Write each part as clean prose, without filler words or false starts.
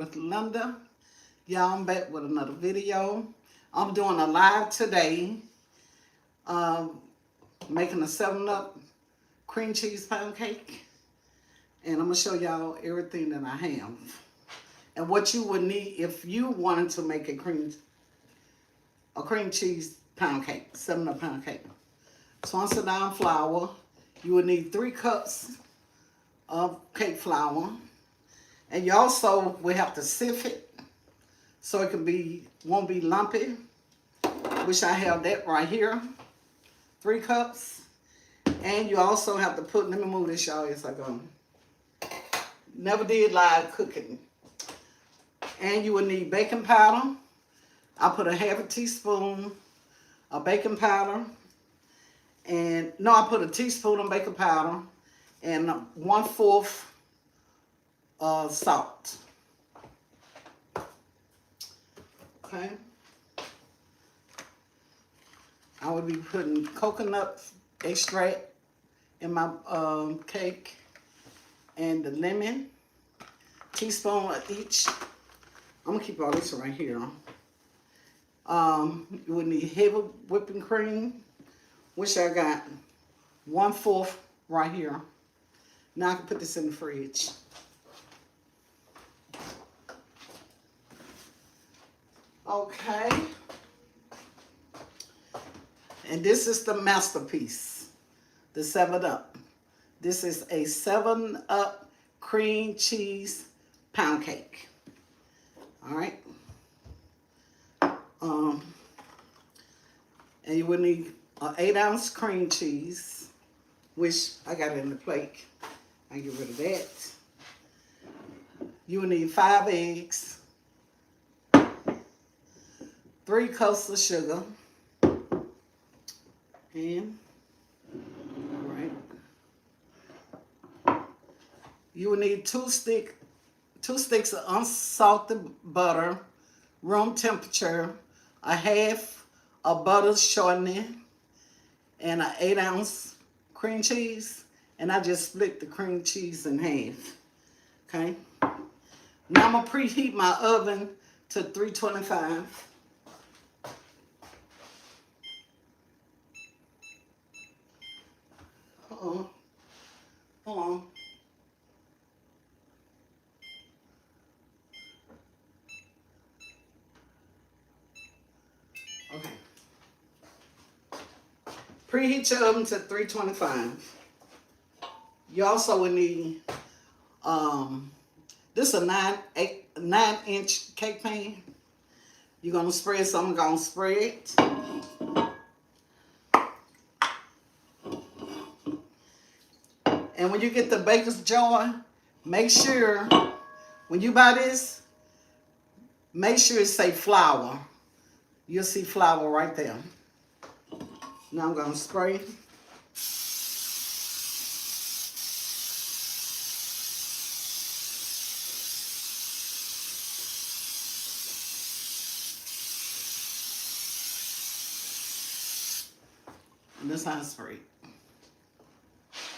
with Linda. Y'all, I'm back with another video. I'm doing a live today, um, making a 7-Up cream cheese pound cake. And I'm going to show y'all everything that I have. And what you would need if you wanted to make a cream cheese pound cake, 7-Up pound cake. So on down flour, you would need 3 cups of cake flour. And you also will have to sift it so it won't be lumpy, which I have that right here, 3 cups. And you also have to let me move this, y'all, as I go. Never did live cooking. And you will need baking powder. I put a half a teaspoon of baking powder. And no, I put a teaspoon of baking powder and 1/4 salt. Okay. I will be putting coconut extract in my cake and the lemon, teaspoon of each. I'm gonna keep all this right here. You would need heavy whipping cream, which I got 1/4 right here. Now I can put this in the fridge. Okay. And this is the masterpiece, the 7-Up. This is a 7-Up cream cheese pound cake. All right. And you will need an 8-ounce cream cheese, which I got in the plate. I get rid of that. You will need 5 eggs, 3 cups of sugar, and all right. You will need 2 sticks of unsalted butter, room temperature, a half of butter shortening, and an 8-ounce cream cheese. And I just split the cream cheese in half. Okay. Now I'm gonna preheat my oven to 325. Hold on. Okay. Preheat your oven to 325. You also will need this is a 9-inch cake pan. You're gonna spread some. I'm gonna spread. And when you get the baker's jar, make sure when you buy this, make sure it say flour. You'll see flour right there. Now I'm gonna spray. And this how I spray.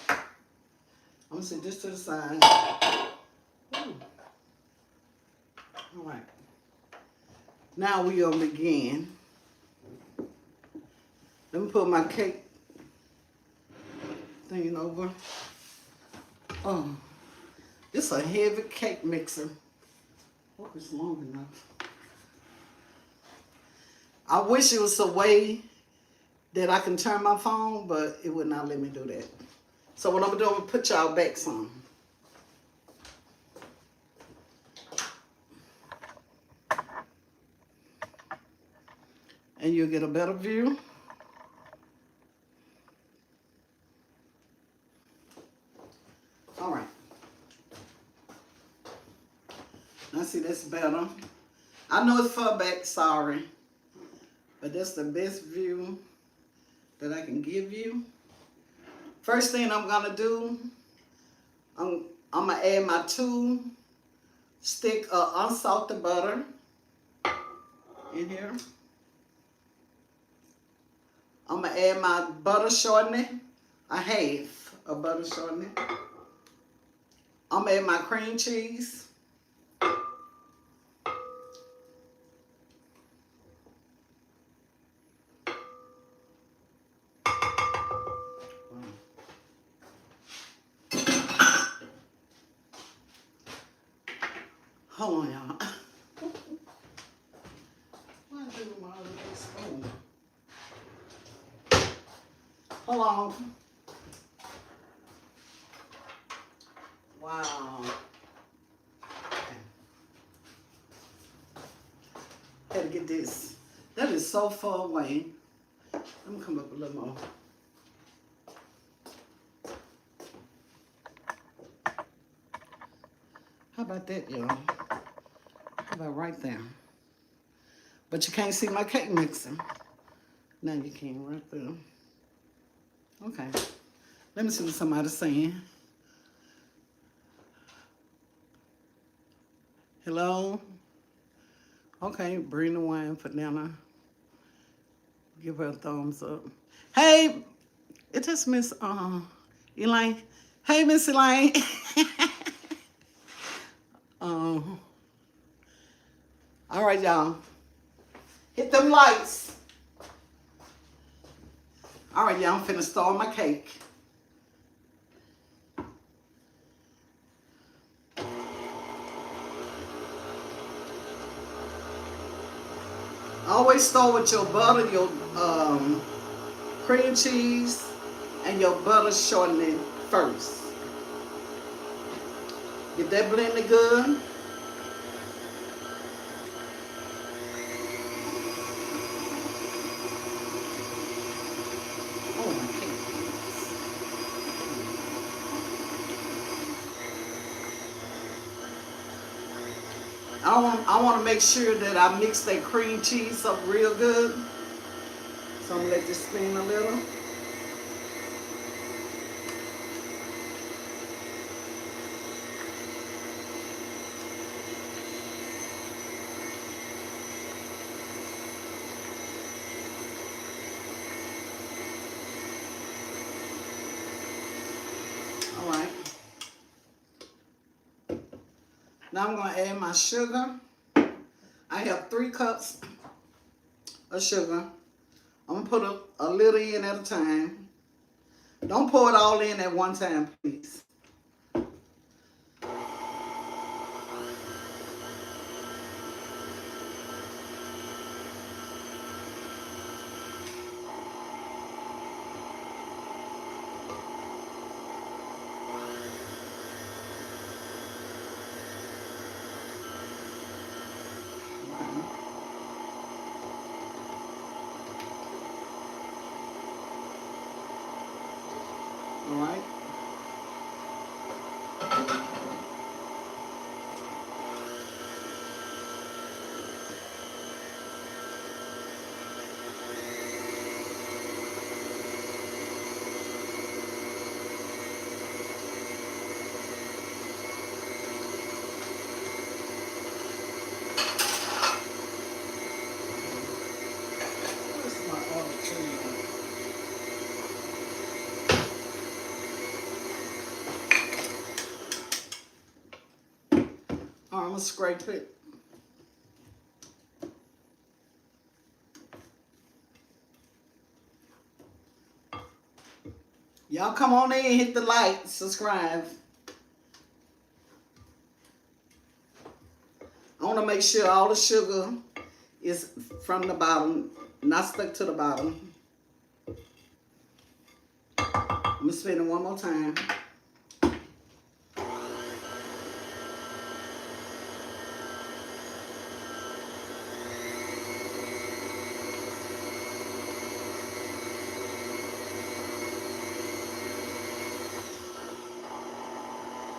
I'm gonna set this to the side. Ooh. All right. Now we gonna begin. Let me put my cake thing over. Oh, this is a heavy cake mixer. Hope it's long enough. I wish it was a way that I can turn my phone, but it would not let me do that. So what I'm gonna do, I'm gonna put y'all back some. And you'll get a better view. All right. Now see, that's better. I know it's far back, sorry. But that's the best view that I can give you. First thing I'm gonna do, I'm gonna add my 2 sticks of unsalted butter in here. I'm gonna add my butter shortening, a half of butter shortening. I'm gonna add my cream cheese. Hold on, y'all. What I do with my other spoon? Hold on. Wow. Okay. Had to get this. That is so far away. Let me come up a little more. How about that, y'all? How about right there? But you can't see my cake mixer. Now you can right there. Okay. Let me see what somebody's saying. Hello? Okay, bring the wine, put down a, give her a thumbs up. Hey, it just Miss Elaine. Hey, Miss Elaine. um, all right, y'all. Hit them lights. All right, y'all, I'm finna start my cake. Always start with your butter, your cream cheese, and your butter shortening first. Get that blended good. Oh, my cake. I want to make sure that I mix that cream cheese up real good. So I'm gonna let this spin a little. All right. Now I'm gonna add my sugar. I have 3 cups of sugar. I'm gonna put a little in at a time. Don't pour it all in at one time, please. All right. Where's my other cream? All right, I'm gonna scrape it. Y'all come on in, hit the like, subscribe. I want to make sure all the sugar is from the bottom, not stuck to the bottom. I'm going to spin it one more time.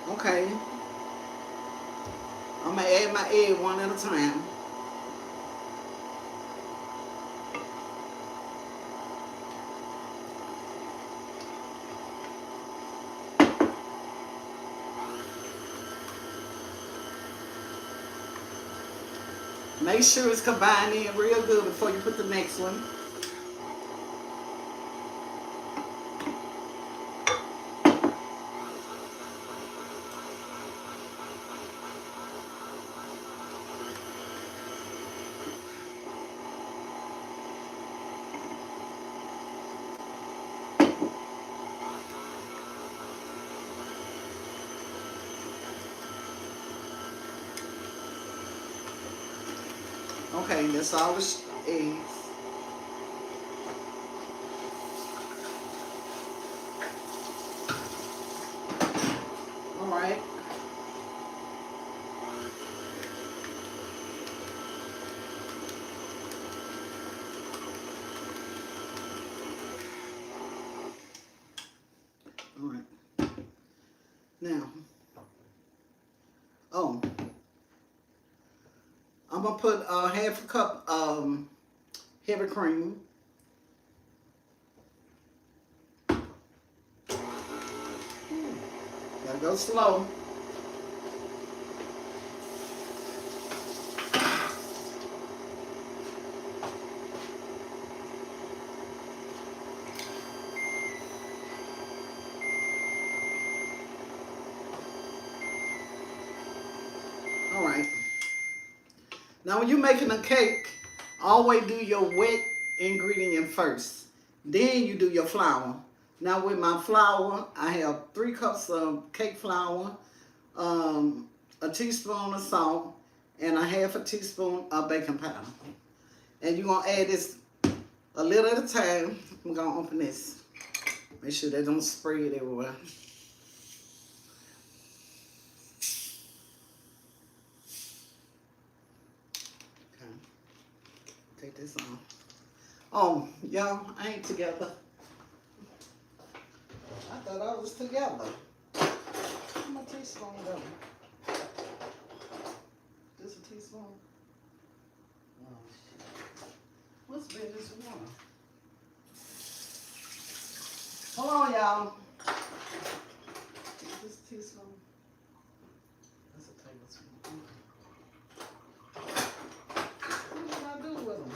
Okay. I'm going to add my egg one at a time. Make sure it's combined in real good before you put the next one. Okay, that's all the eggs. All right. All right. Now, oh, I'm gonna put half a cup heavy cream. Gotta go slow. All right. Now, when you're making a cake, always do your wet ingredient first. Then you do your flour. Now, with my flour, I have 3 cups of cake flour, a teaspoon of salt, and a half a teaspoon of baking powder. And you're going to add this a little at a time. I'm going to open this. Make sure they don't spray it everywhere. Okay. Take this off. Oh, y'all, I ain't together. I thought I was together. Where my teaspoon go? This a teaspoon? Oh, shit. What's been this water? Hold on, y'all. Is this a teaspoon? That's a tablespoon. What did I do with them?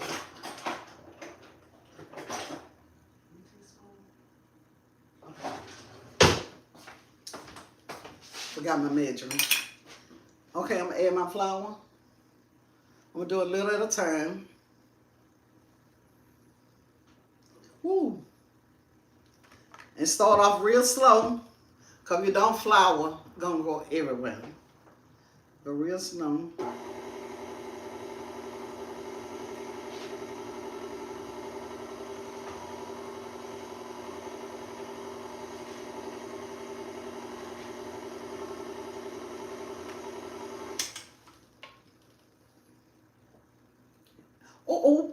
Forgot my measurement. Okay, I'm gonna add my flour. I'm gonna do a little at a time. Woo. And start off real slow, cause if you don't flour, it's gonna go everywhere. Go real slow. Oh.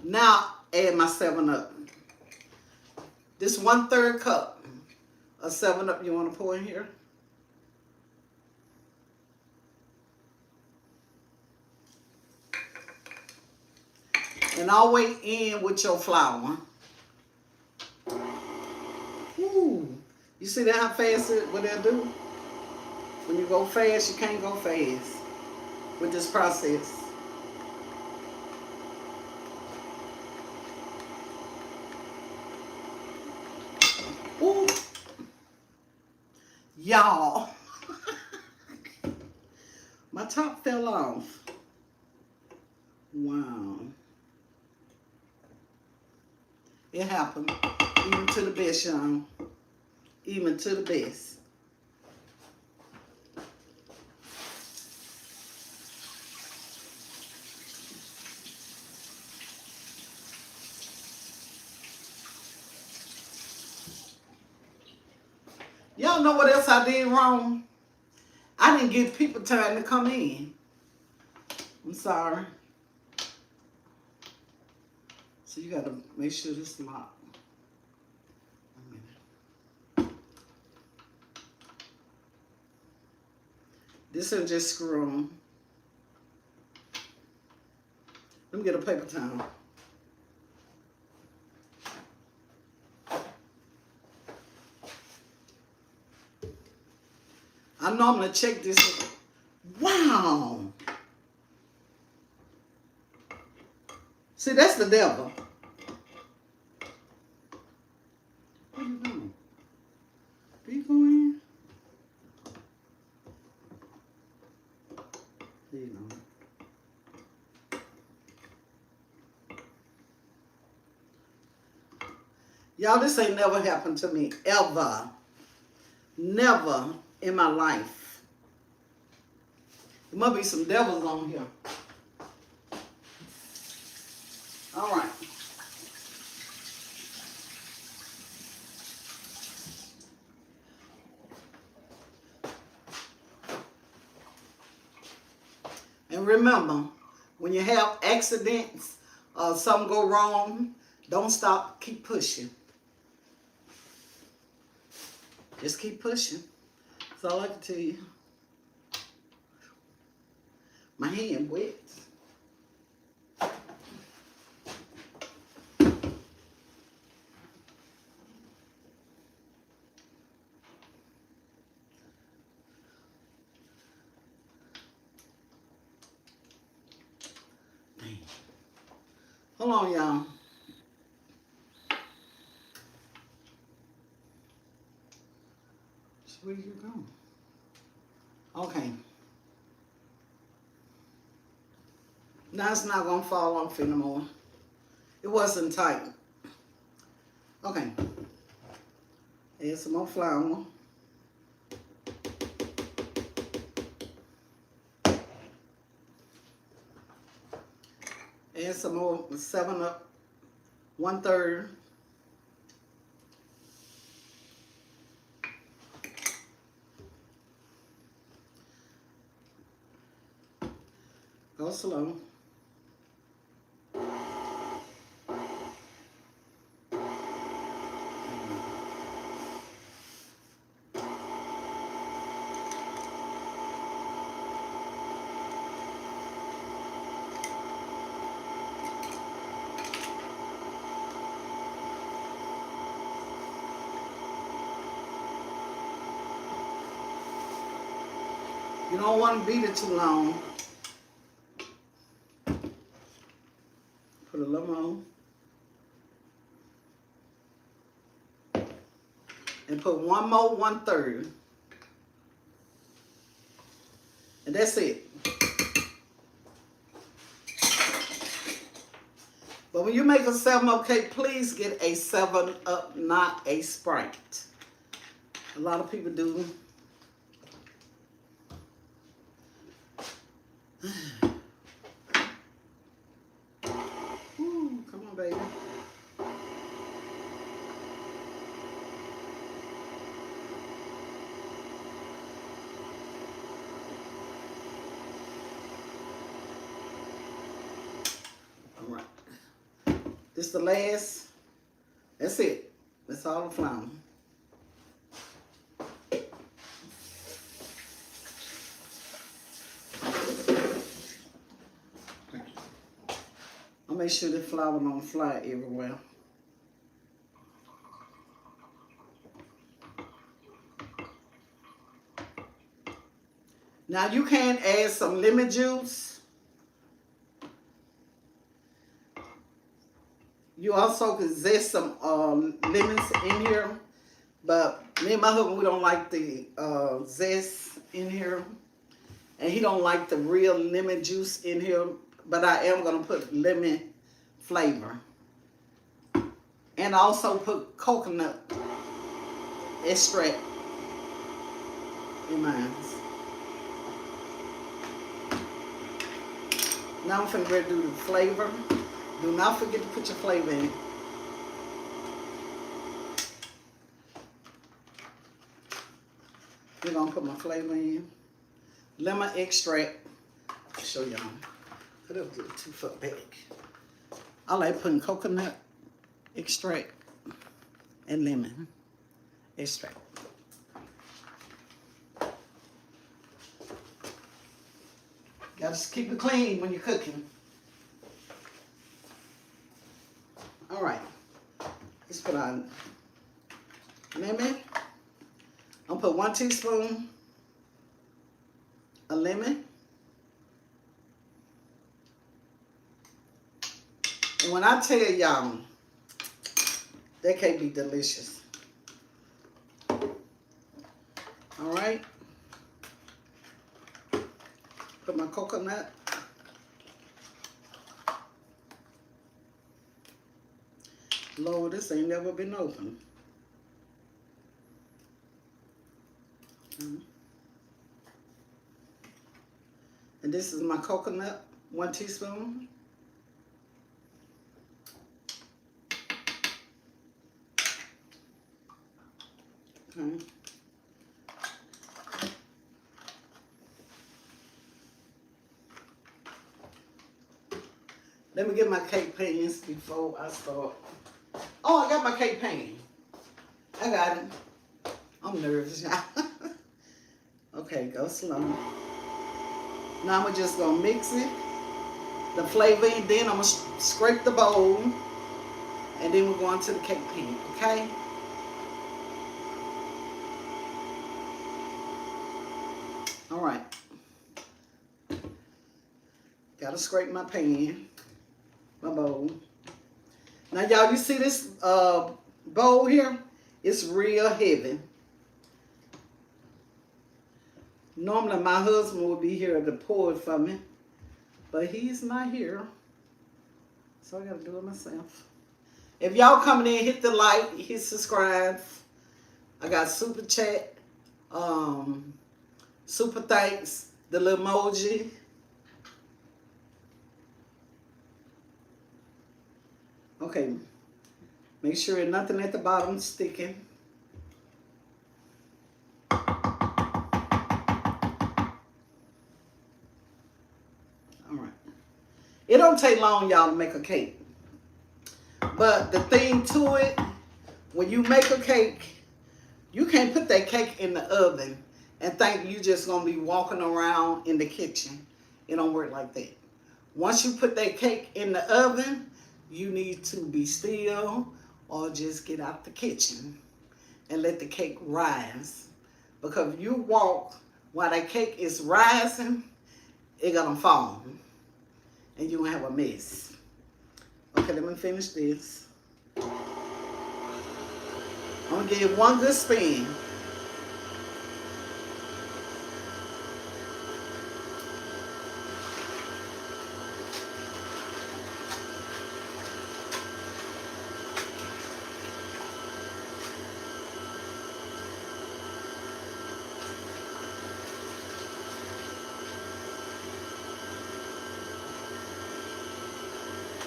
Now add my 7-Up. This 1/3 cup of 7-Up you want to pour in here. And always end with your flour. Ooh. You see that how fast what they'll do? When you go fast, you can't go fast with this process. Ooh. Y'all. My top fell off. Wow. It happened. Even to the best, y'all. Even to the best. Y'all know what else I did wrong? I didn't give people time to come in. I'm sorry. So you got to make sure this is locked. This will just screw on. Let me get a paper towel. I normally check this. Wow. See, that's the devil. What are you doing? Do you go in? There you go. Y'all, this ain't never happened to me, ever. Never in my life. There must be some devils on here. And remember, when you have accidents or something go wrong, don't stop, keep pushing. Just keep pushing. That's all I can tell you. My hand wet. Hold on, y'all. Where you going? Okay. Now it's not gonna fall off anymore. It wasn't tight. Okay. Add some more flour. Add some more 7-Up, 1/3. Go slow. You don't want to beat it too long. Put a little more. And put one more 1/3. And that's it. But when you make a 7-Up cake, please get a 7-Up, not a Sprite. A lot of people do. Ooh, come on, baby. All right. This is the last. That's it. That's all the flour. I'll make sure the flour don't fly everywhere. Now you can add some lemon juice. You also can zest some lemons in here. But me and my husband, we don't like the zest in here. And he don't like the real lemon juice in here. But I am going to put lemon flavor. And also put coconut extract in mine. Now I'm finna ready to do the flavor. Do not forget to put your flavor in. We're gonna put my flavor in. Lemon extract. I'll show y'all. Put up the 2-foot bag. I like putting coconut extract and lemon extract. Gotta just keep it clean when you're cooking. All right. Let's put on lemon. I'm gonna put 1 teaspoon of lemon. And when I tell y'all, that cake be delicious. All right. Put my coconut. Lord, this ain't never been open. And this is my coconut, 1 teaspoon. Okay. Let me get my cake pans before I start. Oh, I got my cake pan. I got it. I'm nervous, y'all. Okay, go slow. Now I'm just gonna mix it, the flavor, and then I'm gonna scrape the bowl, and then we're going to the cake pan, okay? All right. Gotta scrape my pan, my bowl. Now, y'all, you see this bowl here? It's real heavy. Normally, my husband would be here to pour it for me, but he's not here, so I gotta do it myself. If y'all coming in, hit the like, hit subscribe. I got super chat, super thanks, the little emoji. Okay, make sure nothing at the bottom sticking. It don't take long, y'all, to make a cake. But the thing to it, when you make a cake, you can't put that cake in the oven and think you just gonna be walking around in the kitchen. It don't work like that. Once you put that cake in the oven, you need to be still or just get out the kitchen and let the cake rise. Because if you walk while that cake is rising, it's gonna fall. And you're gonna have a mess. Okay, let me finish this. I'm gonna give it one good spin.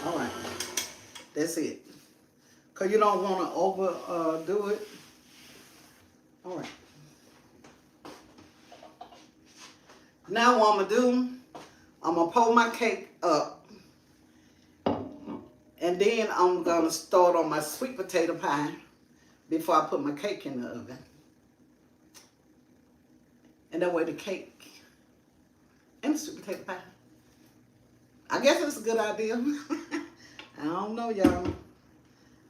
All right, that's it. Cause you don't want to overdo it. All right. Now what I'm gonna do, I'm gonna pour my cake up, and then I'm gonna start on my sweet potato pie before I put my cake in the oven. And that way the cake and the sweet potato pie. I guess it's a good idea. I don't know, y'all.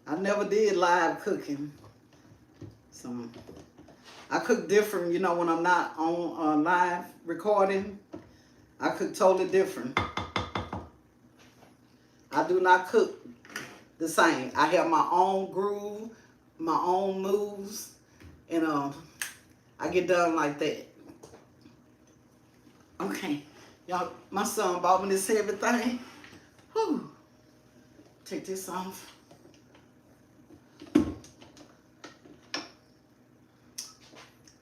I never did live cooking. So I cook different, you know, when I'm not on live recording. I cook totally different. I do not cook the same. I have my own groove, my own moves, and I get done like that. Okay. Y'all, my son bought me this heavy thing. Whew. Take this off.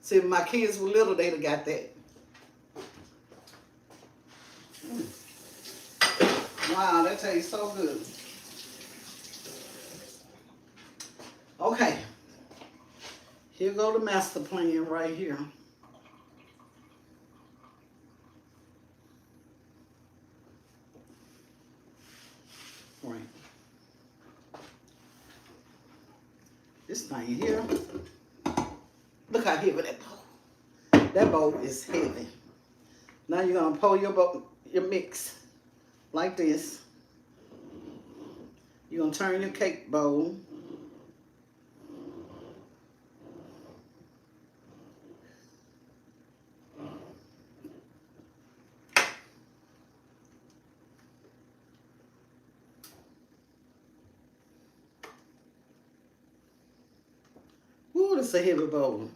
See, if my kids were little, they'd have got that. Wow, that tastes so good. Okay. Here go the master plan right here. Right. This thing here. Look how heavy that bowl. That bowl is heavy. Now you're gonna pour your mix like this. You're gonna turn your cake bowl. Ooh, that's a heavy bowl.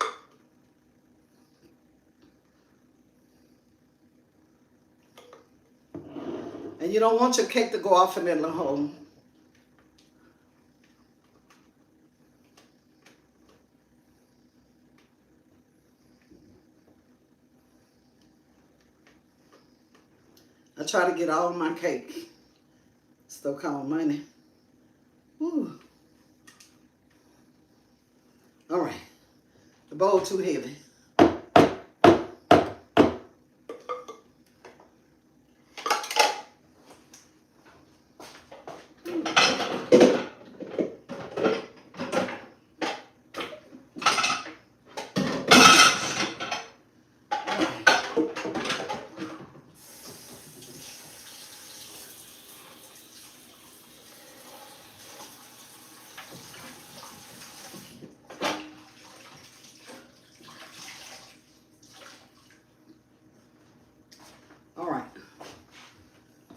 And you don't want your cake to go off in that little hole. I try to get all my cake. Still call money. Ooh. All right. The bowl too heavy.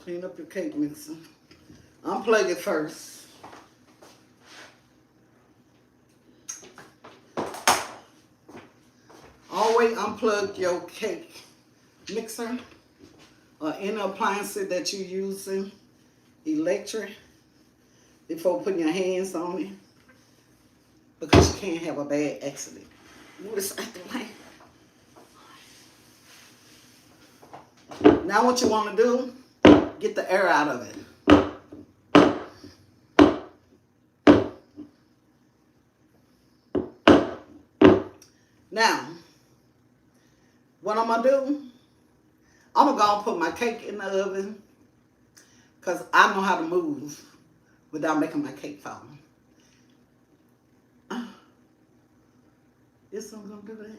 Clean up your cake mixer. Unplug it first. Always unplug your cake mixer or any appliance that you're using, electric, before putting your hands on it, because you can't have a bad accident. Move this out the way. Now what you want to do, get the air out of it. Now, what I'm going to do, I'm going to go and put my cake in the oven because I know how to move without making my cake fall. Is something going to do that?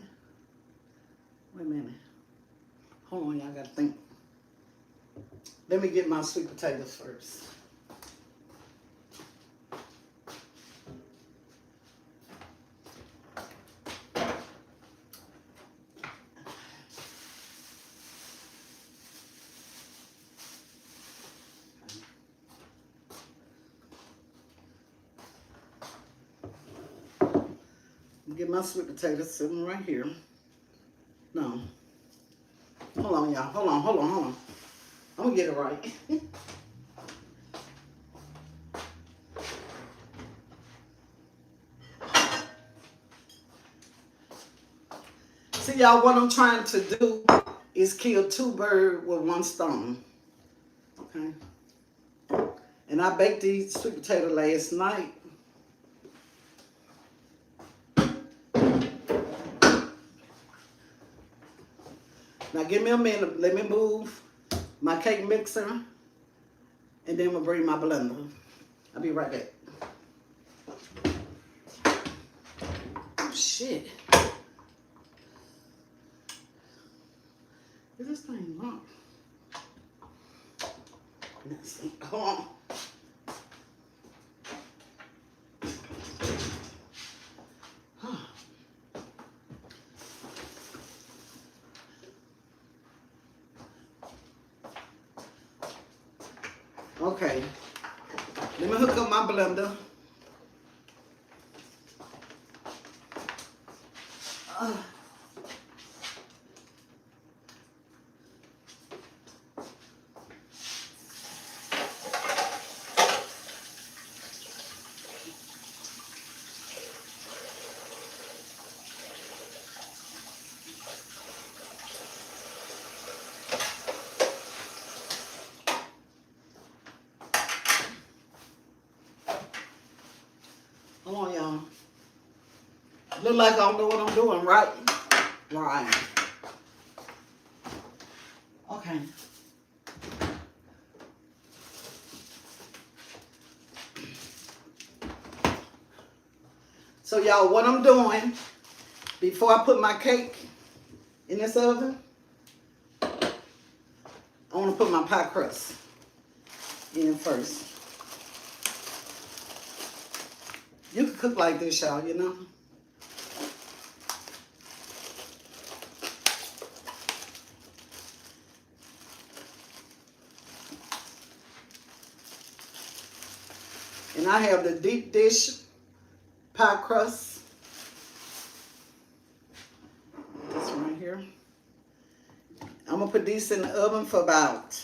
Wait a minute. Hold on, y'all got to think. Let me get my sweet potatoes first. Get my sweet potatoes sitting right here. No. Hold on, y'all. Hold on. I'm gonna get it right. See, y'all, what I'm trying to do is kill two birds with one stone. Okay. And I baked these sweet potatoes last night. Now give me a minute. Let me move my cake mixer, and then we'll bring my blender. I'll be right back. Oh shit! Is this thing wrong? Hold on. Okay, let me hook up my blender. Hold on, y'all. Look like I don't know what I'm doing, right? Right. Okay. So, y'all, what I'm doing, before I put my cake in this oven, I want to put my pie crust in first. You can cook like this, y'all, you know. And I have the deep dish pie crust. This one right here. I'm going to put these in the oven for about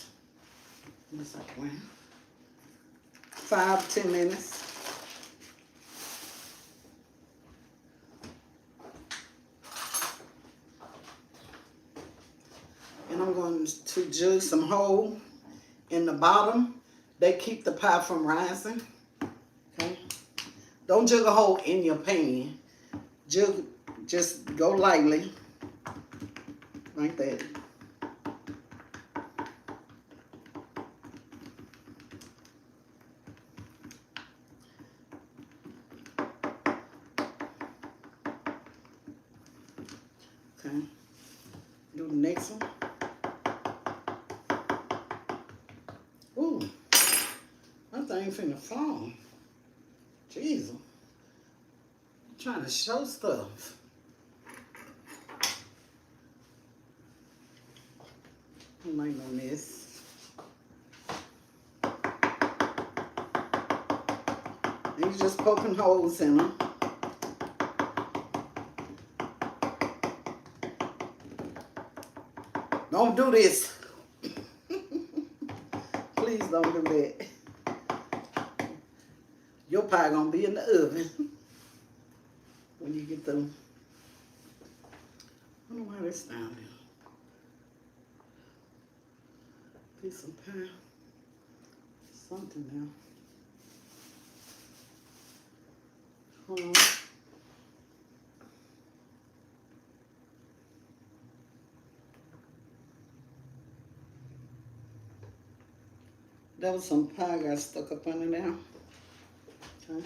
5 to 10 minutes. And I'm going to jug some hole in the bottom. They keep the pie from rising. Okay. Don't jug a hole in your pan. Just go lightly. Like that. Okay. Do the next one. Ooh, that thing finna fall. Jesus. I'm trying to show stuff. I might know this. These just poking holes in them. Don't do this. Please don't do that. Your pie gonna be in the oven when you get through. I don't know why this down there. Piece of pie. Something now. Hold on. That was some pie got stuck up under there. Okay.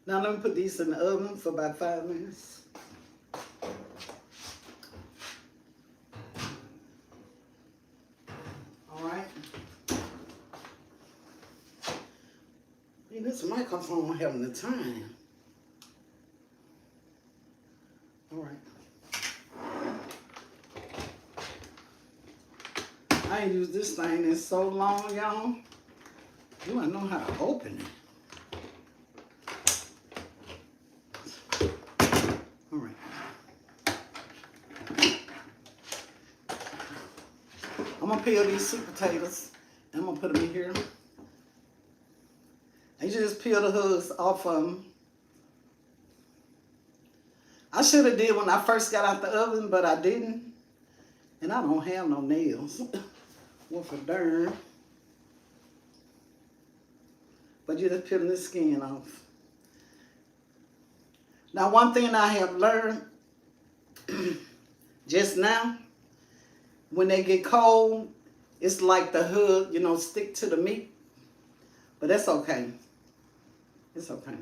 Now let me put these in the oven for about 5 minutes. All right. This microphone having the time. All right. I ain't used this thing in so long, y'all. Do I know how to open it? All right. I'm gonna peel these sweet potatoes. I'm gonna put them in here. And you just peel the hoods off of them. I should have did when I first got out the oven, but I didn't. And I don't have no nails. What for darn. But you're just peeling the skin off. Now, one thing I have learned just now, when they get cold, it's like the hood, you know, stick to the meat. But that's okay. It's okay.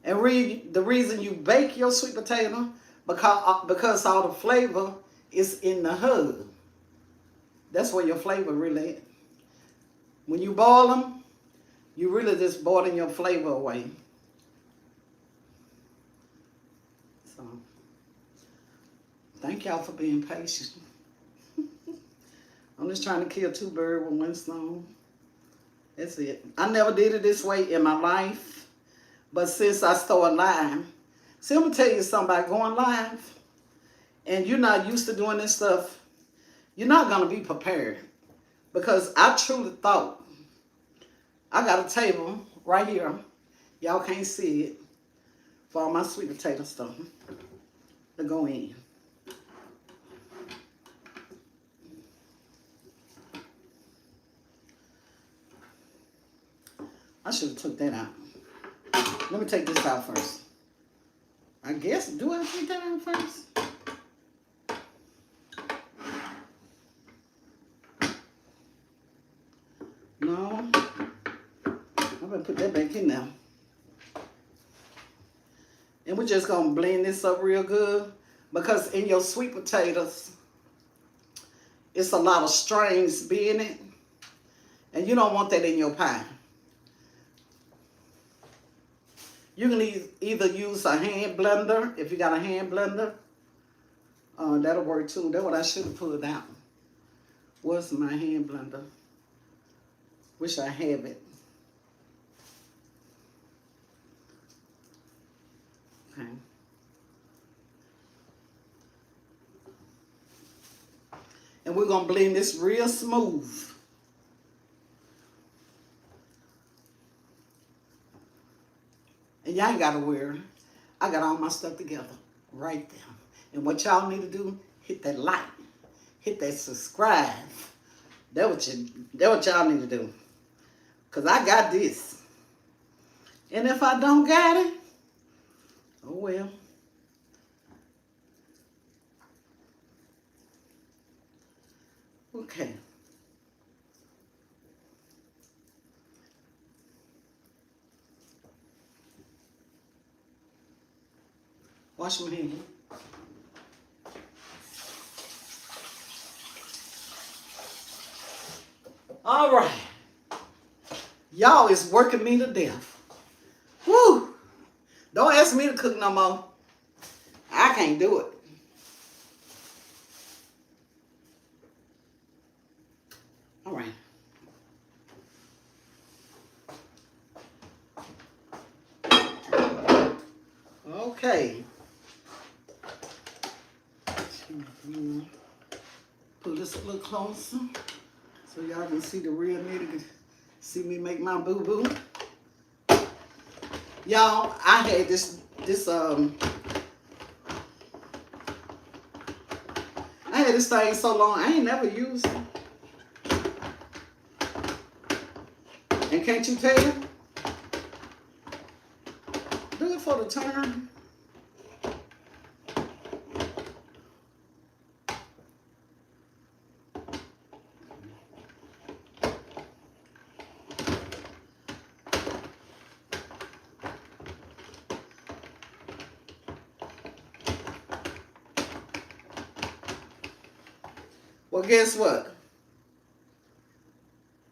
And the reason you bake your sweet potato, because all the flavor is in the hub. That's where your flavor really is. When you boil them, you really just boiling your flavor away. So, thank y'all for being patient. I'm just trying to kill 2 birds with 1 stone. That's it. I never did it this way in my life. But since I started live, see, I'm going to tell you something about going live. And you're not used to doing this stuff. You're not going to be prepared. Because I truly thought, I got a table right here. Y'all can't see it. For all my sweet potato stuff to go in. I should have took that out. Let me take this out first. I guess, do I take that out first? No. I'm going to put that back in now. And we're just going to blend this up real good. Because in your sweet potatoes, it's a lot of strains being it. And you don't want that in your pie. You can either use a hand blender, if you got a hand blender. That'll work too. That's what I should have pulled out. Where's my hand blender? Wish I have it. Okay. And we're going to blend this real smooth. And y'all ain't got to worry. I got all my stuff together right there. And what y'all need to do, hit that like. Hit that subscribe. That's what y'all need to do. Because I got this. And if I don't got it, oh well. Okay. Wash my hands. All right. Y'all is working me to death. Woo! Don't ask me to cook no more. I can't do it. All right. Okay. Pull this a little closer so y'all can see the real nigga. See me make my boo-boo. Y'all, I had this I had this thing so long, I ain't never used it. And can't you tell? Do it for the turn. Well, guess what?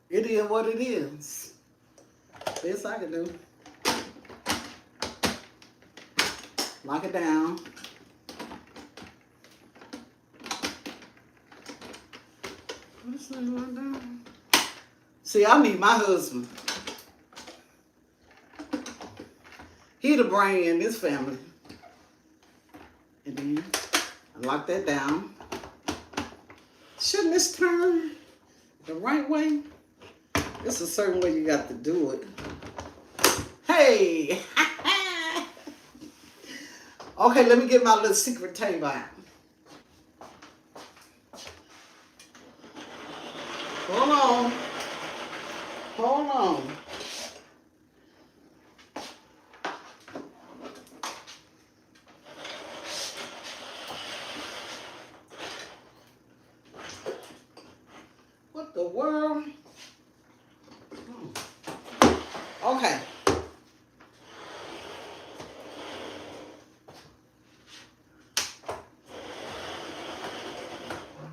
It is what it is. Best I can do. Lock it down. What's that right down? See, I need my husband. He the brain in this family. And then I lock that down. Shouldn't this turn the right way? It's a certain way you got to do it. Hey! Okay, let me get my little secret table out. Hold on. Hold on. What the world? Okay.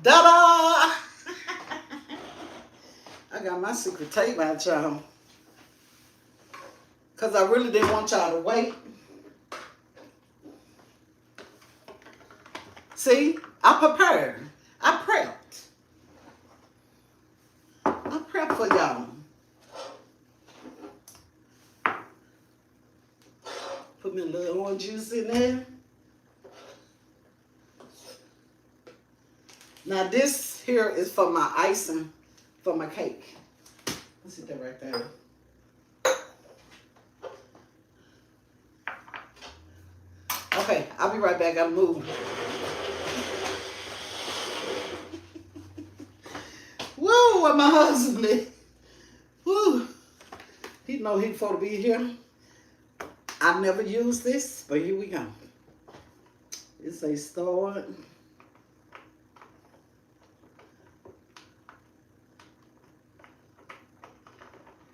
Ta-da! I got my secret tape out, y'all. Because I really didn't want y'all to wait. See? I prepared. I prepped. I prepped for y'all. Put me a little orange juice in there. Now this here is for my icing for my cake. Let's sit that right there. Okay, I'll be right back. I'm moving. Woo, where my husband is. Woo. He know he's supposed to be here. I've never used this, but here we go. It's a start.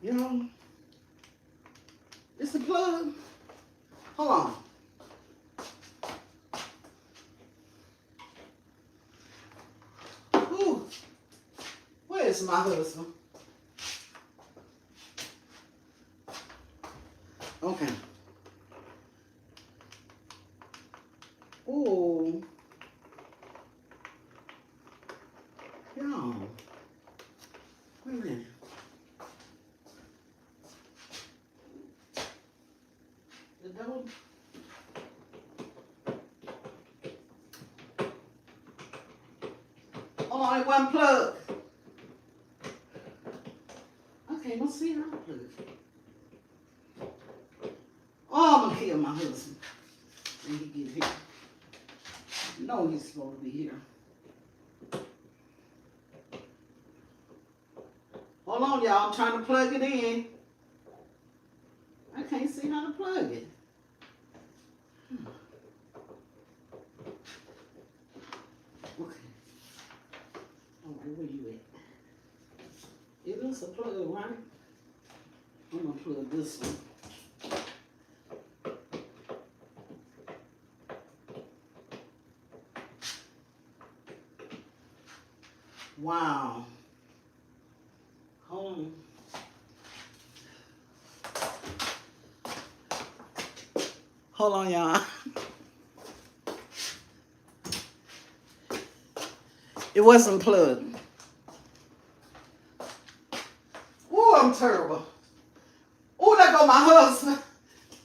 You know, it's a plug. Hold on. Ooh, where's my husband? Okay. Ooh. Y'all. Wait a minute. The door. Oh, it wasn't plugged. Okay, let's see how to plug it. Oh, I'm gonna kill my husband when he get here. You know he's supposed to be here. Hold on, y'all. I'm trying to plug it in. I can't see how to plug it. Okay. All right, where you at? It is a plug, right? I'm gonna plug this one. Wow. Hold on. Hold on, y'all. It wasn't plugged. Ooh, I'm terrible. Ooh, there go my husband.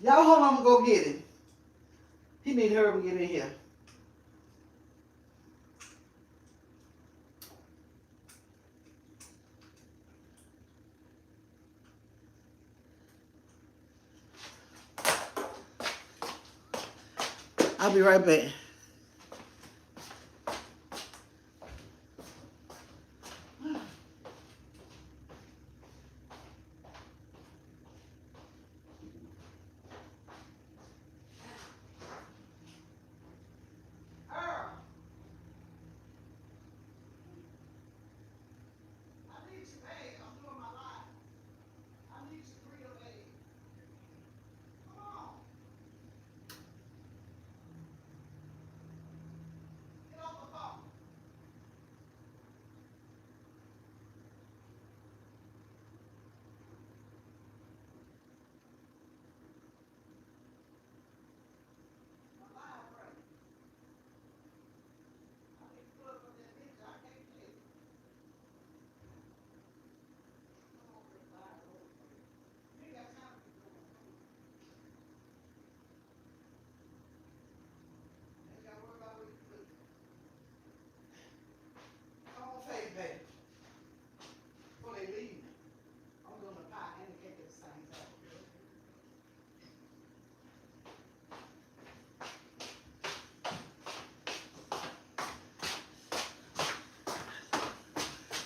Y'all hold on, I'm gonna go get him. He need to hurry up and get in here. I'll be right back.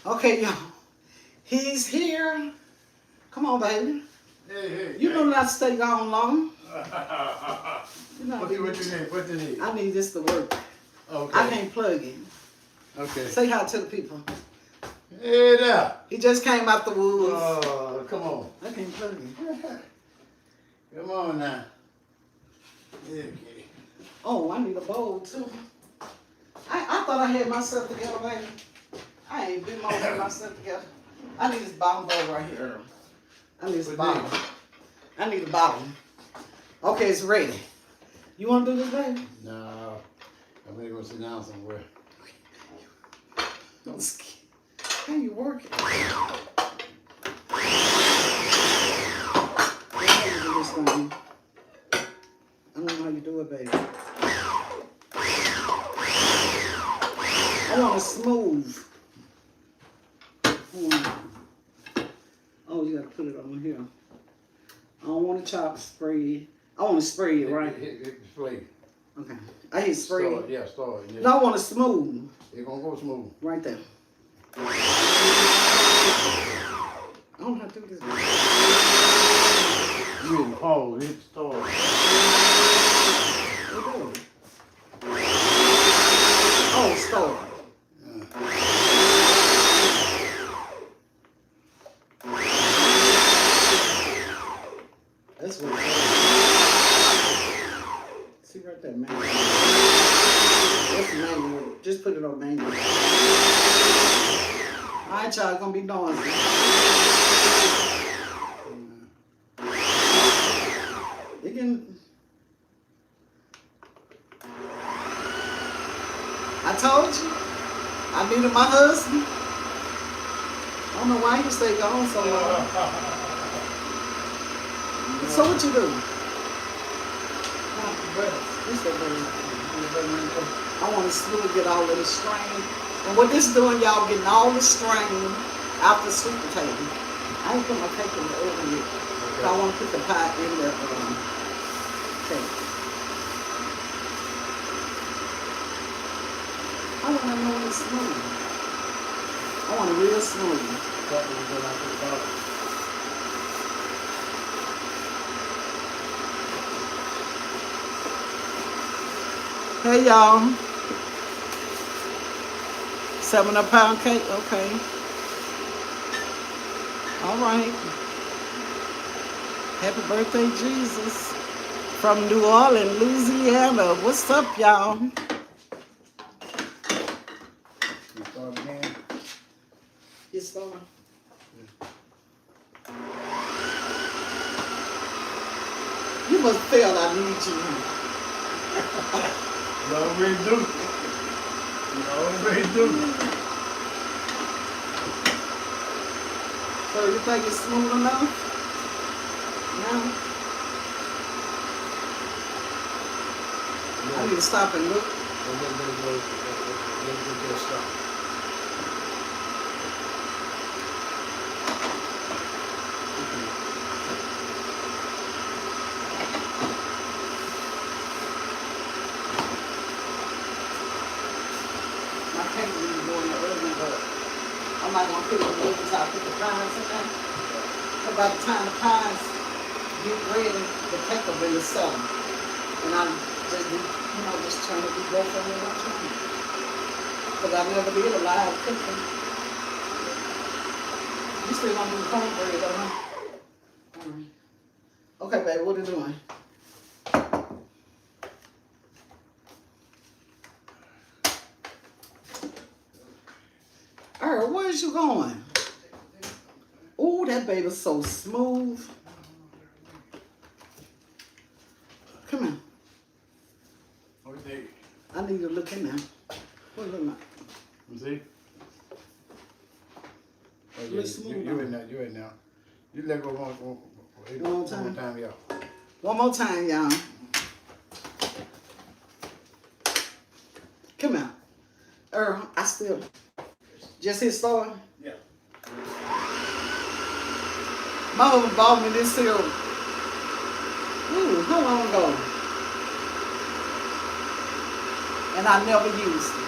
Okay, y'all. He's here. Come on, baby. Hey. You know not to stay gone long. You know, what you need? What you need? I need this to work. Okay. I can't plug it. Okay. Say hi to the people. Hey there. He just came out the woods. Oh, come on. I can't plug it. Come on now. Okay. Oh, I need a bowl too. I thought I had myself together, baby. I ain't been over myself together. I need this bottom bowl right here. I need this bottom. I need a bottom. Okay, it's ready. You want to do this, baby? No. I'm gonna go sit down somewhere. Don't skip. How you working? I don't know how you do it, baby. I want it smooth. Oh, you gotta put it on here. I don't want to chop spray. I want to spray it, right? Hit spray. Okay. I hit spray. Start, yeah, start. Yeah. No, I want it smooth. It's gonna go smooth. Right there. I don't know how to do this. You hit pause, hit start. Oh, start. That's what it is. See right there, man. That's manual. Just put it on manual. Alright, y'all, gonna be noisy. You can. I told you. I needed my husband. I don't know why you stay gone so long. So what you do? I want to smooth get all of the strain. And what this doing, y'all, getting all the strain out the sweet potato. I ain't put my cake in the oven yet. Okay. I want to put the pie in the cake. I want to know it's smooth. I want it real smooth. Hey y'all. 7 pound cake, okay. All right. Happy birthday, Jesus. From New Orleans, Louisiana. What's up, y'all? You start again? You start. You must feel I need you. You already do. You already do. So you think it's smooth enough? No? I need to stop and look. Let's stop. My cake will be going in the oven, but I'm not going to put it in the oven until I put the pies in there. So by the time the pies get ready, the cake will be in the cellar. And I just do, just trying to do both of them at one time. Because I never did a live cooking. You still gonna do cornbread, don't you? Alright. Okay, baby, what are you doing? Earl, where's you going? Ooh, that baby's so smooth. Come here. What do you think? I need to look in there. What look like? You see? Oh, yeah, Looks smooth, you in now. You in now. You let go one more time, y'all. One more time, y'all. Come here. Earl, I still just hit start. Yeah. My husband bought me this here. Ooh, how long ago? And I never used it.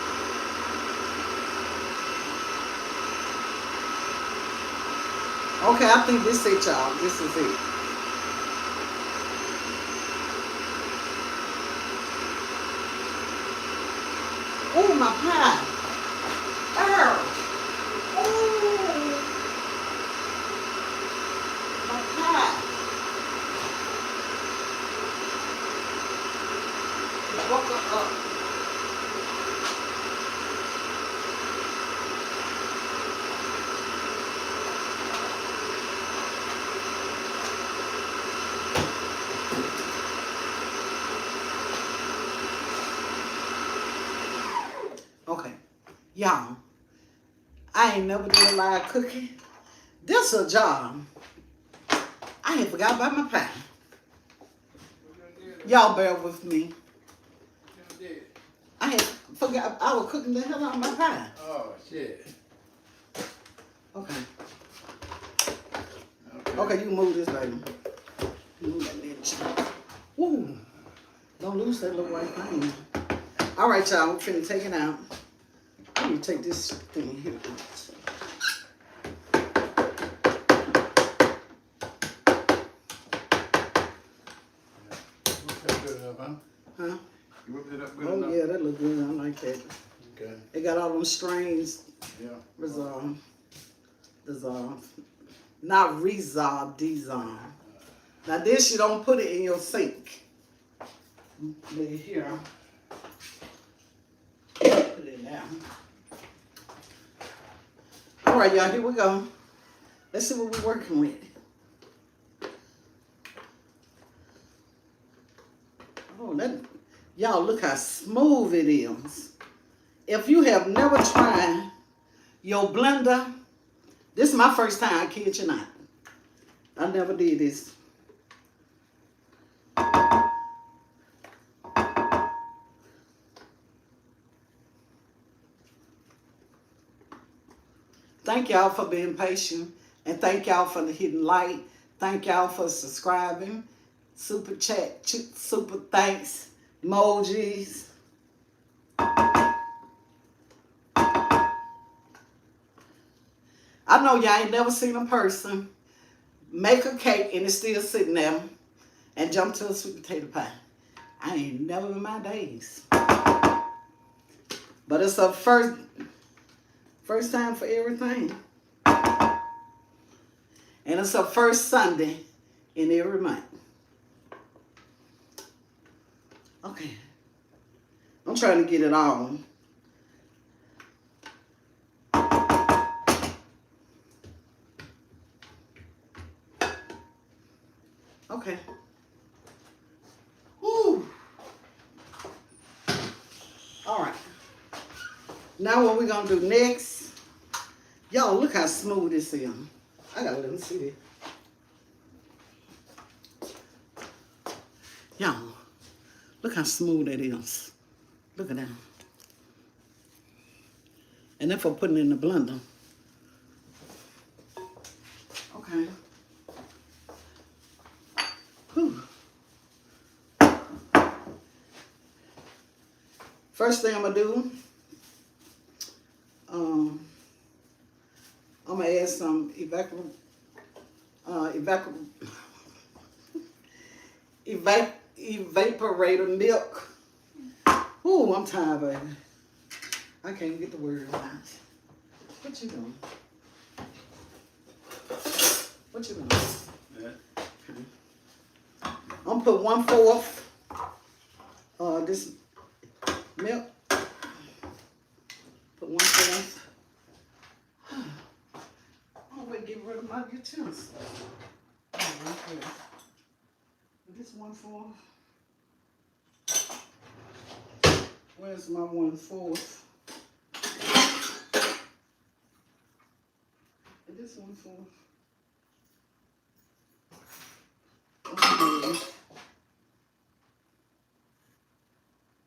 Okay, I think this it, y'all. This is it. Oh, my pie. Earl. Oh, my pie. Woke up. Okay, y'all, I ain't never did a live cooking. This a job. I ain't forgot about my pie. Y'all bear with me. I had forgot I was cooking the hell out of my pie. Oh, shit. Okay. Okay, you can move this, baby. Move that bitch. Woo. Don't lose that little white thing. All right, y'all, we're finna take it out. Let me take this thing here out. That's good enough, huh? Huh? You whipped it up good Oh, enough? yeah, that look good. I like that. Okay. It got all them strains Yeah. resolved. Dissolved. Not resolved, dissolved. Now this, you don't put it in your sink. Look at here. Put it down. All right, y'all, here we go. Let's see what we're working with. Oh, y'all look how smooth it is. If you have never tried your blender, this is my first time, I kid you not. I never did this. Thank y'all for being patient, and thank y'all for the hidden light. Thank y'all for subscribing. Super chat, super thanks, emojis. I know y'all ain't never seen a person make a cake and it's still sitting there and jump to a sweet potato pie. I ain't never in my days. But it's a first time for everything. And it's a first Sunday in every month. Okay. I'm trying to get it all. Okay. Now what we're gonna do next, y'all look how smooth this is. I gotta let them see this. Y'all, look how smooth that is. Look at that. And then for putting it in the blender. Okay. Whew. First thing I'm gonna do, I'm gonna add some evaporated milk. Ooh, I'm tired, baby. I can't get the word out. What you doing? What you doing? Yeah. Okay. I'm gonna put 1/4 this milk. Put 1/4. I'm gonna get rid of my utensils. This 1/4. Where's my 1/4? And this 1/4. Okay.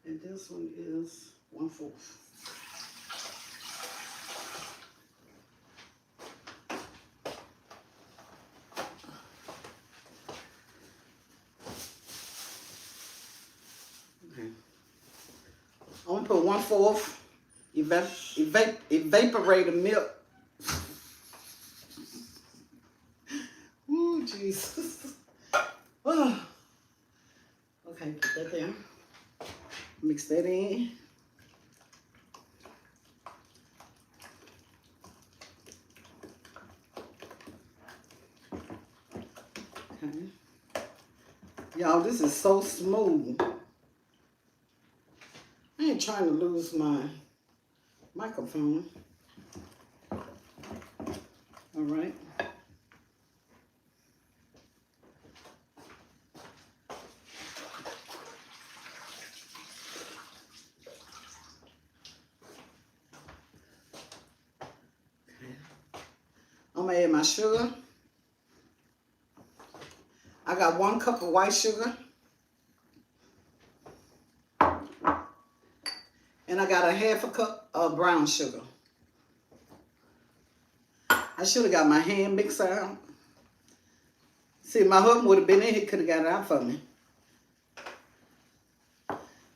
And this one is 1/4. Okay. I'm gonna put 1/4 evaporated milk. Ooh, Jesus. Oh. Okay, put that there. Mix that in. Okay. Y'all, this is so smooth. I ain't trying to lose my microphone. All right. I'm gonna add my sugar. I got 1 cup of white sugar. And I got a 1/2 cup of brown sugar. I should have got my hand mixer out. See, my husband would have been in, he could have got it out for me.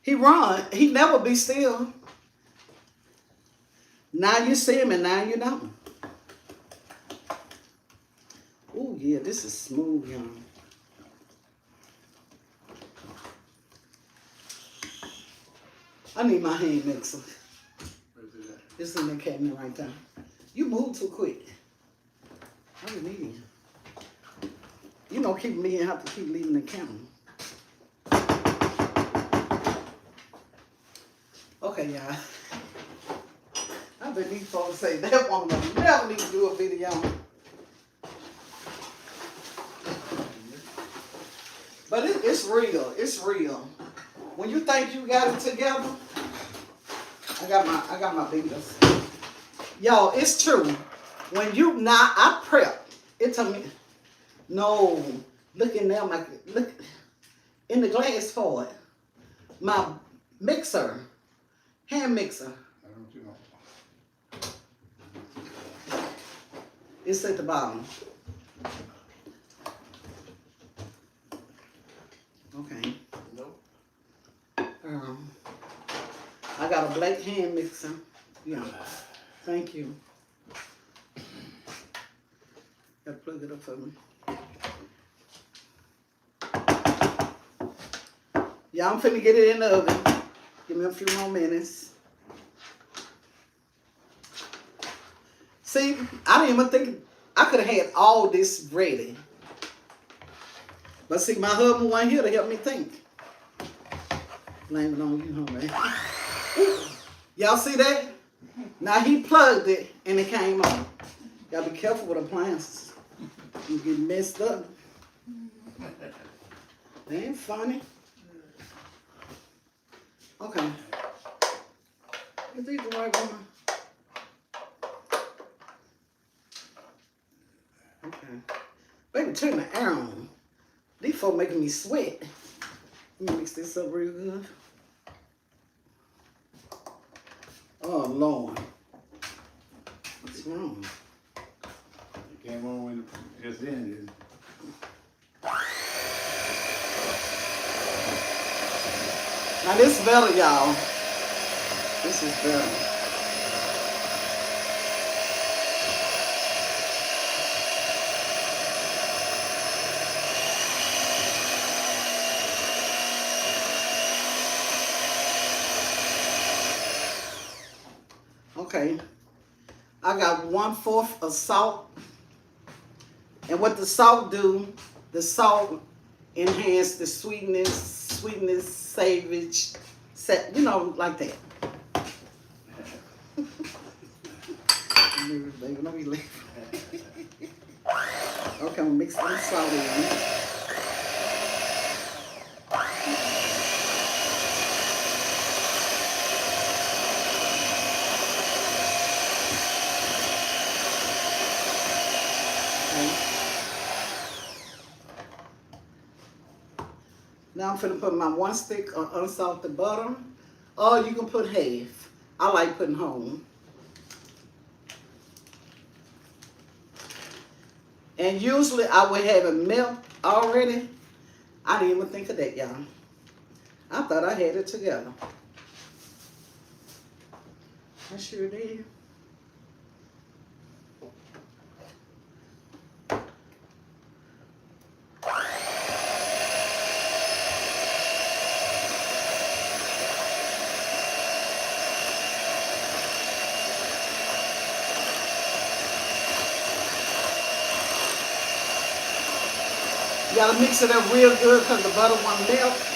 He run, he never be still. Now you see him and now you don't. Oh yeah, this is smooth, y'all. I need my hand mixer. It's in the cabinet right there. You move too quick. I didn't need it. You know, keep me and have to keep leaving the counter. Okay, y'all. I bet these folks say that woman will never need to do a video. But it's real. It's real. When you think you got it together, I got my beaters. Y'all, it's true. When you I prep. It took me. No, look in there, look in the glass for it. My mixer, hand mixer. I don't you know. It's at the bottom. Okay. Nope. I got a black hand mixer. Yeah. Thank you. Gotta plug it up for me. Yeah, I'm finna get it in the oven. Give me a few more minutes. See, I didn't even think I could have had all this ready. But see, my husband wasn't here to help me think. Blame it on you, huh, man? Y'all see that? Now he plugged it and it came on. Gotta be careful with appliances. You get messed up. They ain't funny. Okay. Is these the right one? Okay. Baby, turn the air on. These folks making me sweat. Let me mix this up real good. Oh, Lord. What's wrong? It came on when it's in. Now this is better, y'all. This is better. Okay, I got 1/4 of salt, and what the salt do, the salt enhance the sweetness, savage, you know, like that. Baby, don't be laughing. Okay, I'm gonna mix some salt in. Now I'm finna put my 1 stick of unsalted butter, or you can put half. I like putting whole. And usually I would have it melt already. I didn't even think of that, y'all. I thought I had it together. I sure did. You gotta mix it up real good because the butter won't melt.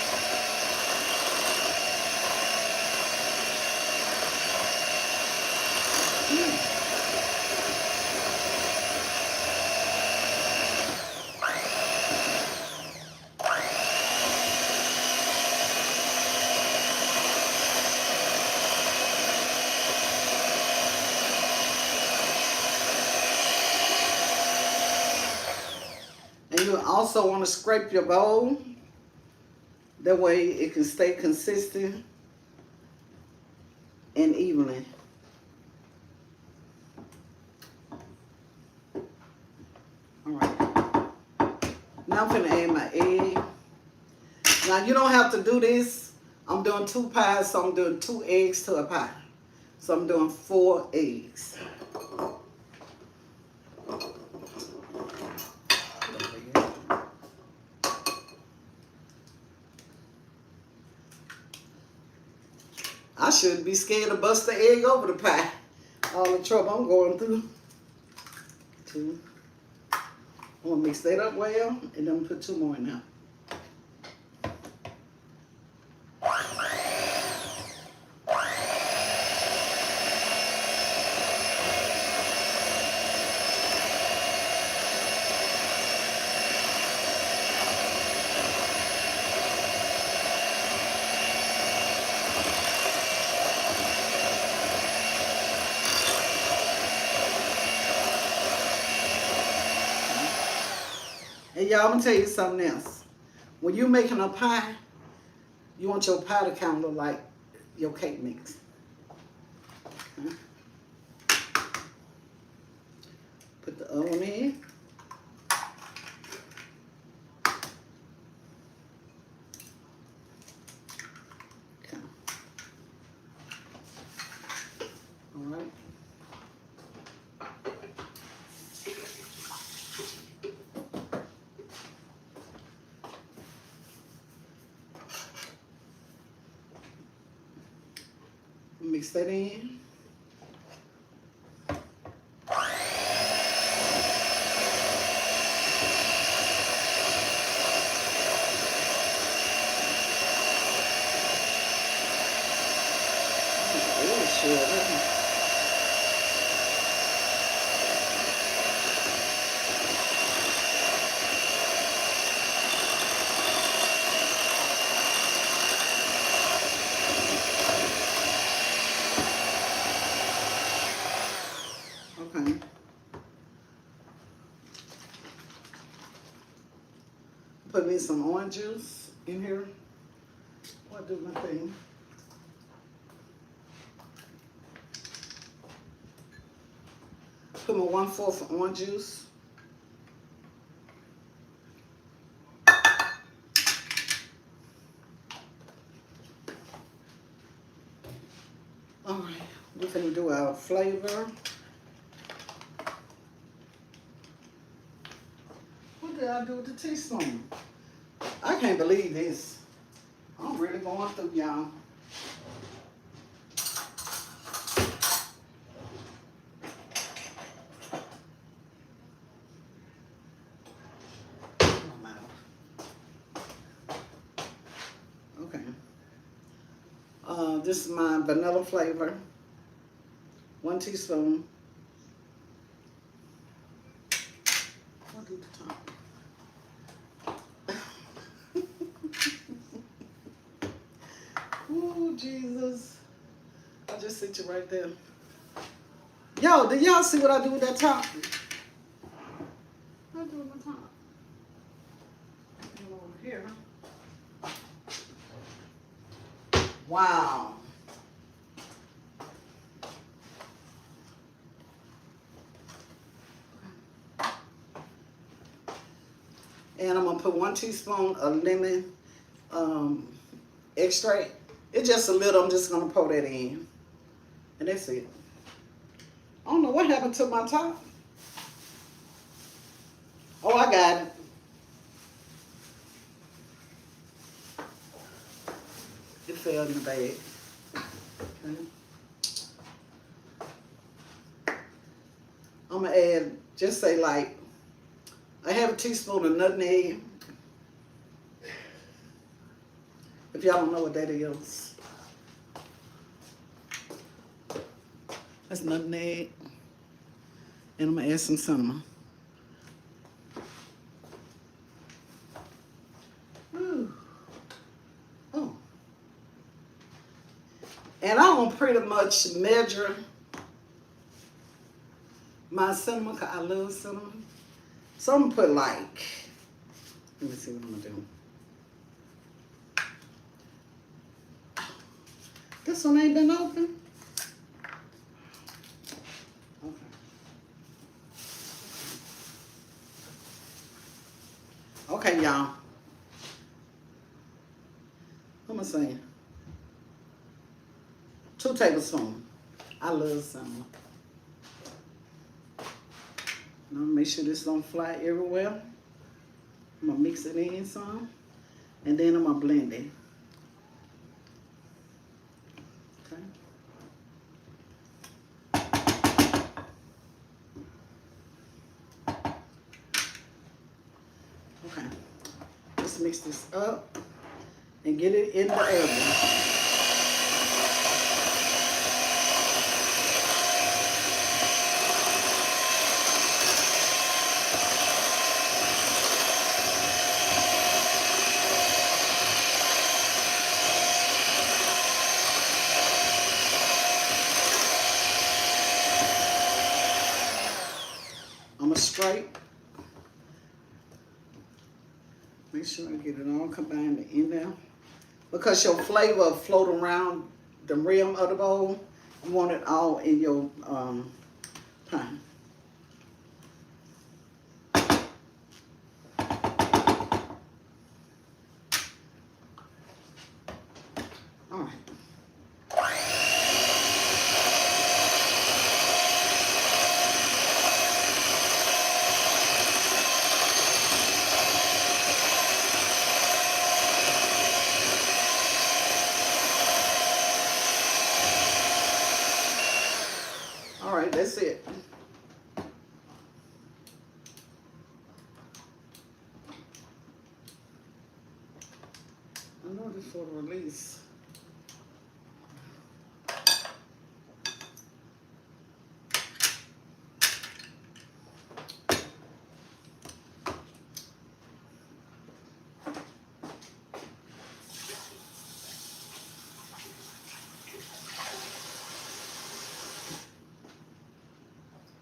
And you also want to scrape your bowl. That way it can stay consistent and evenly. All right. Now I'm gonna add my egg. Now you don't have to do this. I'm doing 2 pies, so I'm doing 2 eggs to a pie. So I'm doing 4 eggs. I shouldn't be scared to bust the egg over the pie. All the trouble I'm going through. 2. I'm gonna mix that up well, and then put 2 more in now. And y'all, I'm gonna tell you something else. When you're making a pie, you want your pie to kind of look like your cake mix. Okay. Put the other one in. Okay. All right. Mix that in. Oh, sure. Okay. Put me some orange juice in here. What do my thing? Put my 1/4 orange juice. All right, we're gonna do our flavor. What did I do with the teaspoon? I can't believe this. I'm really going through, y'all. Okay. This is my vanilla flavor. 1 teaspoon. What do the top? Oh, Jesus. I just sit you right there. Yo, did y'all see what I do with that top? What I do with my top? Come over here. Wow. And I'm gonna put 1 teaspoon of lemon extract. It's just a little, I'm just gonna pour that in. And that's it. I don't know what happened to my top. Oh, I got it. It fell in the bag. Okay. I'm gonna add, just say like, I have a teaspoon of nutmeg. If y'all don't know what that is. That's nutmeg. And I'm gonna add some cinnamon. Ooh. Oh. And I'm gonna pretty much measure my cinnamon, because I love cinnamon. So I'm gonna put like, let me see what I'm gonna do. This one ain't been open. Okay, y'all. What am I saying? 2 tablespoons. I love cinnamon. Now make sure this don't fly everywhere. I'm gonna mix it in some, and then I'm gonna blend it. Okay. Okay. Let's mix this up and get it in the oven. I'm gonna scrape. Make sure I get it all combined in there. Because your flavor will float around the rim of the bowl. You want it all in your pan. All right. All right, that's it. I know this for the release.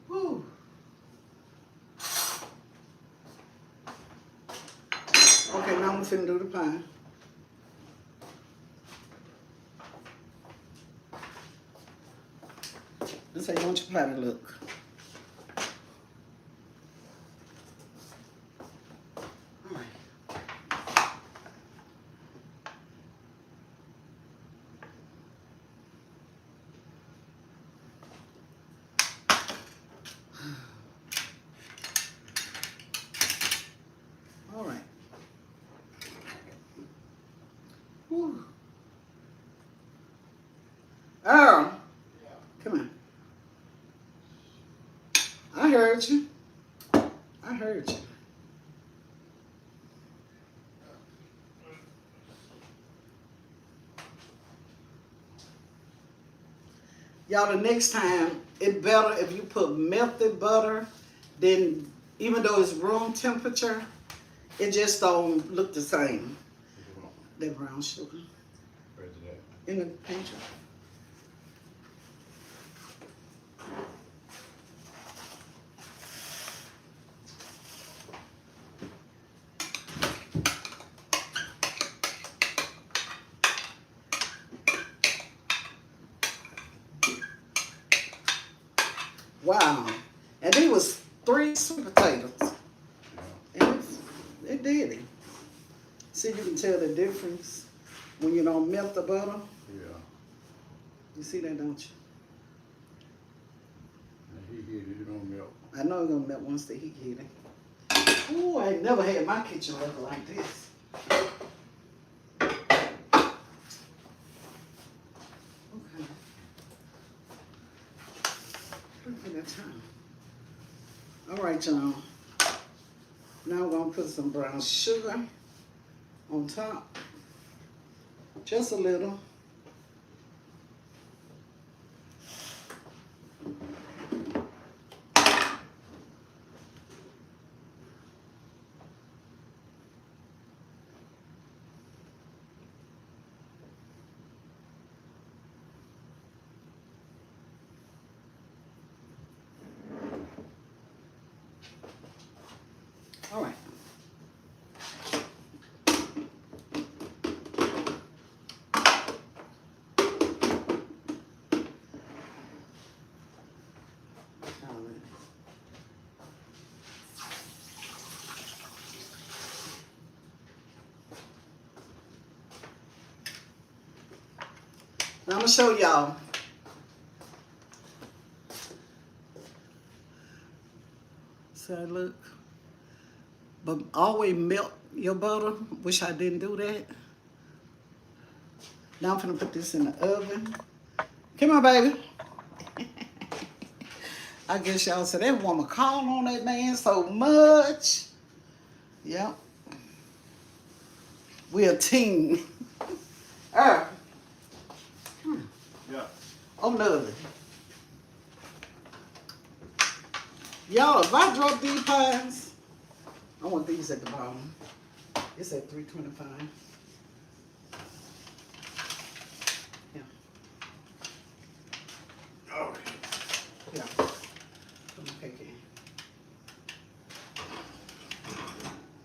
Woo. I'm finna do the pie. Let's say you want your pie to look. All right. All right. Whew. Earl, come on. I heard you. I heard you. Y'all, the next time, it better if you put melted butter, then even though it's room temperature, it just don't look the same. That brown sugar. Where's it at? In the pantry. Wow. And these was 3 sweet potatoes. And it did it. See, you can tell the difference when you don't melt the butter. Yeah. You see that, don't you? And he hit it, it don't melt. I know it's gonna melt once the heat hit it. Ooh, I ain't never had my kitchen look like this. Okay. Look at that time. All right, y'all. Now we're gonna put some brown sugar on top. Just a little. All right. Now I'm gonna show y'all. So look, but always melt your butter. Wish I didn't do that. Now I'm gonna put this in the oven. Come on, baby. I guess y'all said that woman called on that man so much. Yep. We're a team. Yeah. Oh, no. Y'all, if I drop these pies, I want these at the bottom. It's at $3.25. Yeah. Oh, Yeah. Put my cake in.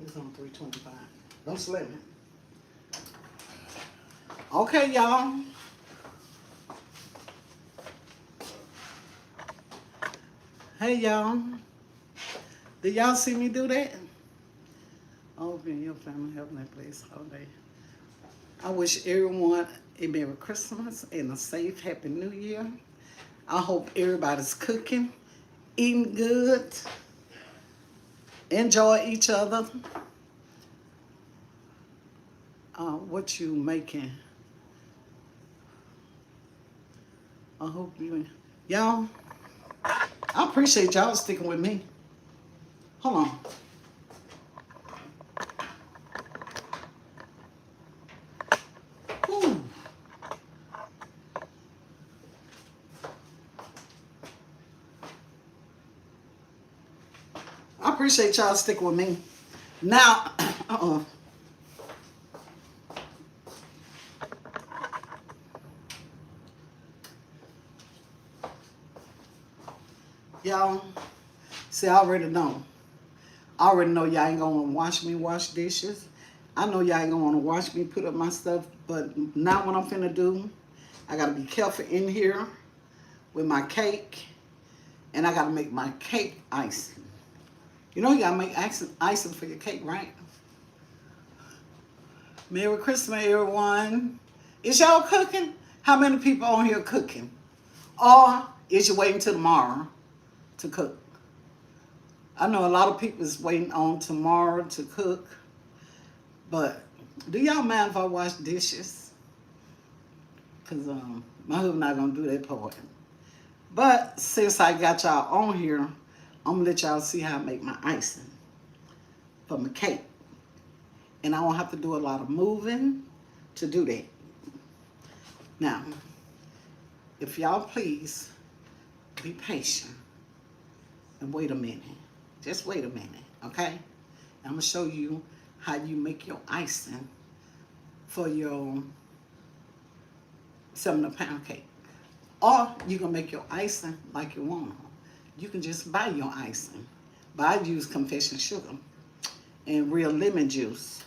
It's on $3.25. Don't slam it. Okay, y'all. Hey, y'all. Did y'all see me do that? I hope you and your family have that place all day. I wish everyone a Merry Christmas and a safe, Happy New Year. I hope everybody's cooking, eating good, enjoy each other. What you making? I hope y'all, I appreciate y'all sticking with me. Hold on. Ooh. I appreciate y'all sticking with me. Now, y'all, see, I already know. I already know y'all ain't gonna watch me wash dishes. I know y'all ain't gonna wanna watch me put up my stuff, but now what I'm finna do, I gotta be careful in here with my cake, and I gotta make my cake icing. You know you gotta make icing for your cake, right? Merry Christmas, everyone. Is y'all cooking? How many people on here cooking? Or is you waiting till tomorrow to cook? I know a lot of people is waiting on tomorrow to cook, but do y'all mind if I wash dishes? Because my husband not going to do that part. But since I got y'all on here, I'm going to let y'all see how I make my icing for my cake. And I won't have to do a lot of moving to do that. Now, if y'all please be patient and wait a minute. Just wait a minute, okay? I'm gonna show you how you make your icing for your 7-pound cake. Or you can make your icing like you want. You can just buy your icing. But I use confession sugar and real lemon juice.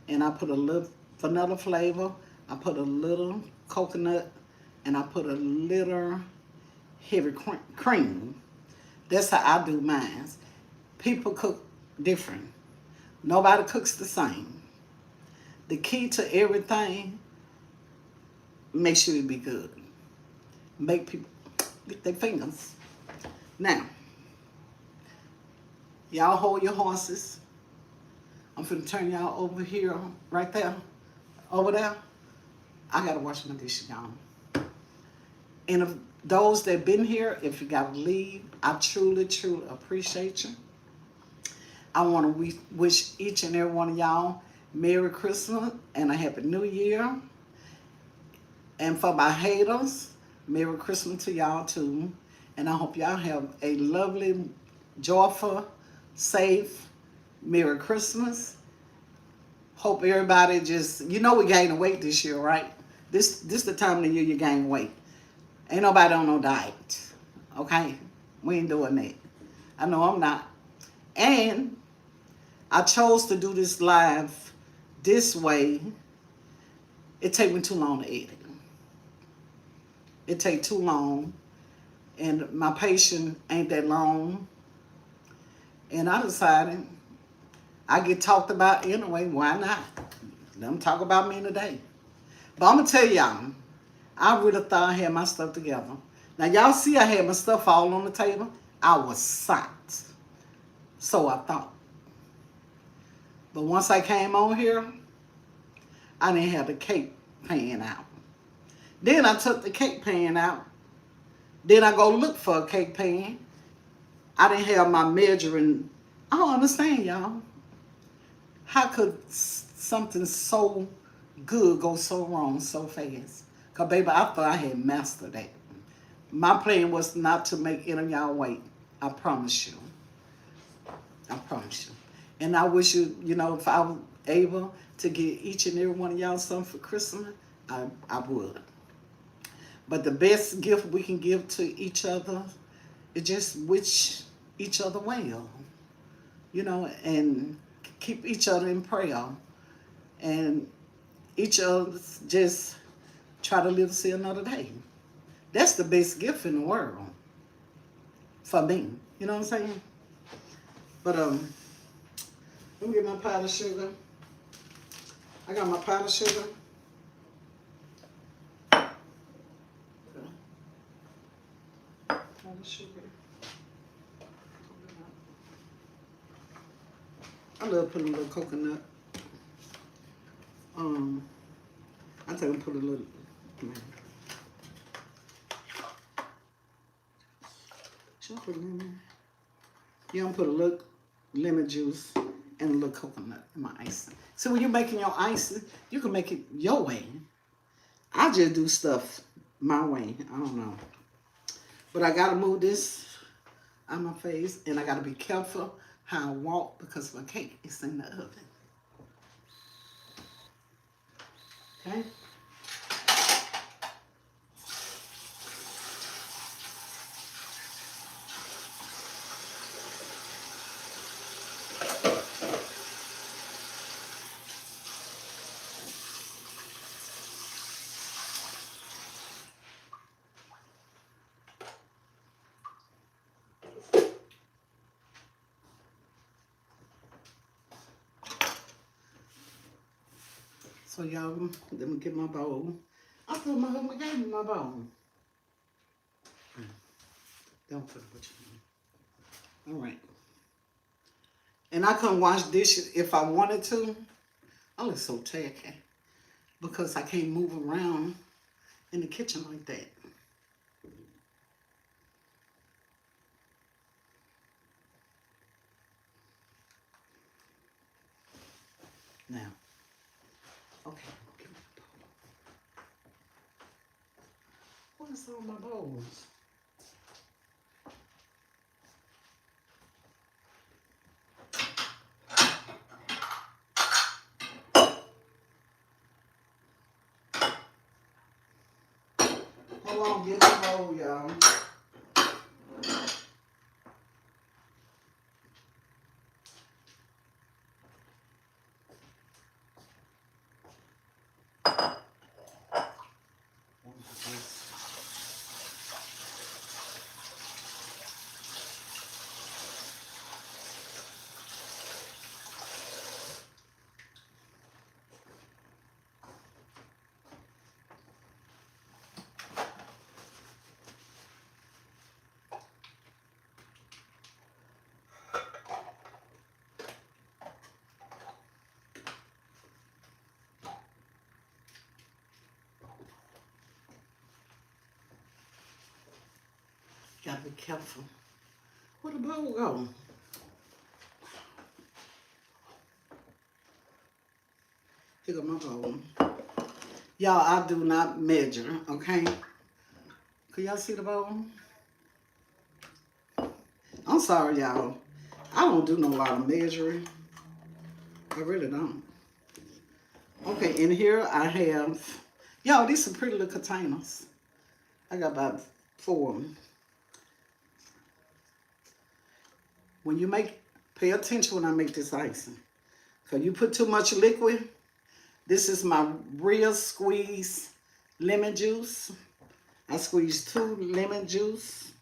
And I put a little vanilla flavor, I put a little coconut, and I put a little heavy cream. That's how I do mine. People cook different. Nobody cooks the same. The key to everything, make sure it be good. Make people get their fingers. Now, y'all hold your horses. I'm finna turn y'all over here, right there, over there. I gotta wash my dishes, y'all. And if those that been here, if you gotta leave, I truly, truly appreciate you. I want to wish each and every one of y'all Merry Christmas and a Happy New Year. And for my haters, Merry Christmas to y'all too. And I hope y'all have a lovely, joyful, safe Merry Christmas. Hope everybody just, you know we gaining weight this year, right? This the time of the year you gain weight. Ain't nobody on no diet, okay? We ain't doing that. I know I'm not. And I chose to do this live this way. It take me too long to edit. It take too long. And my patience ain't that long. And I decided I get talked about anyway. Why not? Let them talk about me today. But I'm going to tell y'all, I really thought I had my stuff together. Now, y'all see I had my stuff all on the table. I was psyched. So I thought. But once I came on here, I didn't have the cake pan out. Then I took the cake pan out. Then I go look for a cake pan. I didn't have my measuring. I don't understand, y'all. How could something so good go so wrong so fast? Because, baby, I thought I had mastered that. My plan was not to make any of y'all wait. I promise you. I promise you. And I wish you, if I was able to get each and every one of y'all something for Christmas, I would. But the best gift we can give to each other is just wish each other well, and keep each other in prayer. And each other just try to live to see another day. That's the best gift in the world for me. You know what I'm saying? But let me get my powdered sugar. I got my powdered sugar. Powdered sugar. I love putting a little coconut. I tell them put a little. Should I put lemon? You don't put a little lemon juice and a little coconut in my icing. So when you're making your icing, you can make it your way. I just do stuff my way. I don't know. But I gotta move this out my face, and I gotta be careful how I walk because my cake is in the oven. Okay? So y'all, let me get my bowl. I thought my husband gave me my bowl. Don't put it with you. All right. And I couldn't wash dishes if I wanted to. I look so tacky because I can't move around in the kitchen like that. Now, okay. What is all my bowls? Hold on, get the bowl, y'all. Gotta be careful. Where the bowl go? Here go my bowl. Y'all, I do not measure, okay? Can y'all see the bowl? I'm sorry, y'all. I don't do no lot of measuring. I really don't. Okay, in here I have, y'all, these are pretty little containers. I got about 4 of them. When you make, pay attention when I make this icing. Because you put too much liquid. This is my real squeeze lemon juice. I squeezed 2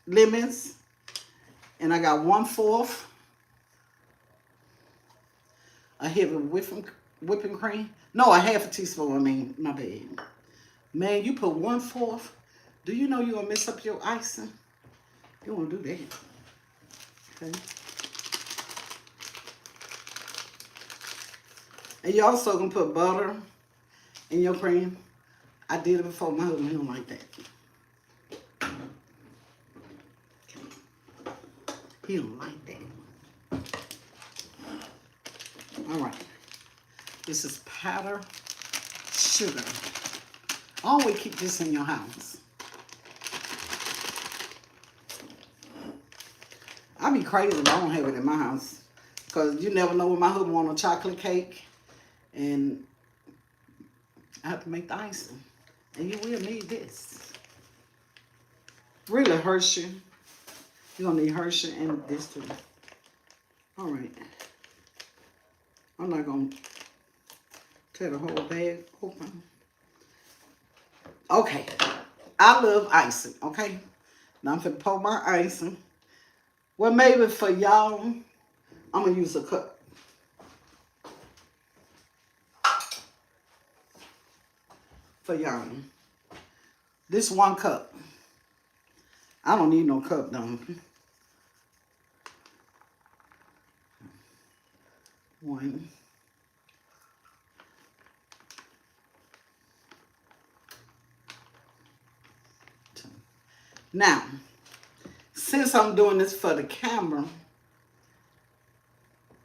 lemons. And I got 1/4 a heavy whipping cream. No, a half a teaspoon, I mean, my bad. Man, you put 1/4. Do you know you're going to mess up your icing? You won't do that. Okay. And you also going to put butter in your cream. I did it before. My husband, he don't like that. He don't like that. All right. This is powder sugar. Always keep this in your house. I be crazy if I don't have it in my house. Because you never know when my husband want a chocolate cake. And I have to make the icing. And you will need this. Really Hershey. You're going to need Hershey and this too. All right. I'm not going to tear the whole bag open. Okay. I love icing, okay? Now I'm going to pour my icing. Well, maybe for y'all, I'm going to use a cup. For y'all. This 1 cup. I don't need no cup, though. 1. Now, since I'm doing this for the camera,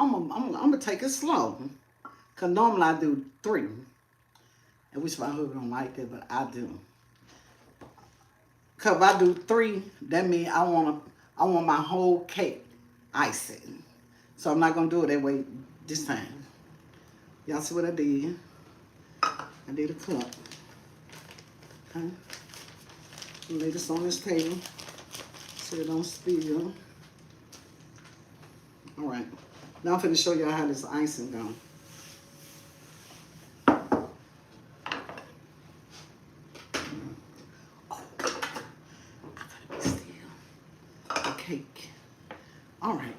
I'm gonna take it slow. Cause normally I do 3. And which my husband don't like that, but I do. Cause if I do 3, that means I want my whole cake icing. So I'm not gonna do it that way this time. Y'all see what I did? I did a cup. Okay. Lay this on this table so it don't spill. All right. Now I'm finna show y'all how this icing goes. Oh, I gotta be still. The cake. All right.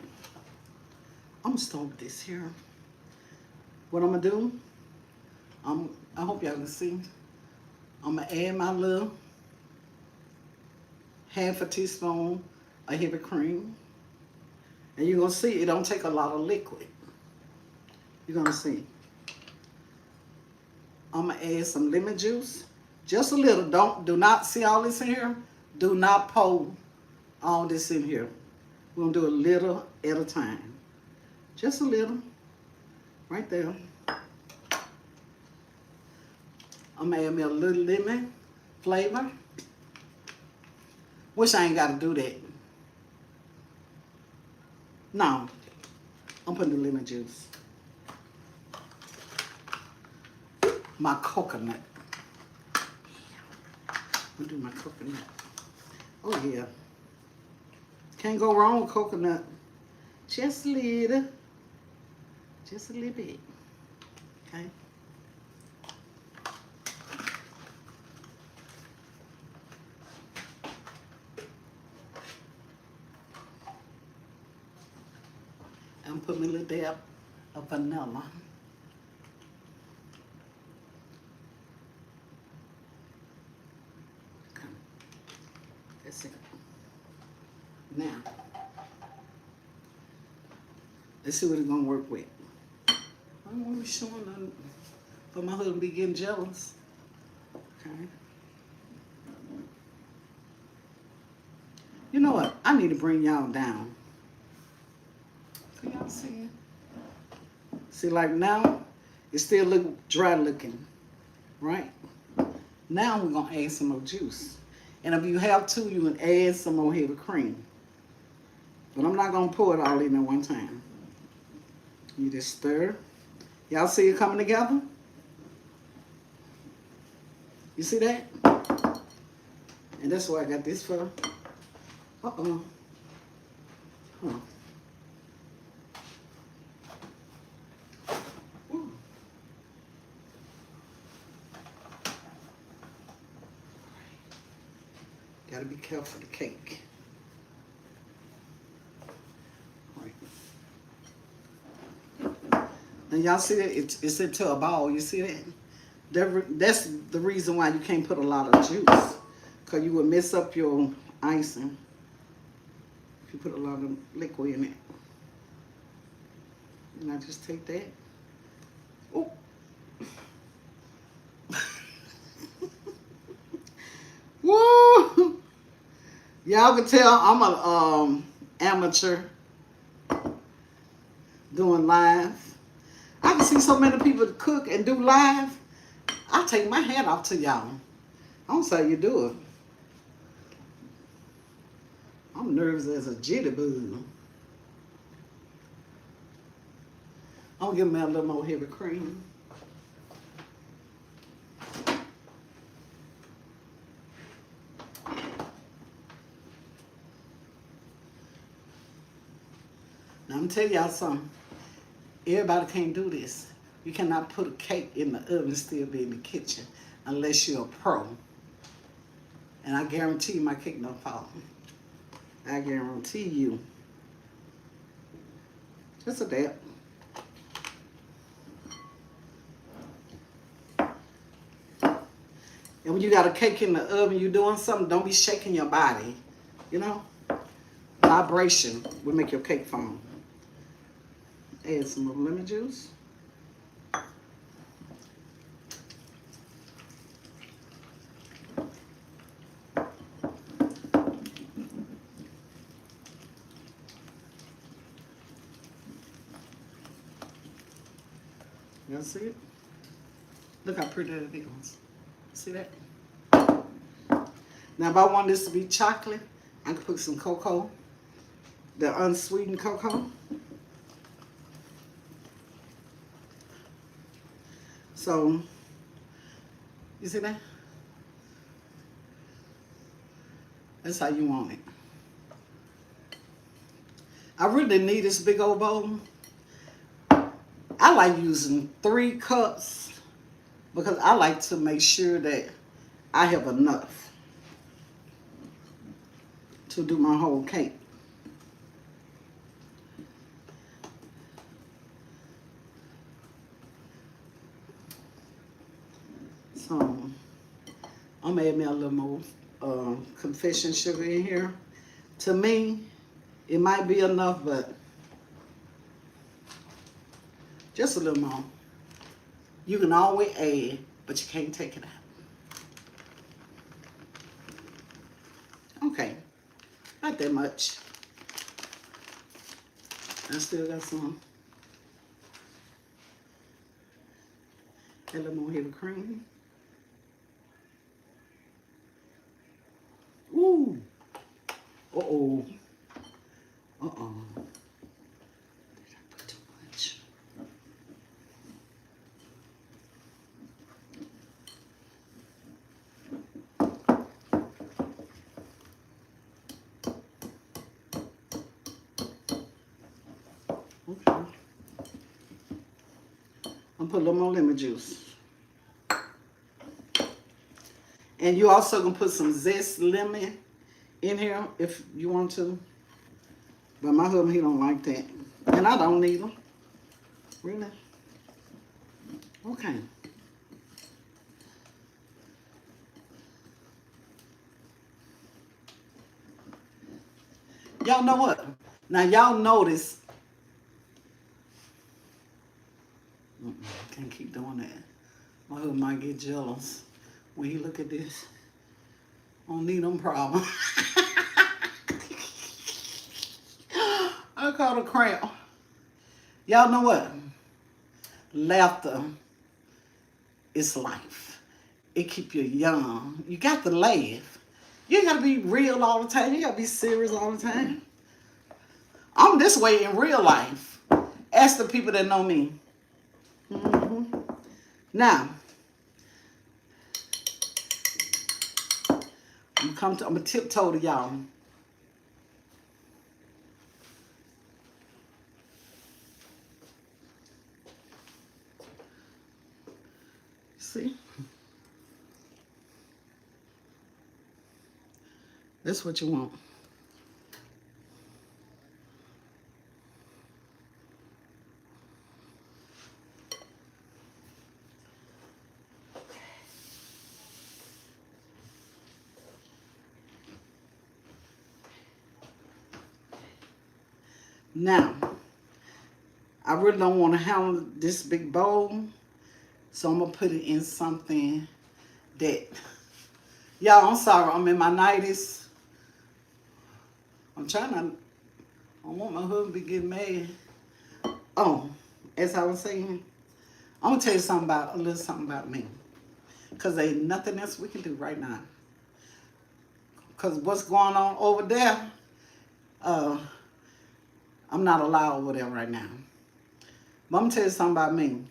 I'm gonna start with this here. What I'm gonna do? I hope y'all can see. I'm gonna add my little half a teaspoon of heavy cream. And you're gonna see it don't take a lot of liquid. You're gonna see. I'm gonna add some lemon juice. Just a little. Do not see all this in here. Do not pour all this in here. We're gonna do a little at a time. Just a little. Right there. I'm gonna add me a little lemon flavor. Wish I ain't gotta do that. No. I'm putting the lemon juice. My coconut. I'm gonna do my coconut. Oh yeah. Can't go wrong with coconut. Just a little. Just a little bit. Okay. I'm putting a little dab of vanilla. Okay. That's it. Now, let's see what it's gonna work with. I don't want to be showing nothing, but my husband be getting jealous. Okay. You know what? I need to bring y'all down. So y'all see? See, like now, it still look dry looking, right? Now we're gonna add some more juice. And if you have to, you can add some more heavy cream. But I'm not gonna pour it all in at one time. You just stir. Y'all see it coming together? You see that? And that's what I got this for. Uh-oh. Huh. Ooh. Gotta be careful of the cake. And y'all see that it's into a ball. You see that? That's the reason why you can't put a lot of juice, because you would mess up your icing if you put a lot of liquid in it. And I just take that. Oh. Woo! Y'all can tell I'm a amateur doing live. I can see so many people cook and do live. I take my hat off to y'all. I don't say you do it. I'm nervous as a jitterbug. I'm gonna give me a little more heavy cream. Now I'm gonna tell y'all something. Everybody can't do this. You cannot put a cake in the oven and still be in the kitchen unless you're a pro. And I guarantee you my cake don't fall. I guarantee you. Just a dab. And when you got a cake in the oven, you're doing something, don't be shaking your body. You know? Vibration will make your cake fall. Add some more lemon juice. Y'all see it? Look how pretty that is. See that? Now if I want this to be chocolate, I can put some cocoa, the unsweetened cocoa. So, you see that? That's how you want it. I really need this big old bowl. I like using 3 cups because I like to make sure that I have enough to do my whole cake. So I'm gonna add me a little more confession sugar in here. To me, it might be enough, but just a little more. You can always add, but you can't take it out. Okay, not that much. I still got some. A little more heavy cream. Ooh. Uh-oh. Uh-oh. Did I put too much? Okay. I'm put a little more lemon juice. And you also gonna put some zest lemon in here if you want to. But my husband, he don't like that. And I don't need them. Really? Okay. Y'all know what? Now y'all notice. Can't keep doing that. My husband might get jealous when he look at this. I don't need them problems. I caught a cramp. Y'all know what? Laughter is life. It keep you young. You got to laugh. You ain't got to be real all the time. You got to be serious all the time. I'm this way in real life. Ask the people that know me. Now, I'm gonna tiptoe to y'all. See? That's what you want. Now, I really don't want to handle this big bowl, so I'm going to put it in something that, y'all, I'm sorry, I'm in my 90s. I'm trying to, I don't want my husband to be getting mad. Oh, as I was saying, I'm going to tell you a little something about me. Because there ain't nothing else we can do right now. Because what's going on over there, I'm not allowed over there right now. But I'm going to tell you something about me.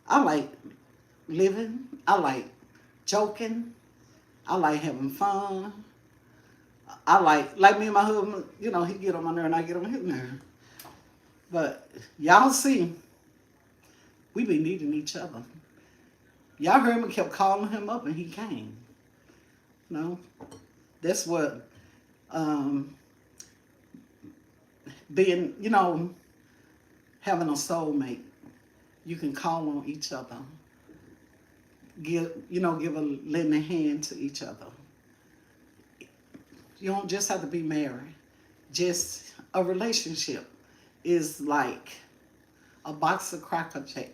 I like living. I like joking. I like having fun. I like me and my husband, you know, he get on my nerve and I get on his nerve. But y'all see, we be needing each other. Y'all heard me kept calling him up and he came. You know, that's what being, you know, having a soulmate. You can call on each other. Give a lending hand to each other. You don't just have to be married. Just a relationship is like a box of Cracker Jack.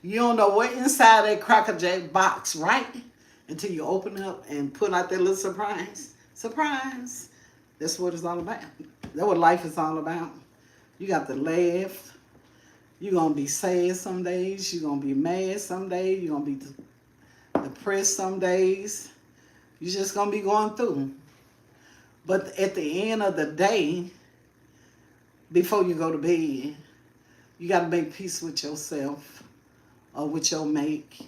You don't know what inside that Cracker Jack box, right? Until you open it up and put out that little surprise. Surprise. That's what it's all about. That's what life is all about. You got to laugh. You're going to be sad some days. You're going to be mad some days. You're going to be depressed some days. You're just going to be going through. But at the end of the day, before you go to bed, you got to make peace with yourself or with your mate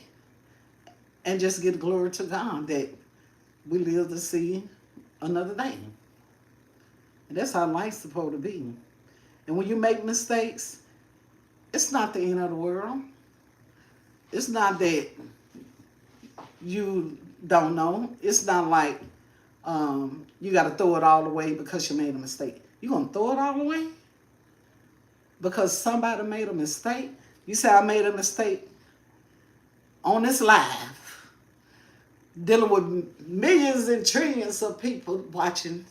and just give glory to God that we live to see another day. And that's how life's supposed to be. And when you make mistakes, it's not the end of the world. It's not that you don't know. It's not like you got to throw it all away because you made a mistake. You going to throw it all away? Because somebody made a mistake? You say I made a mistake on this live, dealing with millions and trillions of people watching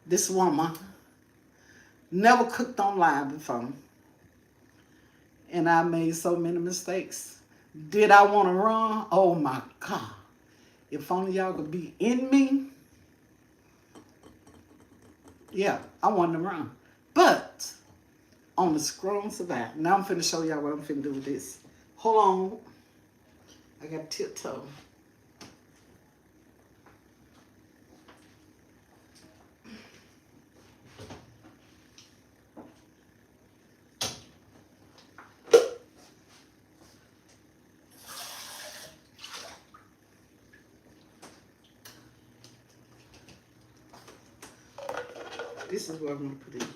this woman. Never cooked on live before. And I made so many mistakes. Did I want to run? Oh my God. If only y'all could be in me. Yeah, I wanted to run. But on the scroll survive. Now I'm finna show y'all what I'm finna do with this. Hold on. I got tiptoe. This is what I'm gonna put in.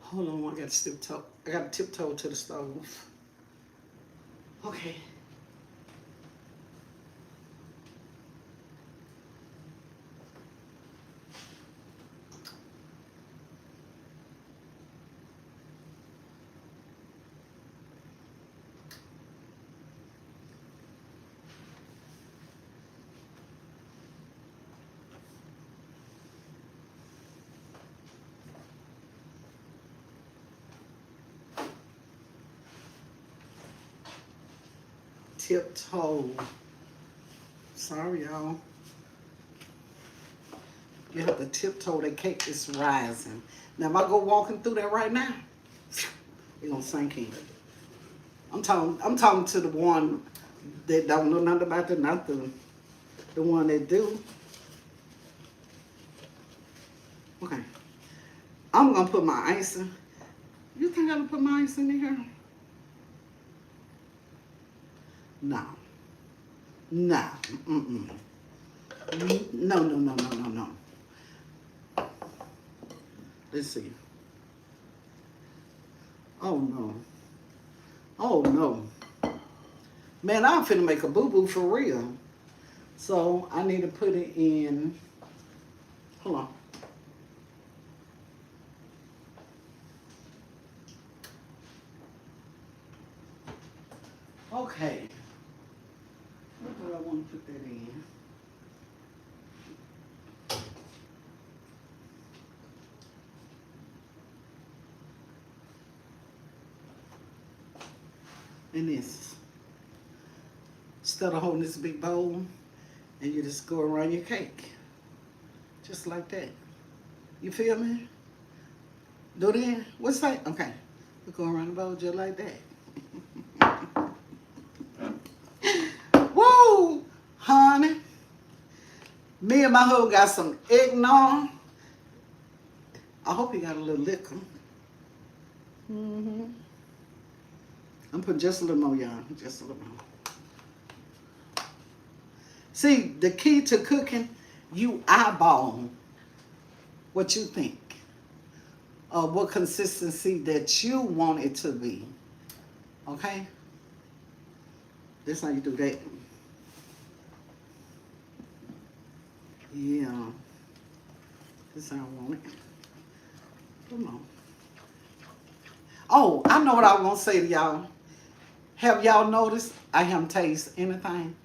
Hold on, I got to tiptoe. I got to tiptoe to the stove. Okay. Tiptoe. Sorry, y'all. You have to tiptoe. The cake is rising. Now, if I go walking through that right now, it's gonna sink in. I'm talking to the one that don't know nothing about it, not the one that do. Okay. I'm gonna put my icing. You think I'm gonna put my icing in here? No. No. Mm-mm. No, no, no, no, no, no. Let's see. Oh, no. Oh, no. Man, I'm finna make a boo-boo for real. So, I need to put it in. Hold on. Okay. What do I want to put that in? In this. Instead of holding this big bowl, and you just go around your cake. Just like that. You feel me? Do that? What's that? Okay. We go around the bowl just like that. Woo! Honey. Me and my husband got some eggnog. I hope he got a little liquor. Mm-hmm. I'm putting just a little more, y'all. Just a little more. See, the key to cooking, you eyeball what you think. What consistency that you want it to be. Okay? That's how you do that. Yeah. This how I want it. Come on. Oh, I know what I was going to say to y'all. Have y'all noticed I haven't tasted anything?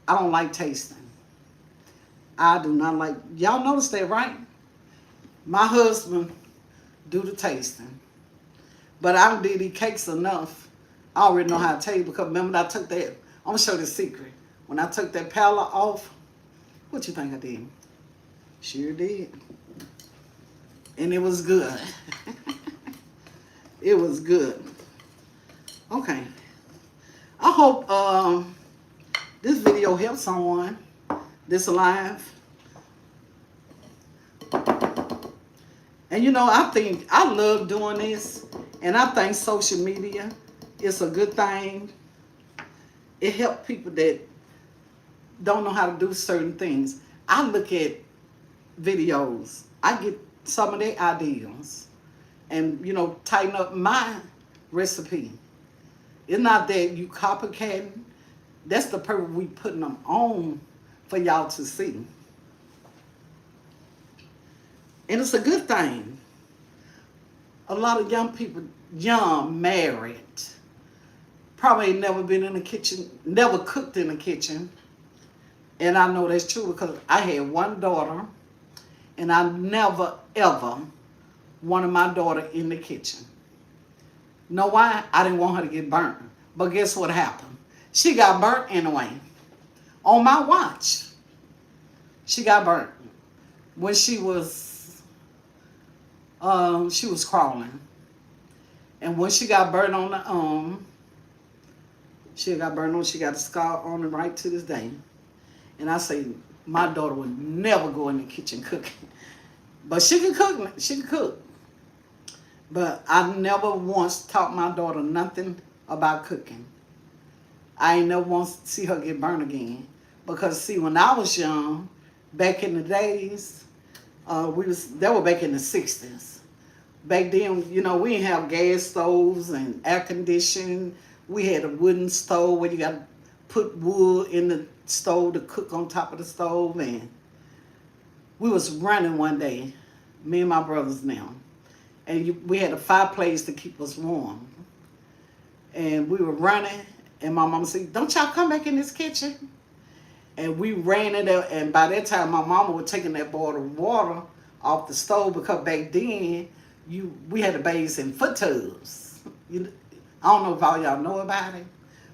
I don't like tasting. I do not like. Y'all notice that, right? My husband do the tasting. But I did these cakes enough. I already know how to taste because remember when I took that. I'm going to show you the secret. When I took that palette off, what you think I did? Sure did. And it was good. It was good. Okay. I hope this video helps someone. This live. And you know, I love doing this. And I think social media is a good thing. It helps people that don't know how to do certain things. I look at videos. I get some of their ideas. And, you know, tighten up my recipe. It's not that you copycatting. That's the purpose we putting them on for y'all to see. And it's a good thing. A lot of young people, young, married, probably ain't never been in the kitchen, never cooked in the kitchen. And I know that's true because I had one daughter, and I never, ever wanted my daughter in the kitchen. Know why? I didn't want her to get burnt. But guess what happened? She got burnt anyway. On my watch. She got burnt. When she was crawling. And when she got burnt on the she got a scar on it right to this day. And I say, my daughter would never go in the kitchen cooking. But she can cook. She can cook. But I never once taught my daughter nothing about cooking. I ain't never want to see her get burned again. Because see, when I was young, back in the days, that was back in the 60s. Back then, you know, we didn't have gas stoves and air conditioning. We had a wooden stove where you got to put wood in the stove to cook on top of the stove. And we was running one day, me and my brothers now. And we had a fireplace to keep us warm. And we were running, and my mama said, don't y'all come back in this kitchen. And we ran in there, and by that time, my mama was taking that bowl of water off the stove because back then, we had a bathe in foot tubs. I don't know if all y'all know about it,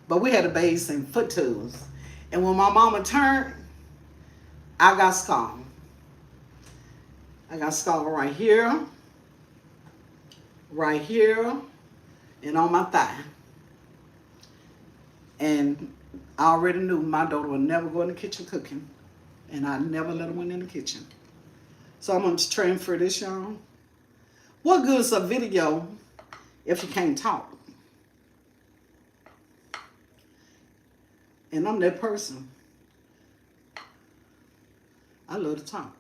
but we had a bathe in foot tubs. And when my mama turned, I got scarred. I got scarred right here, and on my thigh. And I already knew my daughter would never go in the kitchen cooking, and I never let her win in the kitchen. So I'm going to transfer this, y'all. What good is a video if you can't talk? And I'm that person. I love to talk.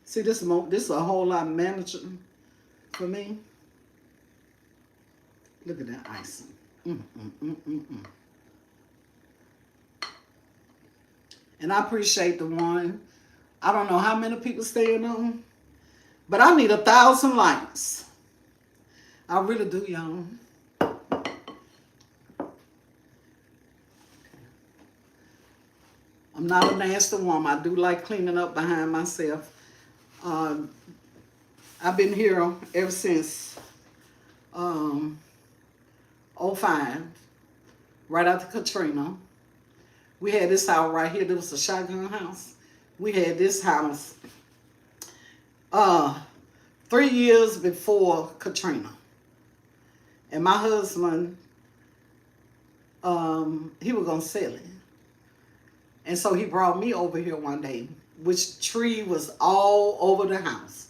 See, this is a whole lot of managing for me. Look at that icing. And I appreciate the one. I don't know how many people staying on, but I need 1,000 likes. I really do, y'all. I'm not a nasty woman. I do like cleaning up behind myself. I've been here ever since 05, right after Katrina. We had this house right here. There was a shotgun house. We had this house 3 years before Katrina. And my husband, he was going to sell it. And so he brought me over here one day, which tree was all over the house.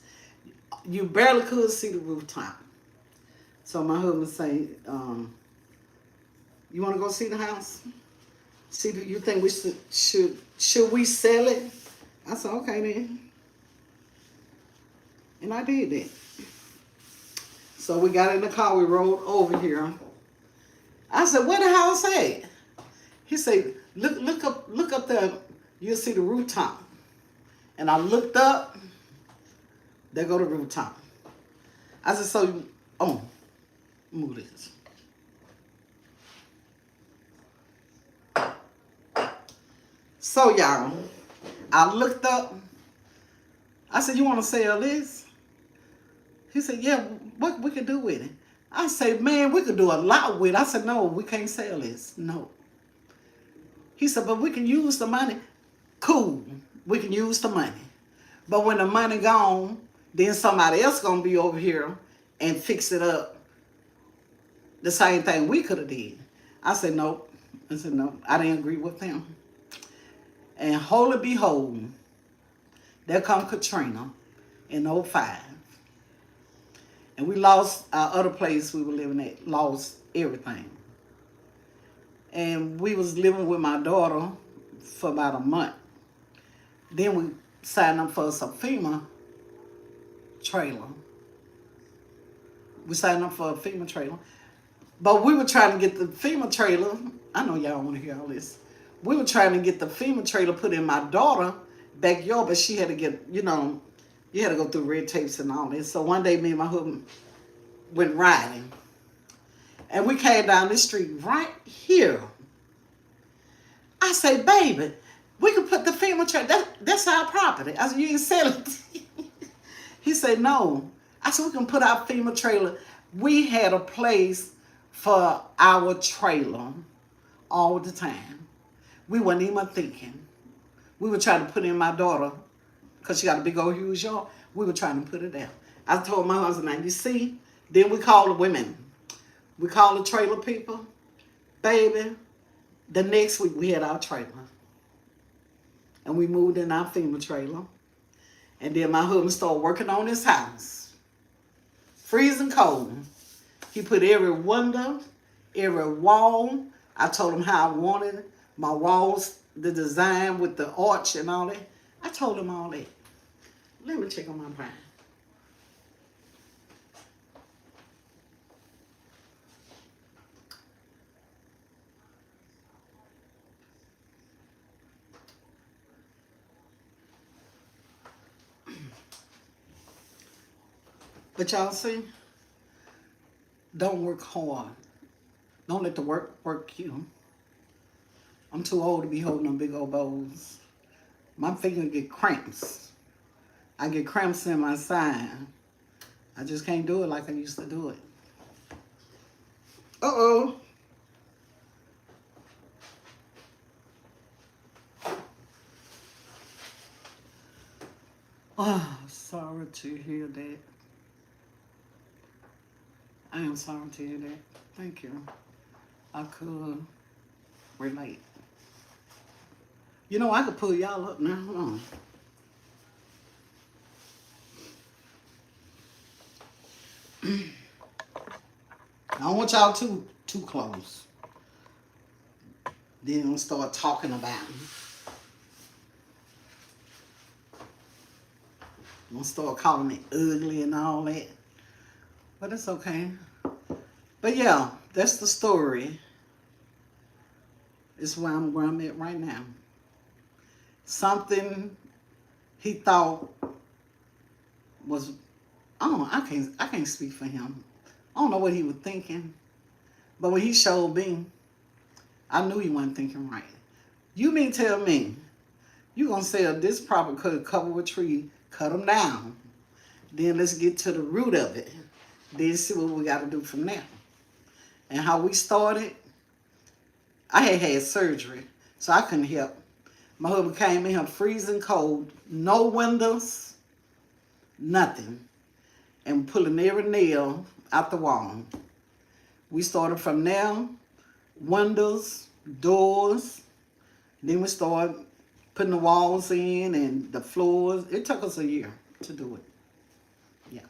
You barely could see the rooftop. So my husband say, you want to go see the house? See, you think we should we sell it? I said, okay then. And I did that. So we got in the car, we rode over here. I said, where the house at? He said, look up there, you'll see the rooftop. And I looked up, there go the rooftop. I said, so, move this. So y'all, I looked up. I said, you want to sell this? He said, yeah, what we could do with it? I said, man, we could do a lot with it. I said, no, we can't sell this. No. He said, but we can use the money. Cool, we can use the money. But when the money gone, then somebody else gonna be over here and fix it up. The same thing we could have did. I said, nope. I said, no, I didn't agree with him. And holy behold, there come Katrina in 05. And we lost our other place we were living at, lost everything. And we was living with my daughter for about a month. Then we signed up for some FEMA trailer. We signed up for a FEMA trailer. But we were trying to get the FEMA trailer. I know y'all want to hear all this. We were trying to get the FEMA trailer put in my daughter's backyard, but she had to get, You had to go through red tapes and all this. So one day, me and my husband went riding, and we came down this street right here. I say, baby, we could put the FEMA trailer. That's our property. I said, you ain't sell it. He said, no. I said, we can put our FEMA trailer. We had a place for our trailer all the time. We weren't even thinking. We were trying to put in my daughter, because she got a big old huge yard. We were trying to put it there. I told my husband, now you see, then we called the women. We called the trailer people. Baby, the next week we had our trailer. And we moved in our FEMA trailer. And then my husband started working on his house. Freezing cold. He put every window, every wall. I told him how I wanted my walls, the design with the arch and all that. I told him all that. Let me check on my brain. But y'all see, don't work hard. Don't let the work work you. I'm too old to be holding them big old bowls. My finger get cramps. I get cramps in my side. I just can't do it like I used to do it. Uh-oh. Oh, sorry to hear that. I am sorry to hear that. Thank you. I could relate. You know, I could pull y'all up now. Hold on. I don't want y'all too close. Then we'll start talking about them. We'll start calling me ugly and all that. But it's okay. But yeah, that's the story. It's where I'm at right now. Something he thought was, I can't speak for him. I don't know what he was thinking. But when he showed me, I knew he wasn't thinking right. You mean tell me, you gonna sell this property could cover a tree, cut them down. Then let's get to the root of it. Then see what we gotta do from there. And how we started, I had surgery, so I couldn't help. My husband came in here freezing cold, no windows, nothing, and pulling every nail out the wall. We started from there, windows, doors, then we started putting the walls in and the floors. It took us a year to do it. Yeah.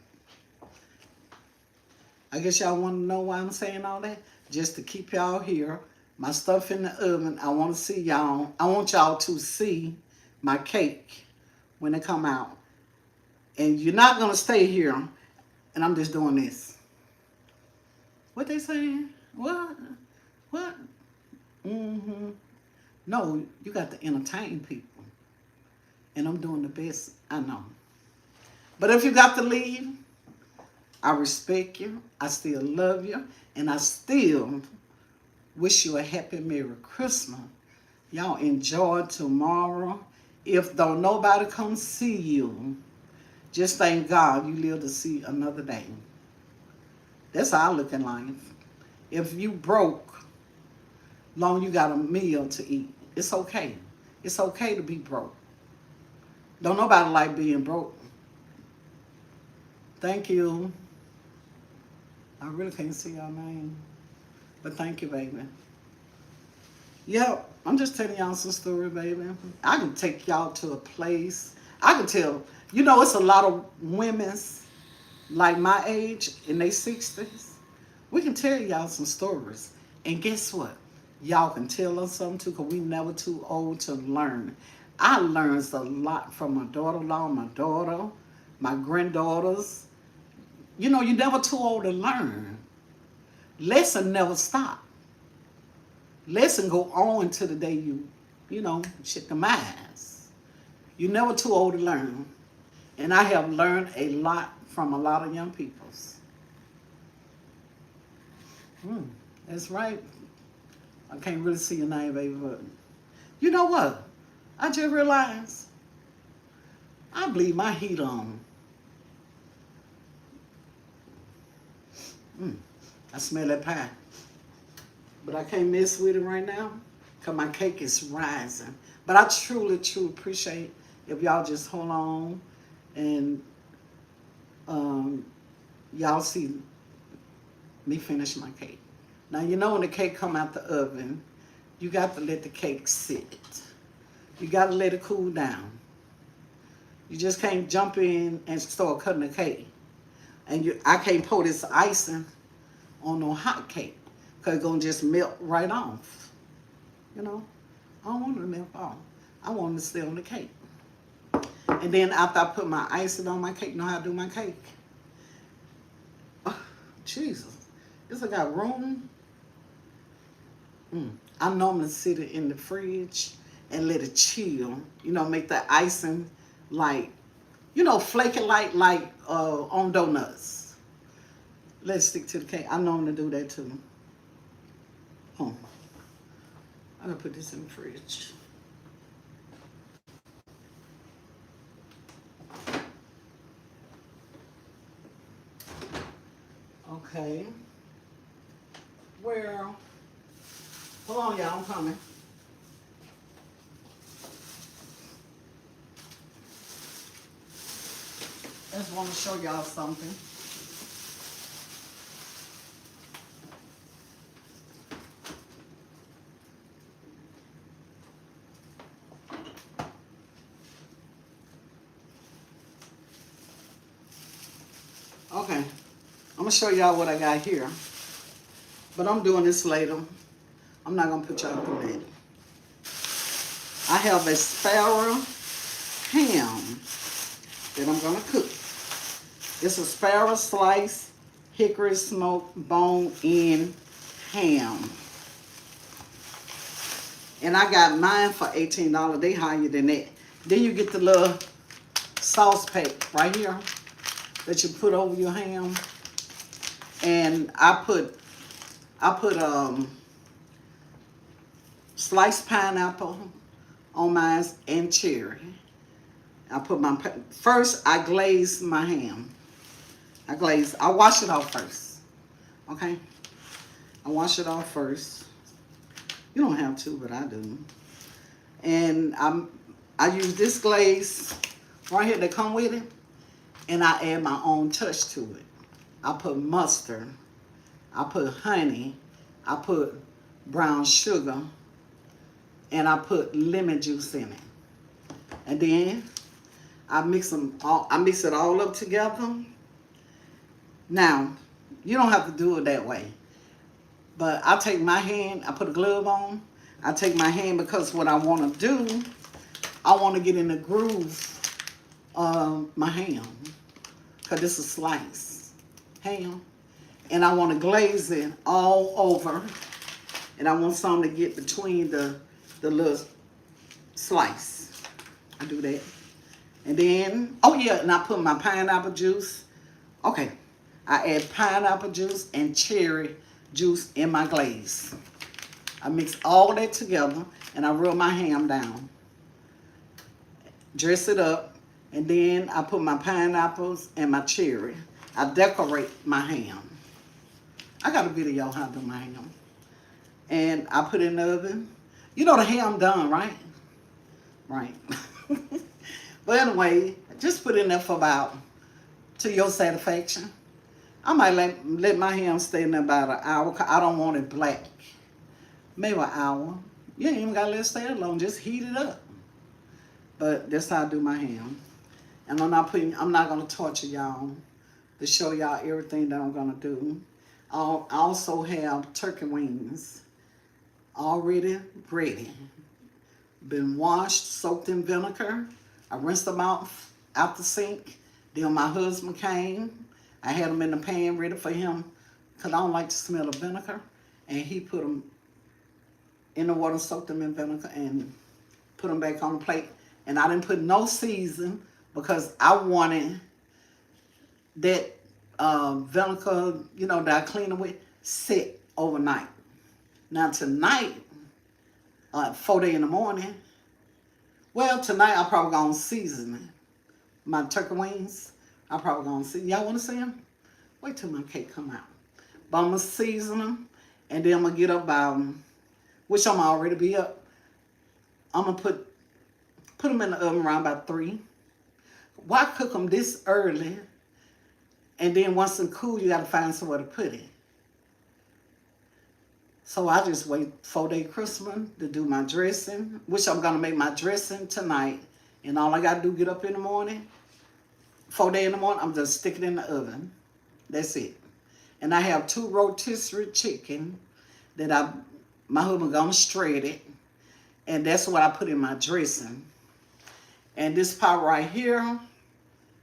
I guess y'all want to know why I'm saying all that? Just to keep y'all here. My stuff in the oven. I want to see y'all. I want y'all to see my cake when it come out. And you're not going to stay here. And I'm just doing this. What they saying? What? What? Mm-hmm. No, you got to entertain people. And I'm doing the best I know. But if you got to leave, I respect you. I still love you. And I still wish you a happy Merry Christmas. Y'all enjoy tomorrow. If don't nobody come see you, just thank God you live to see another day. That's how I look in life. If you broke, long you got a meal to eat, it's okay. It's okay to be broke. Don't nobody like being broke. Thank you. I really can't see your name. But thank you, baby. Yep, I'm just telling y'all some story, baby. I can take y'all to a place. I can tell, you know, it's a lot of women's like my age in their 60s. We can tell y'all some stories. And guess what? Y'all can tell us something too, because we never too old to learn. I learned a lot from my daughter-in-law, my daughter, my granddaughters. You know, you're never too old to learn. Lesson never stop. Lesson go on to the day you know, shit the minds. You're never too old to learn. And I have learned a lot from a lot of young peoples. That's right. I can't really see your name, baby, but you know what? I just realized I believe my heat on. I smell that pie. But I can't mess with it right now because my cake is rising. But I truly, truly appreciate if y'all just hold on and um, y'all see me finish my cake. Now, you know when the cake come out the oven, you got to let the cake sit. You got to let it cool down. You just can't jump in and start cutting the cake. And I can't pour this icing on no hot cake because it's going to just melt right off. You know, I don't want it to melt off. I want it to stay on the cake. And then after I put my icing on my cake, you know how I do my cake? Oh, Jesus. This I got room. I normally sit it in the fridge and let it chill. You know, make the icing like, you know, flaky like on donuts. Let's stick to the cake. I normally do that too. Oh, I'm gonna put this in the fridge. Okay. Well, hold on, y'all. I'm coming. I just want to show y'all something. Okay, I'm gonna show y'all what I got here, but I'm doing this later. I'm not gonna put y'all through that. I have a sparrow ham that I'm gonna cook. It's a sparrow slice, hickory smoked bone-in ham. And I got mine for $18. They higher than that. Then you get the little sauce pack right here that you put over your ham. And I put sliced pineapple on mine and cherry. First I glaze my ham. I wash it off first. Okay? I wash it off first. You don't have to, but I do. And I use this glaze right here that come with it, and I add my own touch to it. I put mustard, I put honey, I put brown sugar, and I put lemon juice in it. And then I mix it all up together. Now, you don't have to do it that way. But I take my hand, I put a glove on. I take my hand because what I want to do, I want to get in the groove of my ham. Because this is slice ham. And I want to glaze it all over. And I want something to get between the little slice. I do that. And then, oh yeah, and I put my pineapple juice. Okay, I add pineapple juice and cherry juice in my glaze. I mix all that together and I rub my ham down. Dress it up, and then I put my pineapples and my cherry. I decorate my ham. I got a video how to do my ham. And I put it in the oven. You know the ham done, right? Right. But anyway, just put it in there for about, to your satisfaction. I might let my ham stay in there about an hour because I don't want it black. Maybe an hour. You ain't even got to let it stay that long. Just heat it up. But that's how I do my ham. And I'm not going to torture y'all to show y'all everything that I'm going to do. I also have turkey wings already ready. Been washed, soaked in vinegar. I rinsed them out the sink. Then my husband came. I had them in the pan ready for him because I don't like the smell of vinegar. And he put them in the water, soaked them in vinegar, and put them back on the plate. And I didn't put no season, because I wanted that vinegar, you know, that I clean it with, sit overnight. Now tonight, 4 in the morning, well, tonight I probably gonna season it. My turkey wings, I probably gonna see. Y'all wanna see them? Wait till my cake come out. But I'm gonna season them, and then I'm gonna get up by, which I'm already be up. I'm gonna put them in the oven around about 3. Why cook them this early? And then once it's cool, you gotta find somewhere to put it. So I just wait 4-day Christmas to do my dressing, which I'm gonna make my dressing tonight. And all I gotta do, get up in the morning, 4 in the morning, I'm just stick it in the oven. That's it. And I have 2 rotisserie chicken that my husband gonna shred it. And that's what I put in my dressing. And this pot right here,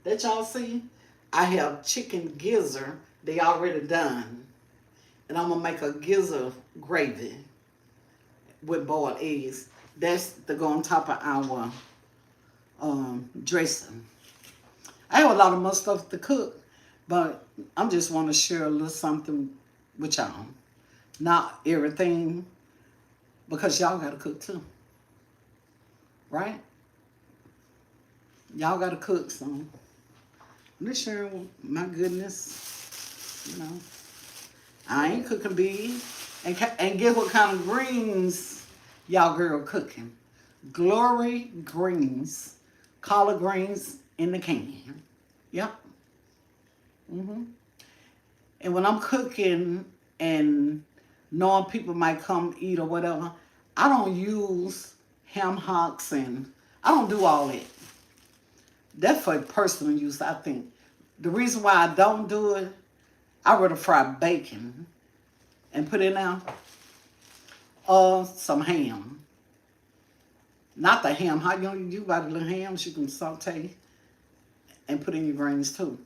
that y'all see, I have chicken gizzard. They already done. And I'm gonna make a gizzard gravy with boiled eggs. That's to go on top of our dressing. I have a lot of more stuff to cook, but I just want to share a little something with y'all. Not everything, because y'all gotta cook too, right? Y'all gotta cook, so I'm just sharing my goodness, you know. I ain't cooking big. And guess what kind of greens y'all girl cooking? Glory greens. Collard greens in the can. Yep. And when I'm cooking and knowing people might come eat or whatever, I don't use ham hocks and I don't do all that. That's for personal use, I think. The reason why I don't do it, I rather fry bacon and put in there some ham. Not the ham. How you buy the little hams you can saute and put in your greens too.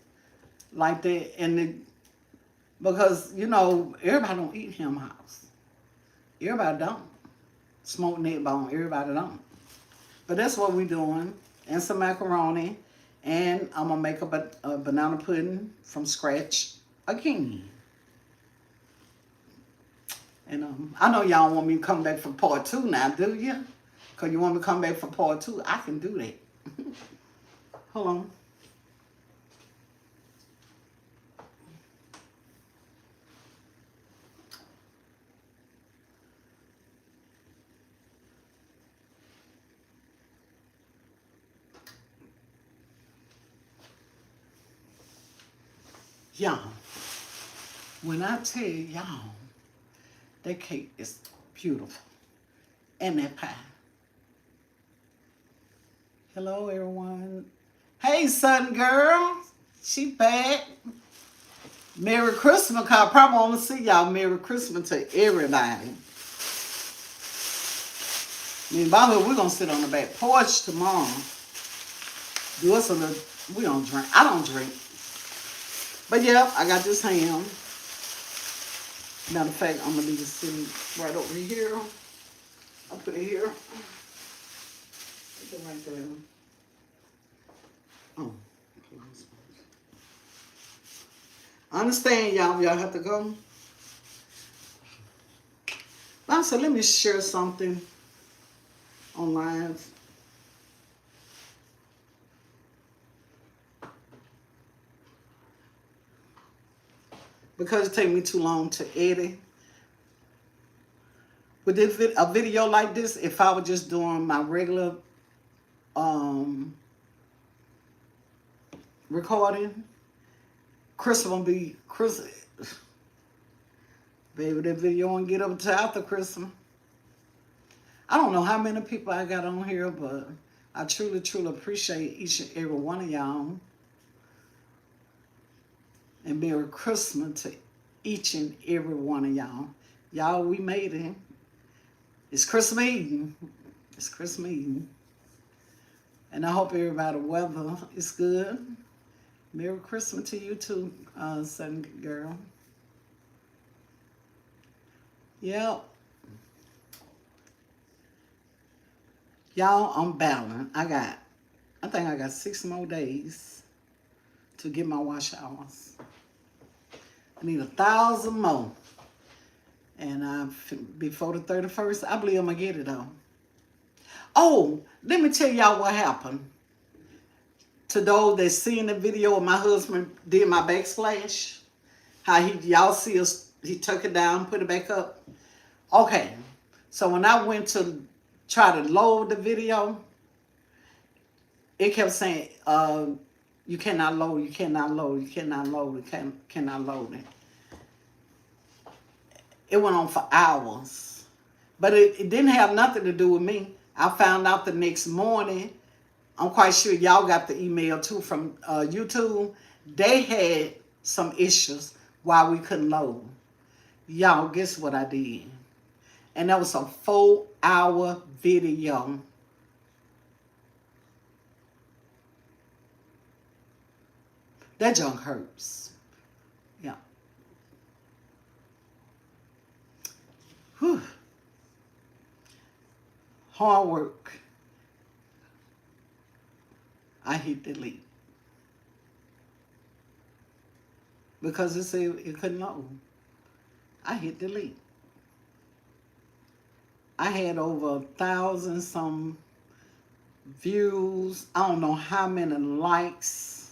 Like that. And because, you know, everybody don't eat ham hocks. Everybody don't. Smoked neck bone, everybody don't. But that's what we're doing. And some macaroni. And I'm going to make a banana pudding from scratch again. And I know y'all want me to come back for part 2 now, do you? Because you want me to come back for part 2? I can do that. Hold on. Y'all, when I tell y'all, that cake is beautiful. And that pie. Hello, everyone. Hey, son girl. She back. Merry Christmas. I probably want to see y'all Merry Christmas to everybody. Me and Bobby, we're going to sit on the back porch tomorrow. Do us a little, we don't drink. I don't drink. But yeah, I got this ham. Matter of fact, I'm going to leave it sitting right over here. I'll put it here. Put it right there. Oh. I understand, y'all. Y'all have to go. But so let me share something online. Because it takes me too long to edit. With this a video like this, if I were just doing my regular recording, Christmas will be Christmas. Baby, that video won't get up until after Christmas. I don't know how many people I got on here, but I truly, truly appreciate each and every one of y'all. And Merry Christmas to each and every one of y'all. Y'all, we made it. It's Christmas Eve. It's Christmas Eve. And I hope everybody's weather is good. Merry Christmas to you too, son girl. Yep. Y'all, I'm balanced. I got I think I got 6 more days to get my wash hours. I need 1,000 more. And before the 31st, I believe I'm going to get it though. Oh, let me tell y'all what happened. To those that seen the video of my husband did my backsplash, how y'all see us, he took it down, put it back up. Okay, so when I went to try to load the video, it kept saying, you cannot load, you cannot load, you cannot load, you cannot load it. It went on for hours. But it didn't have nothing to do with me. I found out the next morning. I'm quite sure y'all got the email too from YouTube. They had some issues why we couldn't load. Y'all, guess what I did? And that was a 4-hour video. That junk hurts. Yeah. Whew. Hard work. I hit delete. Because it said it couldn't load. I hit delete. I had over 1,000 some views. I don't know how many likes.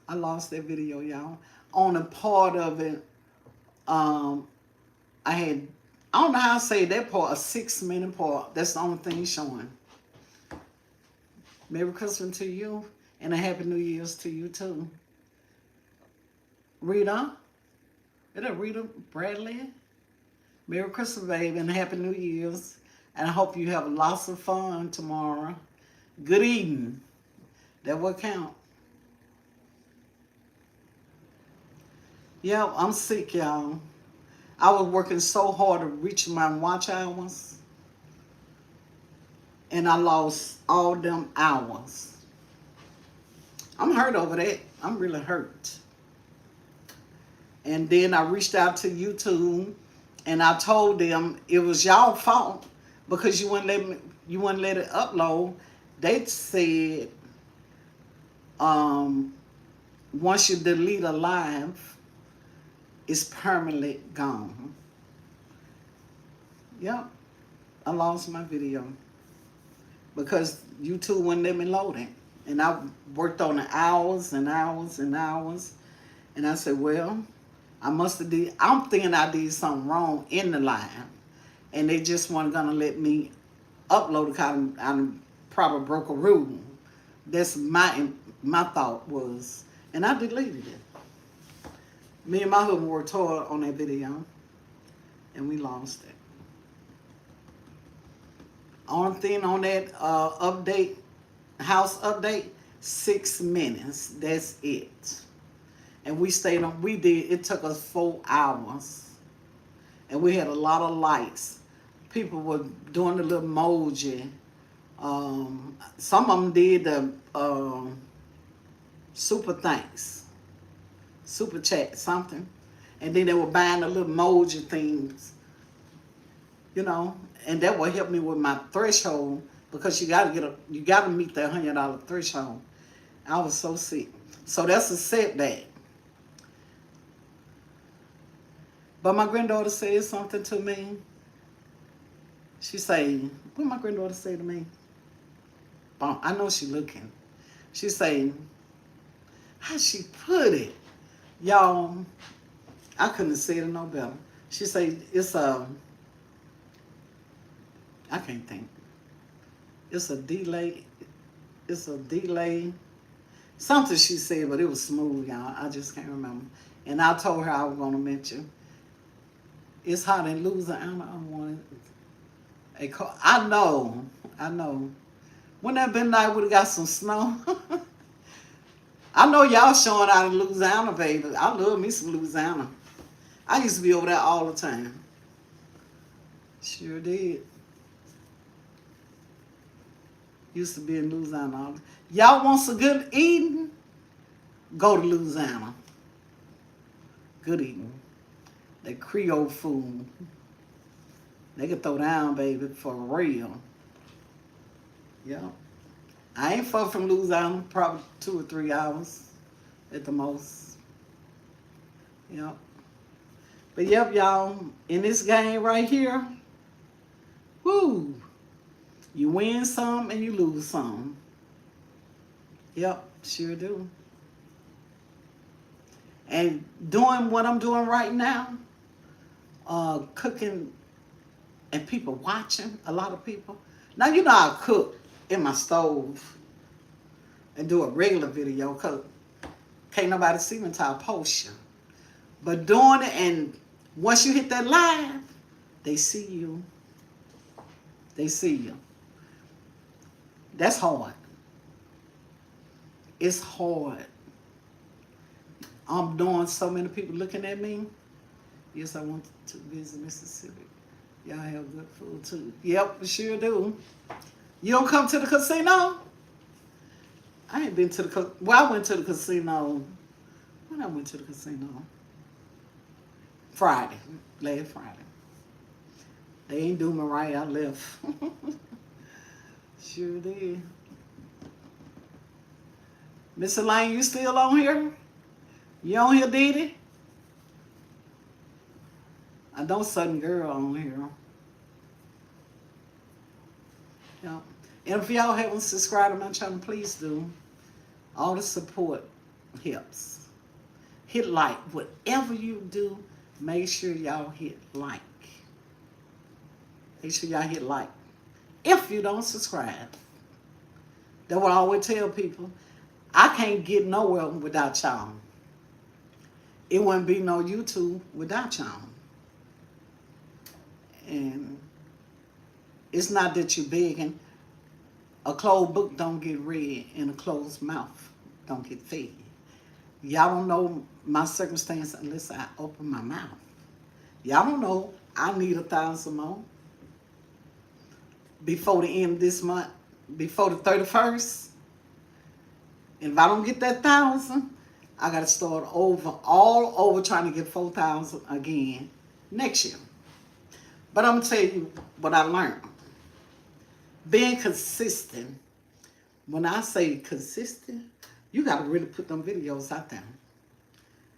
I lost that video, y'all. On a part of it, I don't know how to say that part, a 6-minute part. That's the only thing showing. Merry Christmas to you, and a Happy New Year's to you too. Rita? Is that Rita Bradley? Merry Christmas, baby, and Happy New Year's. And I hope you have lots of fun tomorrow. Good evening. That will count. Yeah, I'm sick, y'all. I was working so hard to reach my watch hours. And I lost all them hours. I'm hurt over that. I'm really hurt. And then I reached out to YouTube and I told them it was y'all fault because you wouldn't let it upload. They said once you delete a live, it's permanently gone. Yep, I lost my video because YouTube wouldn't let me load it. And I worked on it hours and hours and hours. And I said, well, I'm thinking I did something wrong in the live. And they just weren't going to let me upload it because I probably broke a rule. That's my thought was. And I deleted it. Me and my husband worked hard on that video. And we lost it. Only thing on that house update, 6 minutes. That's it. And it took us 4 hours. And we had a lot of likes. People were doing the little emoji. Some of them did the super thanks. Super chat, something. And then they were buying the little emoji things. You know, and that will help me with my threshold because you gotta meet that $100 threshold. I was so sick. So that's a setback. But my granddaughter said something to me. She say, what my granddaughter say to me? I know she looking. She say, how she put it? Y'all, I couldn't have said it no better. She say, I can't think. It's a delay. Something she said, but it was smooth, y'all. I just can't remember. And I told her I was going to mention. It's hot in Louisiana. I know. Wouldn't that been nice? Would have got some snow. I know y'all showing out in Louisiana, baby. I love me some Louisiana. I used to be over there all the time. Sure did. Used to be in Louisiana. Y'all want some good eating? Go to Louisiana. Good eating. That Creole food. They can throw down, baby, for real. Yeah. I ain't far from Louisiana, probably 2 or 3 hours at the most. Yep. But yep, y'all, in this game right here, whoo, you win some and you lose some. Yep, sure do. And doing what I'm doing right now, cooking and people watching, a lot of people. Now, you know I cook in my stove and do a regular video because can't nobody see me until I post you. But doing it, and once you hit that live, they see you. They see you. That's hard. It's hard. I'm doing so many people looking at me. Yes, I want to visit Mississippi. Y'all have good food too. Yep, we sure do. You don't come to the casino? I ain't been to the well, I went to the casino. When I went to the casino? Friday. Last Friday. They ain't do me right. I left. Sure did. Miss Elaine, you still on here? You on here, Didi? I know Southern Girl on here. Yeah. And if y'all haven't subscribed to my channel, please do. All the support helps. Hit like. Whatever you do, make sure y'all hit like. Make sure y'all hit like. If you don't subscribe. That's what I always tell people. I can't get nowhere without y'all. It wouldn't be no YouTube without y'all. And it's not that you're begging. A closed book don't get read, and a closed mouth don't get fed. Y'all don't know my circumstance unless I open my mouth. Y'all don't know I need 1,000 more before the end of this month, before the 31st. And if I don't get that 1,000, I got to start over, all over trying to get 4,000 again next year. But I'm going to tell you what I learned. Being consistent. When I say consistent, you got to really put them videos out there.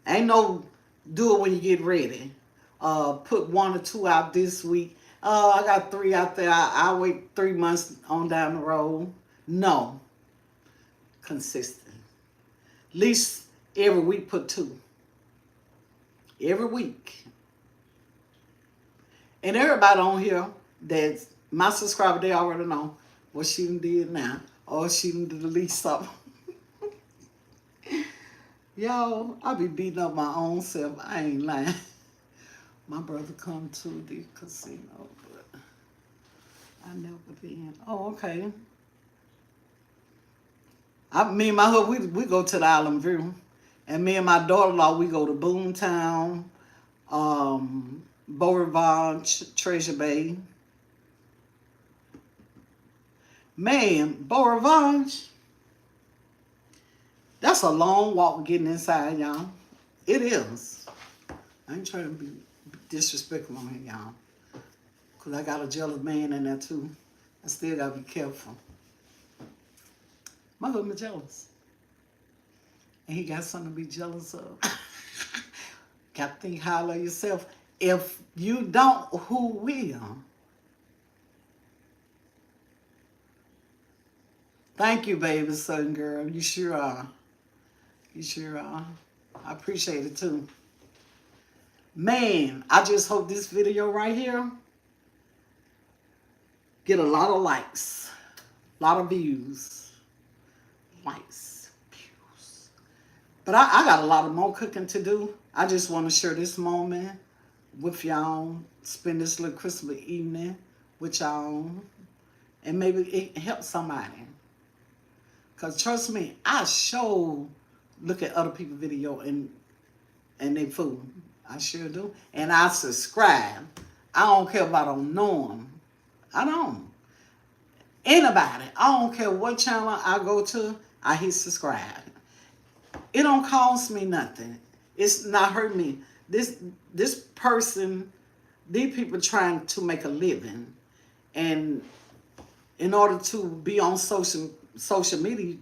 Ain't no do it when you get ready. Put 1 or 2 out this week. I got 3 out there. I'll wait 3 months on down the road. No. Consistent. At least every week put 2. Every week. And everybody on here that's my subscriber, they already know what she done did now. Or she done delete something. Yo, I be beating up my own self. I ain't lying. My brother come to the casino, but I never been. Oh, okay. Me and my husband, we go to the Island View. And me and my daughter-in-law, we go to Boomtown, Beau Rivage, Treasure Bay. Man, Beau Rivage, that's a long walk getting inside, y'all. It is. I ain't trying to be disrespectful on here, y'all. Because I got a jealous man in there, too. I still got to be careful. My husband jealous. And he got something to be jealous of. Got to think highly of yourself. If you don't, who will? Thank you, baby, Southern Girl. You sure are. You sure are. I appreciate it, too. Man, I just hope this video right here get a lot of likes, a lot of views. Likes, views. But I got a lot of more cooking to do. I just want to share this moment with y'all, spend this little Christmas evening with y'all, and maybe it helps somebody. Because trust me, I sure look at other people's video and they food. I sure do. And I subscribe. I don't care if I don't know them. I don't. Anybody. I don't care what channel I go to, I hit subscribe. It don't cost me nothing. It's not hurt me. This person, these people trying to make a living. And in order to be on social social media,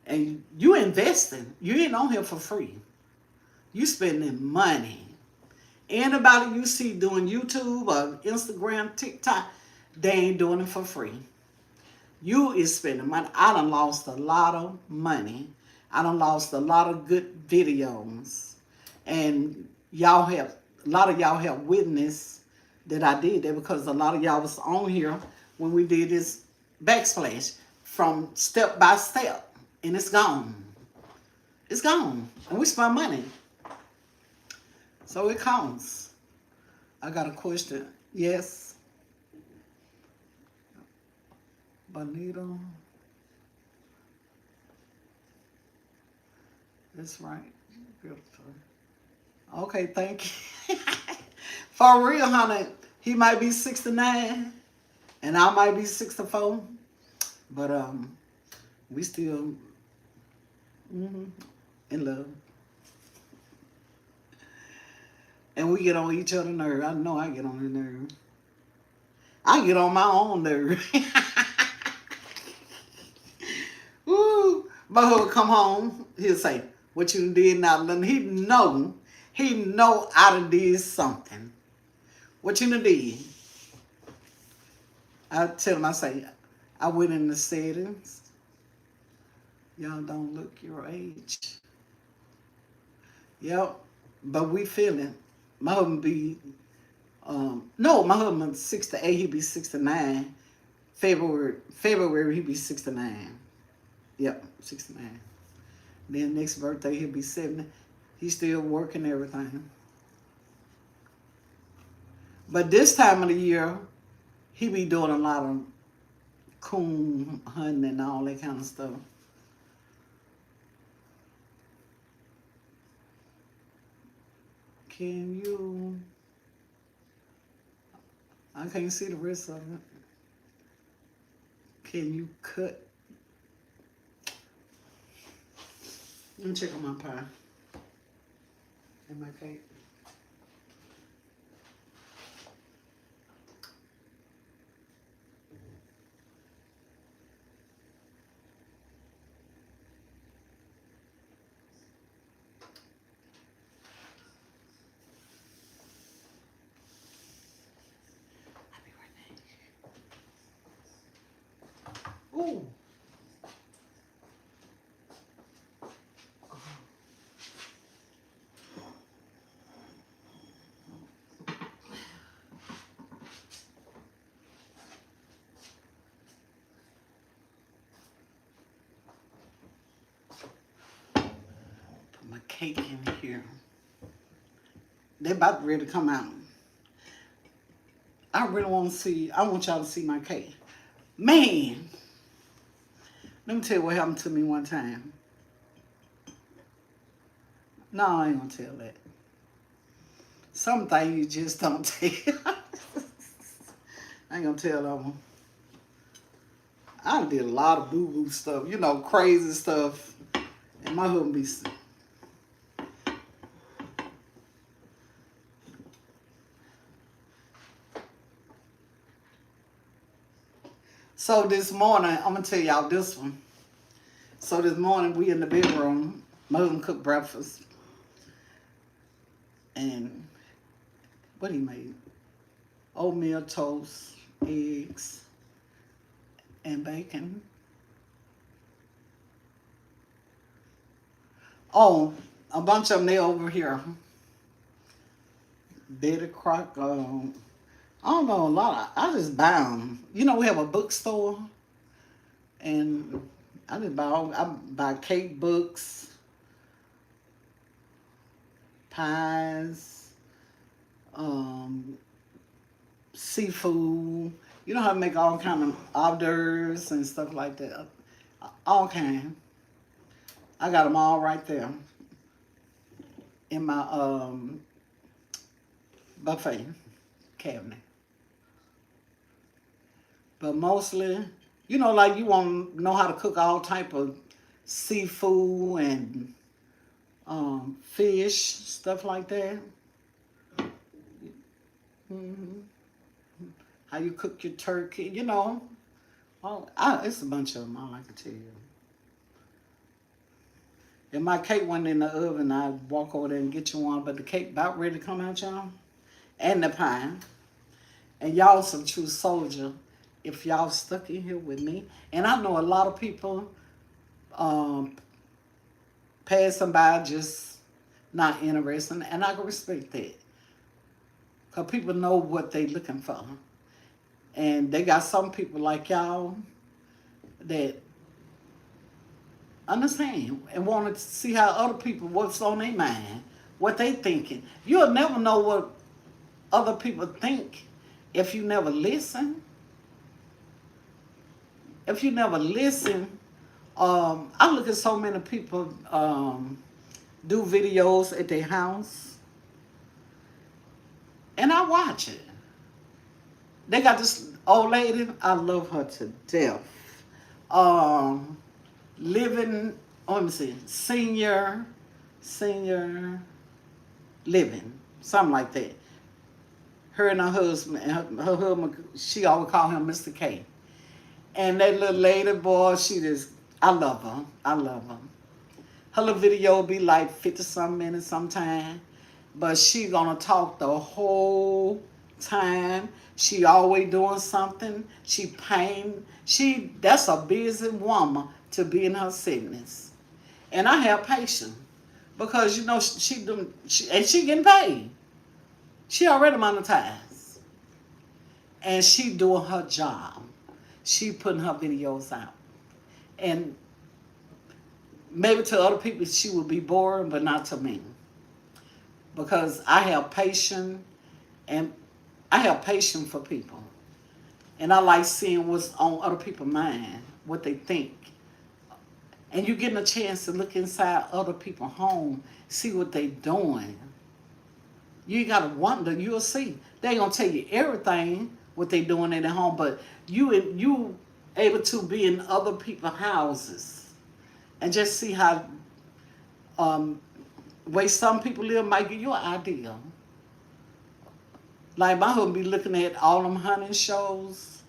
and you investing. You ain't on here for free. You spending money. Anybody you see doing YouTube or Instagram, TikTok, they ain't doing it for free. You is spending money. I done lost a lot of money. I done lost a lot of good videos. And a lot of y'all have witnessed that I did that because a lot of y'all was on here when we did this backsplash from step by step. And it's gone. It's gone. And we spent money. So it counts. I got a question. Yes. Bonito. That's right. Beautiful. Okay, thank you. For real, honey, he might be 69 and I might be 64. But we still in love. And we get on each other's nerve. I know I get on his nerve. I get on my own nerve. Woo. My husband come home, he'll say, what you did now? And he know I done did something. What you done did? I tell him, I say, I went in the settings. Y'all don't look your age. Yep. But we feeling. My husband be, no, my husband's 68, he be 69. February, he be 69. Yep, 69. Then next birthday, he'll be 70. He's still working everything. But this time of the year, he be doing a lot of coon hunting and all that kind of stuff. Can you... I can't see the rest of it. Can you cut... Let me check on my pie and my cake. I'll be right back. Ooh. My cake in here. They're about ready to come out. I really want to see, I want y'all to see my cake. Man, let me tell you what happened to me one time. No, I ain't gonna tell that. Some things you just don't tell. I ain't gonna tell them. I did a lot of boo-boo stuff, you know, crazy stuff. And my husband be... So this morning, I'm gonna tell y'all this one. So this morning, we in the bedroom. My husband cooked breakfast. And what he made? Oatmeal toast, eggs, and bacon. Oh, a bunch of them, they over here. Betty Crocker. I don't know, a lot. I just buy them. You know, we have a bookstore. And I buy cake books, pies, seafood. You know how to make all kind of hors d'oeuvres and stuff like that. All kind. I got them all right there in my buffet cabinet. But mostly, you know, like you want to know how to cook all type of seafood and fish, stuff like that. How you cook your turkey, you know, Oh, it's a bunch of them, all I can tell you. If my cake went in the oven, I'd walk over there and get you one, but the cake about ready to come out, y'all. And the pie. And y'all some true soldier if y'all stuck in here with me. And I know a lot of people um, passing by just not interested, and I can respect that. Because people know what they looking for. And they got some people like y'all that understand and want to see how other people, what's on their mind, what they thinking. You'll never know what other people think if you never listen. If you never listen, I look at so many people do videos at their house, and I watch it. They got this old lady, I love her to death. Um, living, let me see, senior living, something like that. Her and her husband, her husband, she always call him Mr. K. And that little lady, boy, she just, I love her. I love her. Her little video be like 50-some minutes sometime, but she gonna talk the whole time. She always doing something. She pain. That's a busy woman to be in her 70s. And I have patience because you know and she getting paid. She already monetized, and she doing her job. She putting her videos out, and maybe to other people she would be boring, but not to me because I have patience, and I have patience for people, and I like seeing what's on other people's mind, what they think, and you getting a chance to look inside other people's home, see what they doing. You ain't gotta wonder. You'll see. They ain't gonna tell you everything what they doing in their home, but you able to be in other people's houses and just see how way some people live might give you an idea. Like my husband be looking at all them hunting shows,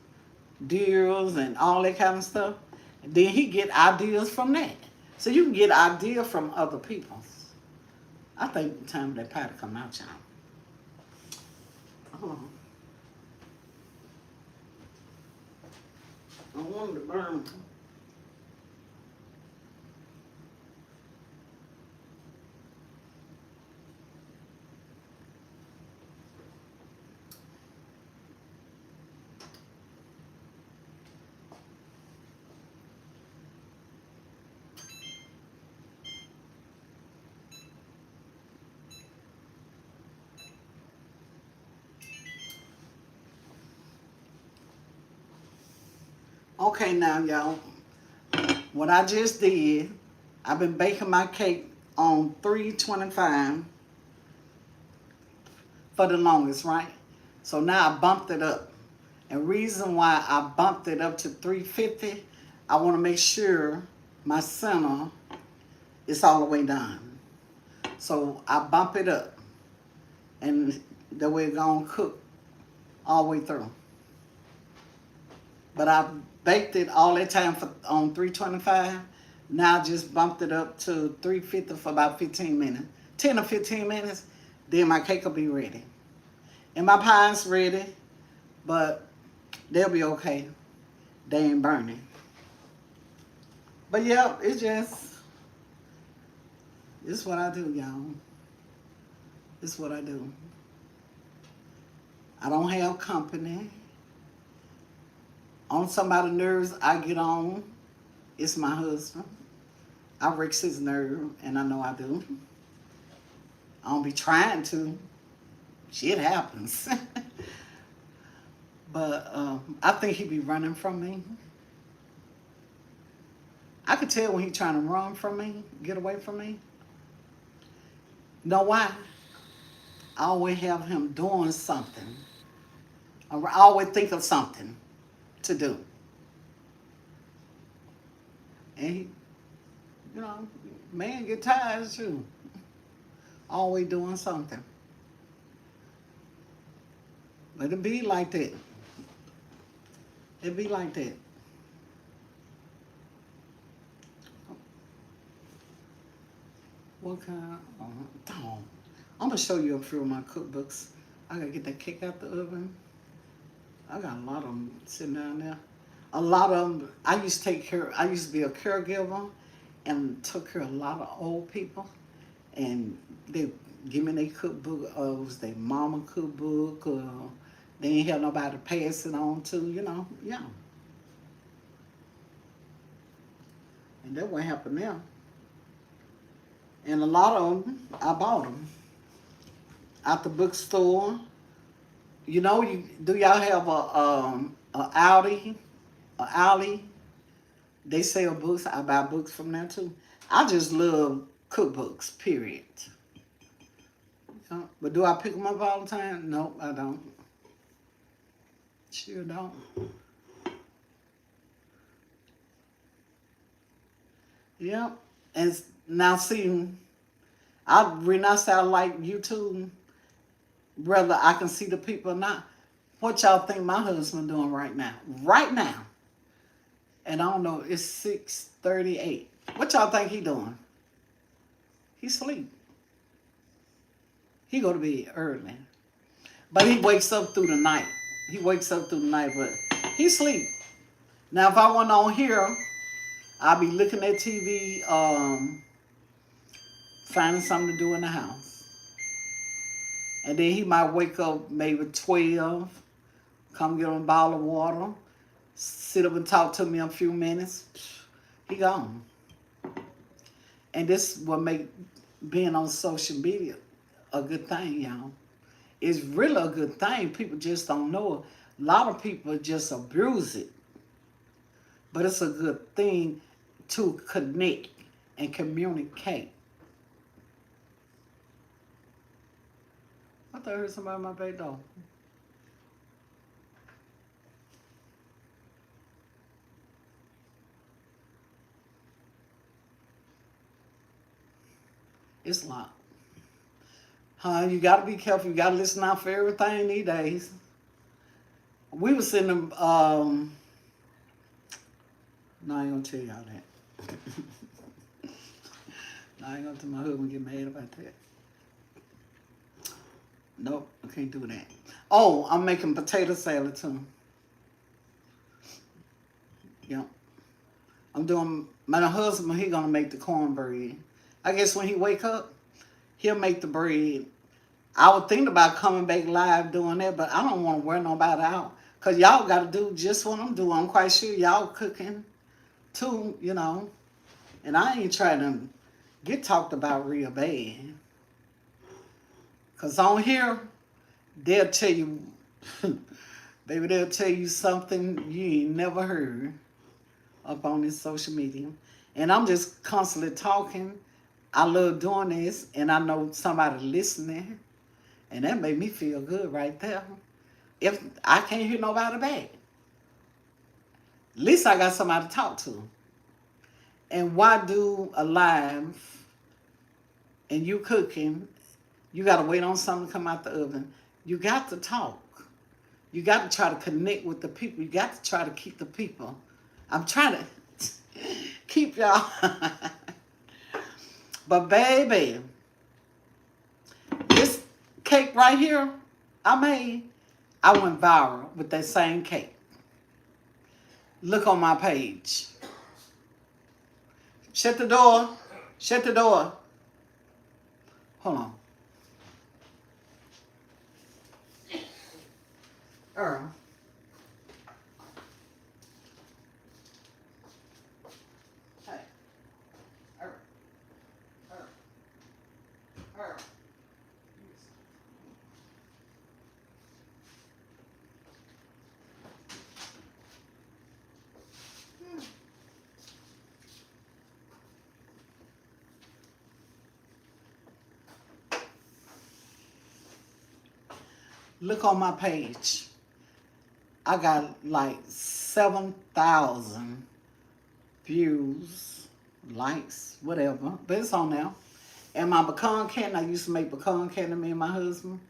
deers, and all that kind of stuff. And then he get ideas from that. So you can get ideas from other people. I think the time that pie to come out, y'all. Hold on. I wanted to burn. Okay, now y'all, what I just did, I've been baking my cake on 325 for the longest, right? So now I bumped it up. And reason why I bumped it up to 350, I want to make sure my center is all the way done. So I bump it up, and that way it's gonna cook all the way through. But I baked it all that time on 325. Now I just bumped it up to 350 for about 15 minutes. 10 or 15 minutes, then my cake will be ready. And my pie's ready, but they'll be okay. They ain't burning. But yeah, it's what I do, y'all. It's what I do. I don't have company. On somebody's nerves I get on, it's my husband. I wrecks his nerve, and I know I do. I don't be trying to. Shit happens. But I think he be running from me. I could tell when he trying to run from me, get away from me. Know why? I always have him doing something. I always think of something to do. And he, you know, man get tired too. Always doing something. But it be like that. It be like that. What kind? Dog. I'm gonna show you a few of my cookbooks. I gotta get that cake out the oven. I got a lot of them sitting down there. A lot of them. I used to take care. I used to be a caregiver, and took care of a lot of old people. And they give me their cookbook. It was their mama cookbook. They ain't have nobody to pass it on to. Yeah. And that what happened there. And a lot of them, I bought them at the bookstore. Do y'all have a Audi, a alley? They sell books. I buy books from there too. I just love cookbooks. Period. But do I pick them up all the time? No, I don't. Sure don't. Yeah. And now see, when I say I like YouTube, whether I can see the people or not. What y'all think my husband doing right now? Right now. And I don't know, it's 6:38. What y'all think he doing? He sleep. He go to bed early. But he wakes up through the night. But he sleep. Now if I went on here, I'll be looking at TV, finding something to do in the house. And then he might wake up maybe 12, come get him a bottle of water, sit up and talk to me a few minutes. He gone. And this will make being on social media a good thing, y'all. It's really a good thing. People just don't know it. A lot of people just abuse it. But it's a good thing to connect and communicate. I thought I heard somebody in my back door. It's locked. You gotta be careful. You gotta listen out for everything these days. We was in the no, I ain't gonna tell y'all that. No, I ain't gonna tell my husband get mad about that. Nope, I can't do that. Oh, I'm making potato salad too. Yep. I'm doing my husband, he gonna make the cornbread. I guess when he wake up, he'll make the bread. I was thinking about coming back live doing that, but I don't want to wear nobody out. Because y'all got to do just what I'm doing. I'm quite sure y'all cooking too, And I ain't trying to get talked about real bad. Because on here, they'll tell you, baby, they'll tell you something you ain't never heard up on this social media. And I'm just constantly talking. I love doing this, and I know somebody listening. And that made me feel good right there. If I can't hear nobody back, at least I got somebody to talk to. And why do a live and you cooking, you got to wait on something to come out the oven. You got to talk. You got to try to connect with the people. You got to try to keep the people. I'm trying to keep y'all. But baby, this cake right here I went viral with that same cake. Look on my page. Shut the door. Shut the door. Hold on. Earl. Hey. Earl. Earl. Earl. Look on my page. I got like 7,000 views, likes, whatever. But it's on there. And my pecan candy, I used to make pecan candy, me and my husband.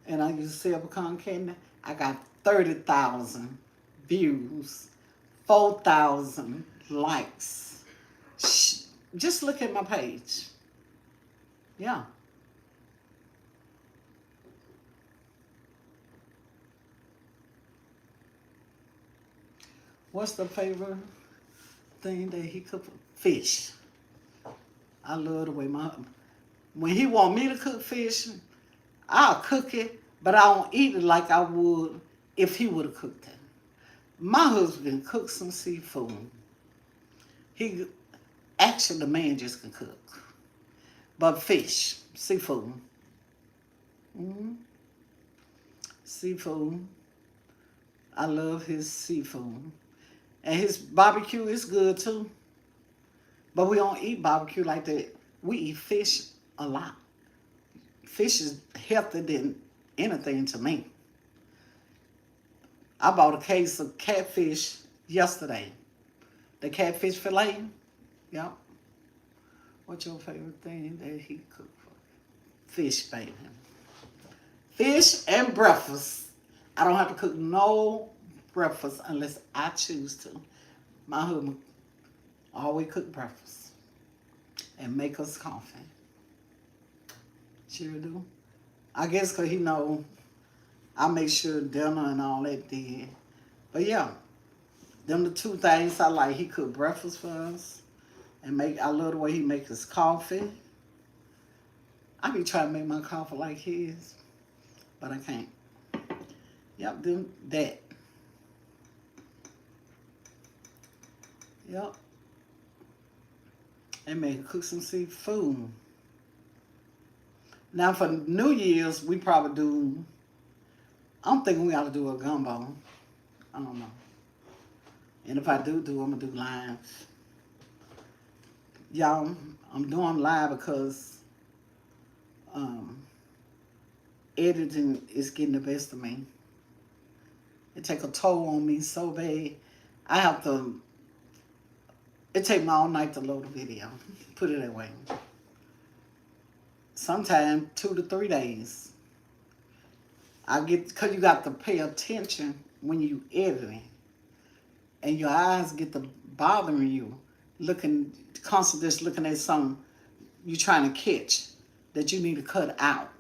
And I used to sell pecan candy. I got 30,000 views, 4,000 likes. Just look at my page. Yeah. What's the favorite thing that he cook? Fish. I love the way when he want me to cook fish, I'll cook it, but I don't eat it like I would if he would have cooked it. My husband cooks some seafood. He actually the man just can cook, but fish, seafood, hmm seafood. I love his seafood, and his barbecue is good too. But we don't eat barbecue like that. We eat fish a lot. Fish is healthier than anything to me. I bought a case of catfish yesterday. The catfish fillet. Yep. What's your favorite thing that he cooked for you? Fish, baby. Fish and breakfast. I don't have to cook no breakfast unless I choose to. My husband always cook breakfast and make us coffee. Sure do. I guess because he know I make sure dinner and all that did. But yeah, them the two things I like. He cook breakfast for us. And I love the way he makes his coffee. I be trying to make my coffee like his, but I can't. Yep, them that. Yep. And may cook some seafood. Now for New Year's, we probably do. I'm thinking we ought to do a gumbo. I don't know. And if I do, I'm gonna do live. Y'all, I'm doing live because um, editing is getting the best of me. It take a toll on me so bad. I have to. It take me all night to load a video. Put it that way. Sometimes 2 to 3 days. Because you got to pay attention when you editing. And your eyes get to bothering you. Constantly just looking at something you're trying to catch that you need to cut out.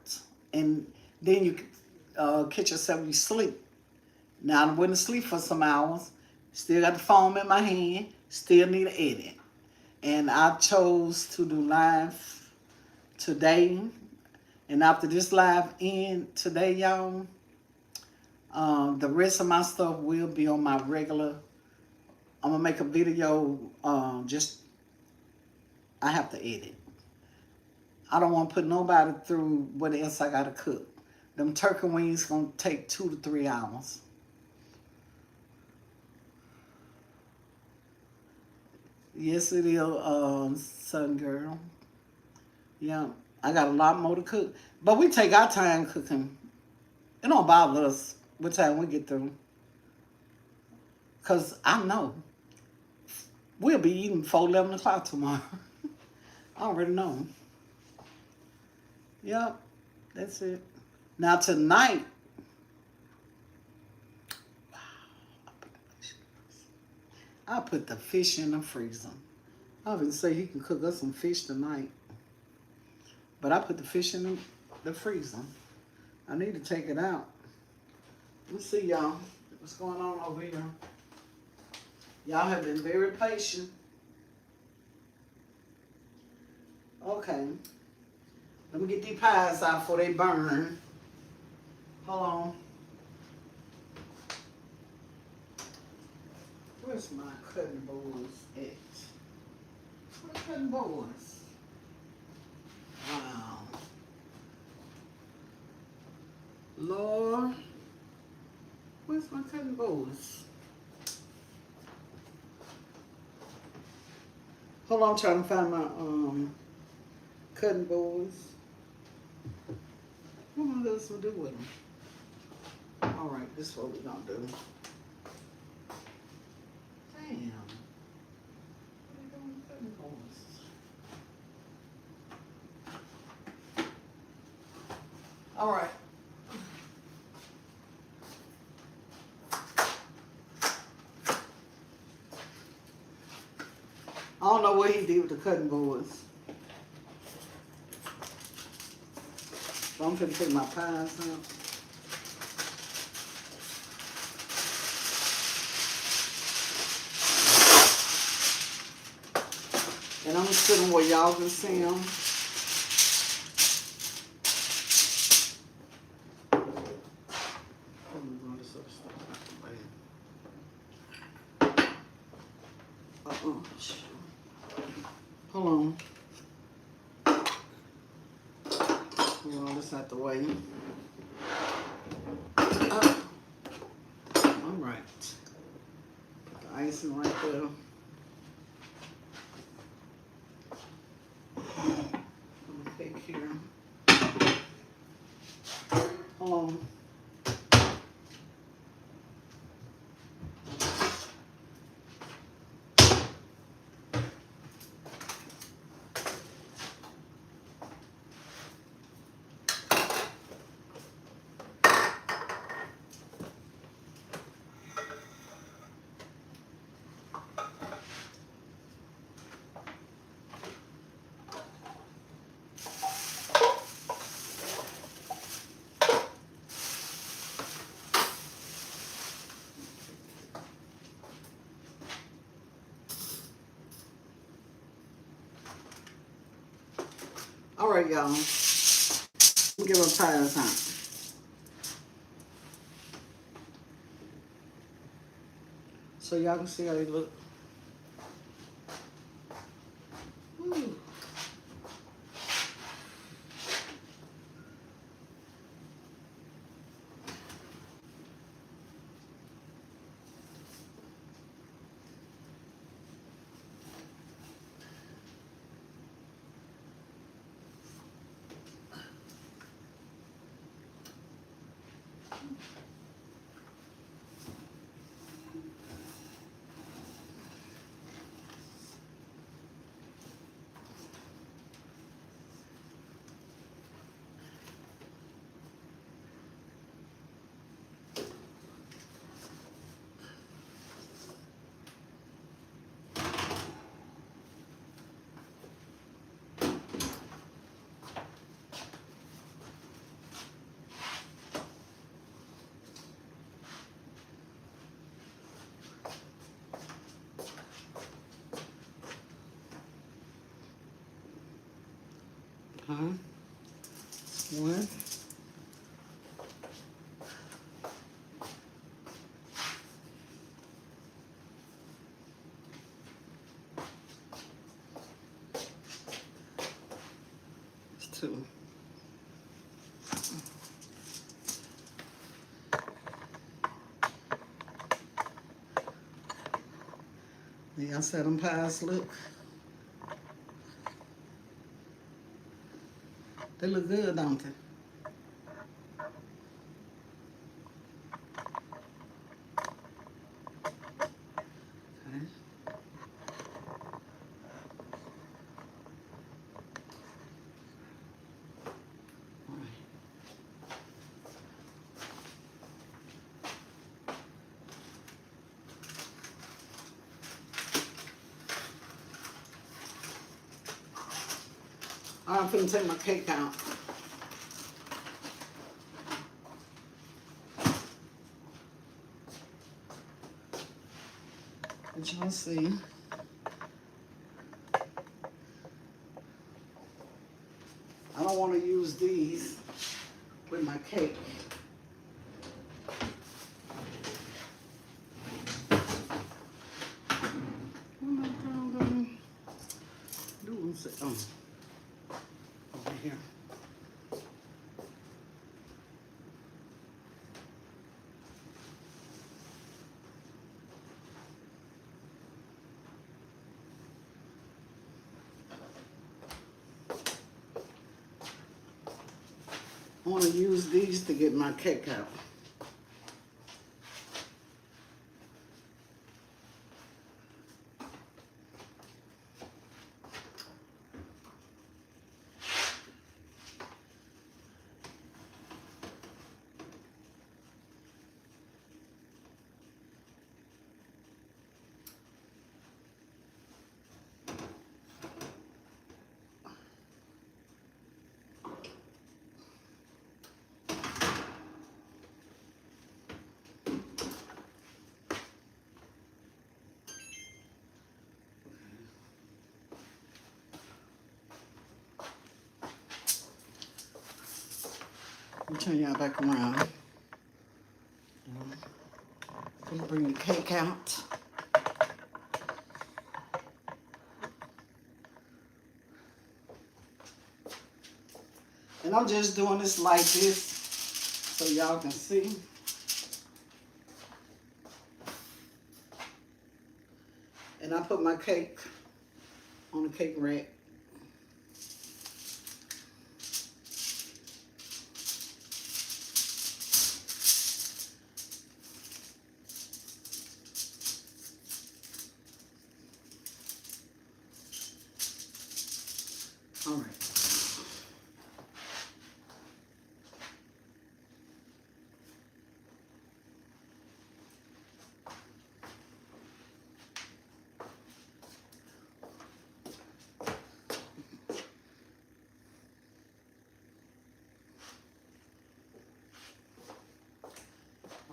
And then you catch yourself, you sleep. Now I went to sleep for some hours. Still got the phone in my hand. Still need to edit. And I chose to do live today. And after this live end today, y'all, the rest of my stuff will be on my regular. I'm going to make a video. I have to edit. I don't want to put nobody through what else I got to cook. Them turkey wings going to take 2 to 3 hours. Yes, it is, son girl. Yeah, I got a lot more to cook. But we take our time cooking. It don't bother us what time we get through. Because I know we'll be eating before 11 o'clock tomorrow. I already know. Yep, that's it. Now tonight, I put the fish in the freezer. I was gonna say he can cook us some fish tonight. But I put the fish in the freezer. I need to take it out. Let's see, y'all. What's going on over here? Y'all have been very patient. Okay. Let me get these pies out before they burn. Hold on. Where's my cutting boards at? Where the cutting boards? Wow. Lord. Where's my cutting boards? Hold on, I'm trying to find my cutting boards. What am I supposed to do with them? All right, this is what we're gonna do. Damn. What are you doing with cutting boards? All right. I don't know what he did with the cutting boards. So I'm finna take my pies out. And I'm gonna sit them where y'all can see them. Hold on. Get all this out the way. All right. Put the icing right there. Cake here. Hold on. All right, y'all. Give them pies out. So y'all can see how they look. Ooh. One. It's two. Y'all see them pies look? They look good, don't they? Okay. All right. All right, I'm finna take my cake out. As y'all see, I don't want to use these with my cake. What am I gonna do? Over here. I want to use these to get my cake out. Let me turn y'all back around. I'm gonna bring the cake out. And I'm just doing this like this so y'all can see. And I put my cake on the cake rack. All right.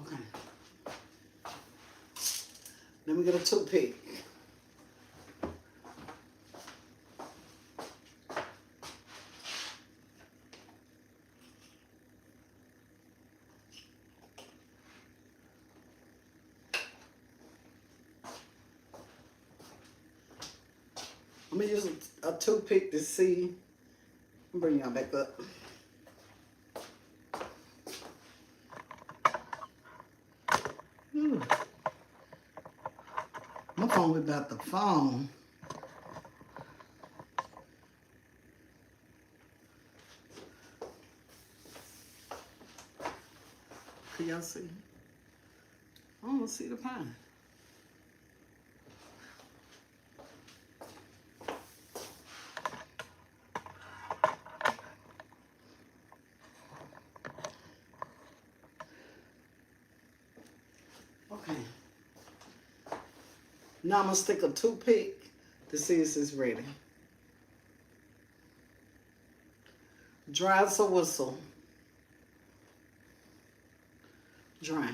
Okay. Let me get a toothpick. I'm gonna use a toothpick to see. I'll bring y'all back up. My phone without the phone. Can y'all see? I don't see the pie. Okay. Now I'm gonna stick a toothpick to see if it's ready. Dry as a whistle. Dry.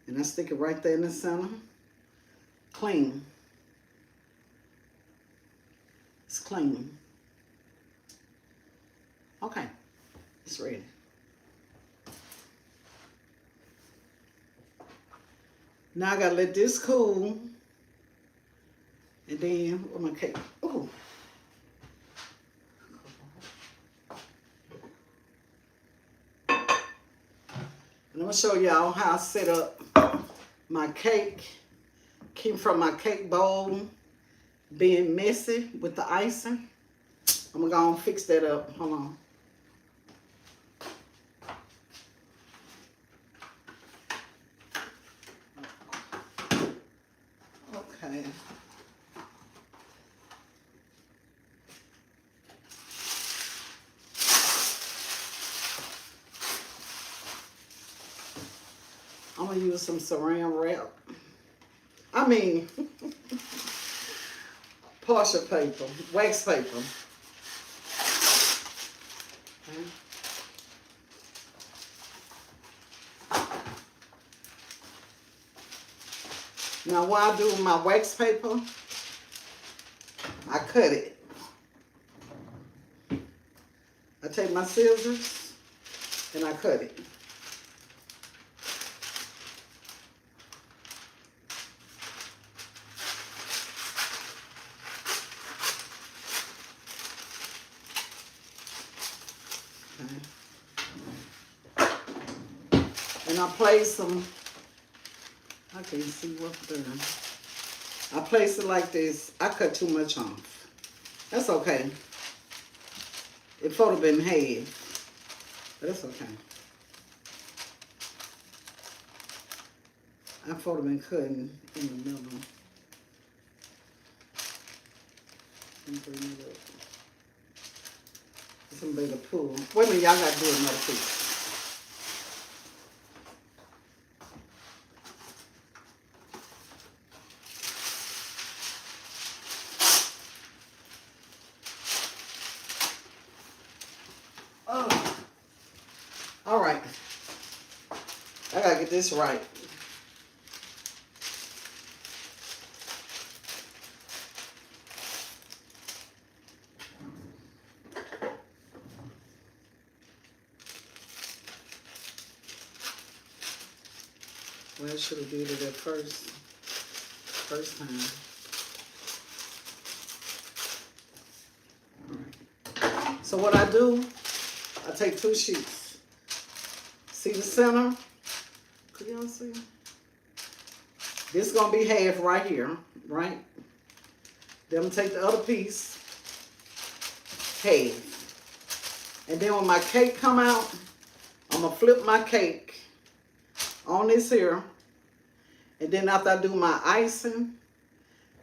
And I stick it right there in the center. Clean. It's clean. Okay. It's ready. Now I gotta let this cool. And then with my cake. Ooh. And I'm gonna show y'all how I set up my cake. Keep from my cake bowl being messy with the icing. I'm gonna go and fix that up. Hold on. Okay. I'm gonna use some saran wrap. I mean, parchment paper, wax paper. Okay. Now what I do with my wax paper, I cut it. I take my scissors and I cut it. Okay. And I place them, I can't see what's there. I place it like this. I cut too much off. That's okay. It would have been half, but that's okay. I would have been cutting in the middle. And bring it up. Some bigger pull. Wait a minute, y'all gotta do another piece. Oh, all right. I gotta get this right. Well, I should have did it at first time. So what I do, I take 2 sheets. See the center? Can y'all see? This is gonna be half right here, right? Then I'm gonna take the other piece, half. And then when my cake come out, I'm gonna flip my cake on this here. And then after I do my icing,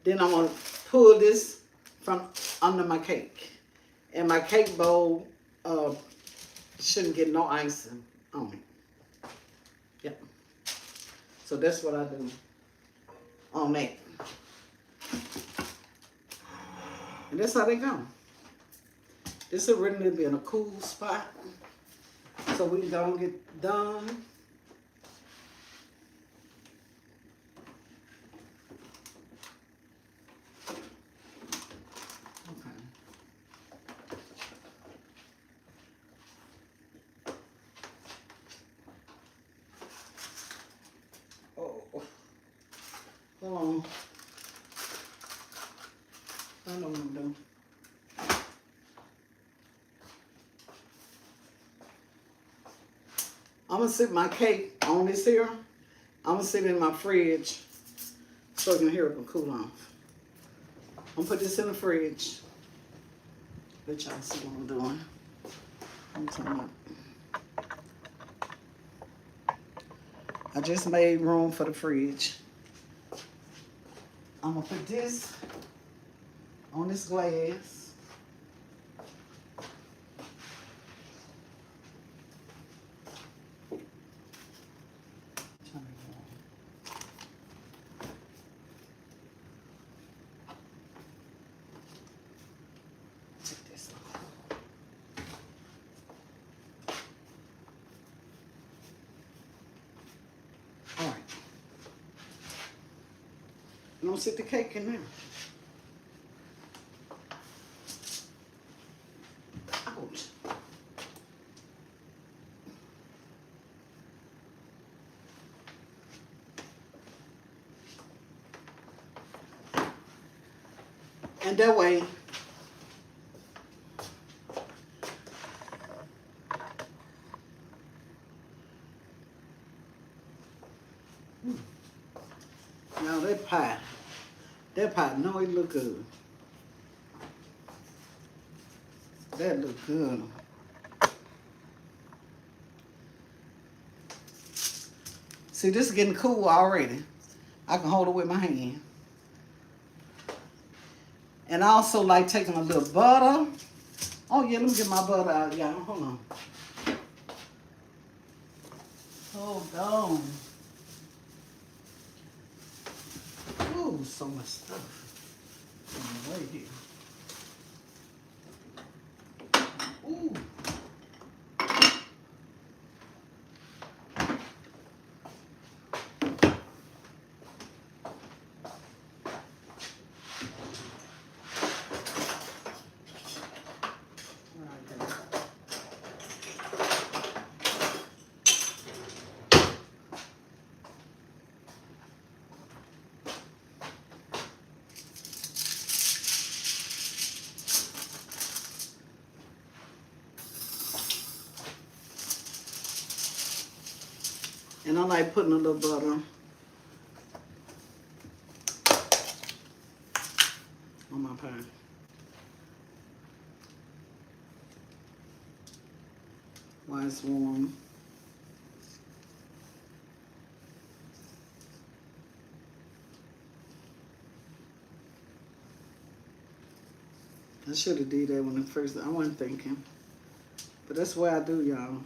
then I'm gonna pull this from under my cake. And my cake bowl shouldn't get no icing on it. Yep. So that's what I do on that. And that's how they go. This will really be in a cool spot. So we can go and get done. Hold on. I know what I'm doing. I'm gonna sit my cake on this here. I'm gonna sit it in my fridge so you can hear it can cool off. I'm gonna put this in the fridge. Let y'all see what I'm doing. I'm talking about. I just made room for the fridge. I'm gonna put this on this glass. Take this off. All right. I'm gonna sit the cake in there. Ouch. And that way, now that pie, no, it look good. That look good. See, this is getting cool already. I can hold it with my hand. And I also like taking a little butter. Oh yeah, let me get my butter out, y'all. Hold on. Hold on. Ooh, so much stuff in the way here. Ooh. And I like putting a little butter on my pie. While it's warm. I should have did that when at first. I wasn't thinking. But that's what I do, y'all.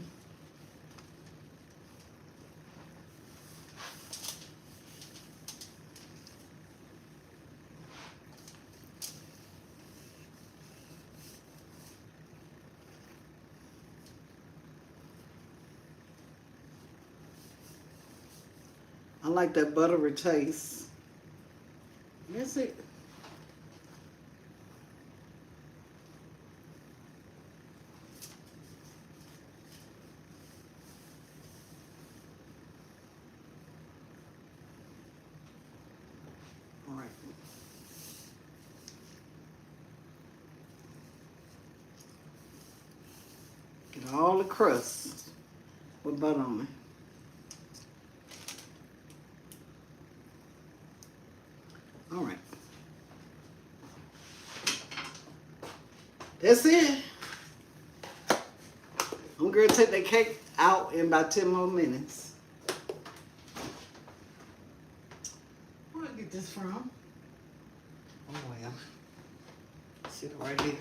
I like that buttery taste. That's it. And all the crust with butter on it. All right. That's it. I'm going to take that cake out in about 10 more minutes. Where did I get this from? Oh, well. Sit it right here.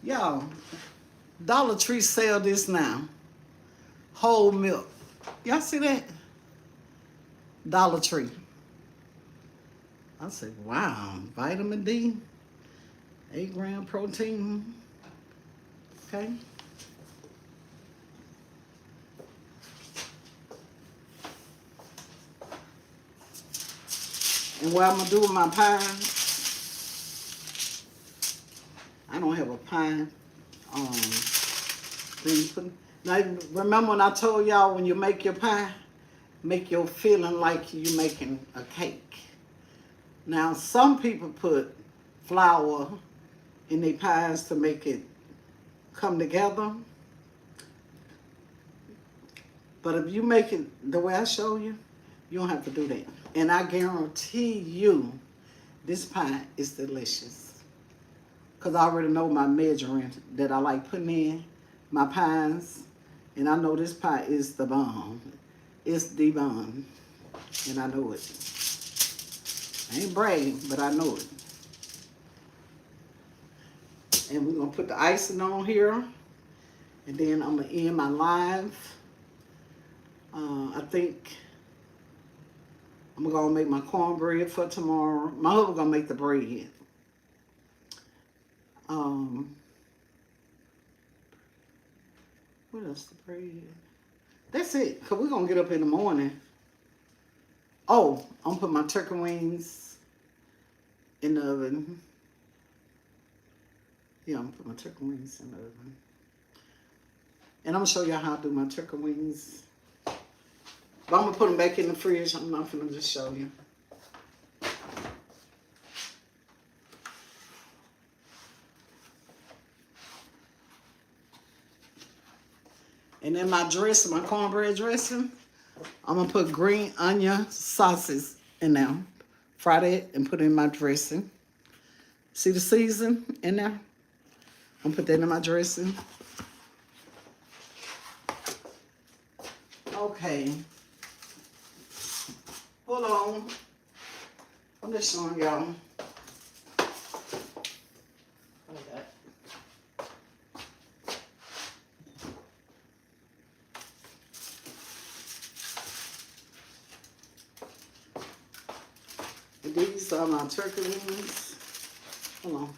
Y'all, Dollar Tree sell this now. Whole milk. Y'all see that? Dollar Tree. I said, wow, vitamin D, 8-gram protein. Okay. And what I'm gonna do with my pie, I don't have a pie thing. Now, remember when I told y'all when you make your pie, make your feeling like you making a cake. Now, some people put flour in their pies to make it come together. But if you make it the way I show you, you don't have to do that. And I guarantee you, this pie is delicious. Because I already know my measuring that I like putting in my pies. And I know this pie is the bomb. It's the bomb. And I know it. I ain't bragging, but I know it. And we're going to put the icing on here. And then I'm going to end my live. I think I'm going to make my cornbread for tomorrow. My husband going to make the bread. What else? The bread. That's it. Because we're going to get up in the morning. Oh, I'm going to put my turkey wings in the oven. Yeah, I'm going to put my turkey wings in the oven. And I'm going to show y'all how to do my turkey wings. But I'm going to put them back in the fridge. I'm not going to just show you. And then my dressing, my cornbread dressing, I'm going to put green onion sauces in there. Fry that and put it in my dressing. See the season in there? I'm going to put that in my dressing. Okay. Hold on. I'm just showing y'all. These are my turkey wings. Hold on.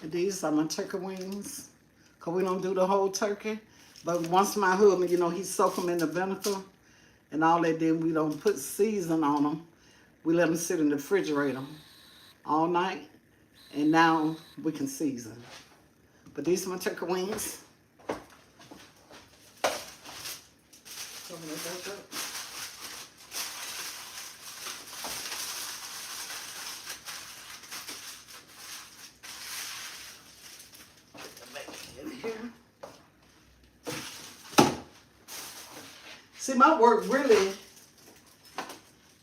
And these are my turkey wings. Because we don't do the whole turkey. But once my husband, you know, he soak them in the vinegar and all that, then we don't put season on them. We let them sit in the refrigerator all night. And now we can season. But these are my turkey wings. Cover that back up. See, my work really,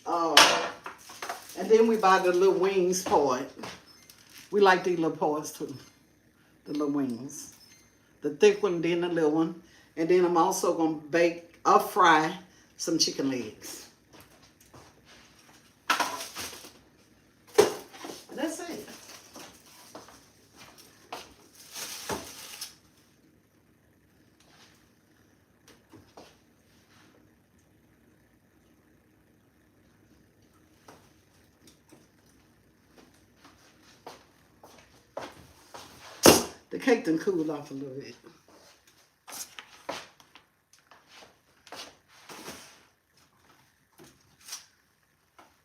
and then we buy the little wings part. We like these little parts too, the little wings. The thick one, then the little one. And then I'm also going to bake or fry some chicken legs. That's it. cake done cooled off a little bit.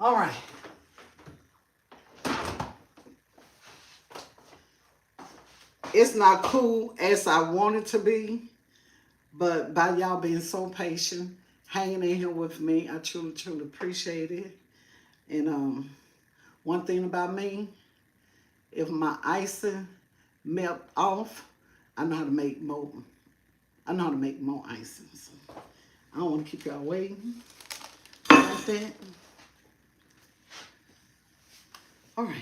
All right. It's not cool as I want it to be, but by y'all being so patient, hanging in here with me, I truly, truly appreciate it. And one thing about me, if my icing melt off, I know how to make more. I know how to make more icing. So I don't want to keep y'all waiting like that. All right.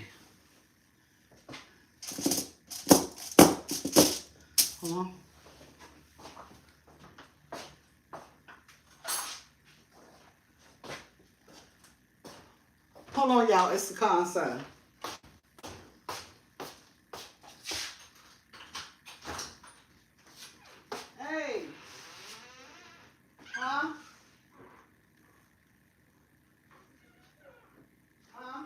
Hold on. Hold on, y'all. It's the car inside. Hey. Huh? Huh?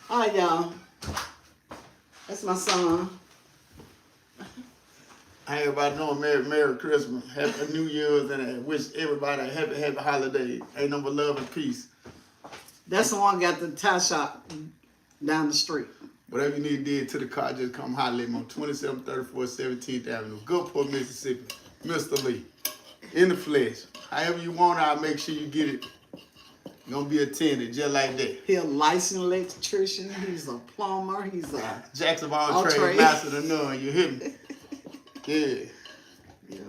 All right, y'all. That's my son. Hey, everybody know Merry Christmas, Happy New Year's, and I wish everybody a happy holiday. Ain't no but love and peace. That's the one got the tie shop down the street. Whatever you need to do to the car, just come holler at me on 2734 17th Avenue, Gulfport, Mississippi. Mr. Lee, in the flesh. However you want it, I'll make sure you get it. You're gonna be attended just like that. He's a licensed electrician. He's a plumber. He's a Jackson of all trades, master of none. You hear me? Yeah. Yeah.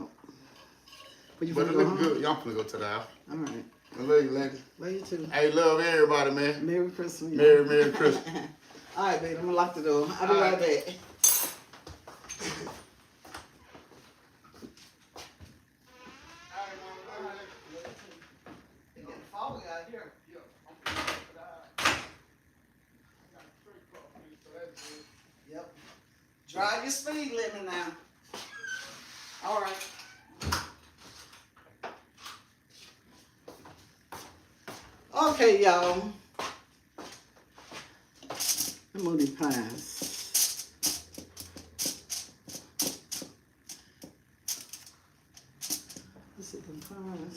But you But it go look home? good. Y'all finna go to the house. All right. I love you, lady. Love you too. Hey, love everybody, man. Merry Christmas. Merry Christmas. All right, baby. I'm gonna lock the door. I'll be right back. Yep. Drive your speed limit now. All right. Okay, y'all. I'm gonna pass. This is the pass.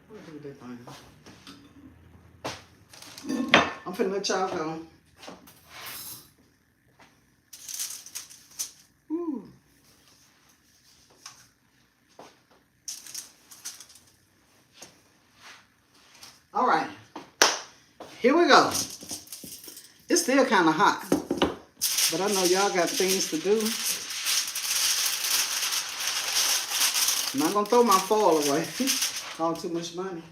Where did they find? I'm finna let y'all go. Woo. All right, here we go. It's still kind of hot, but I know y'all got things to do. I'm not gonna throw my foil away. All too much money.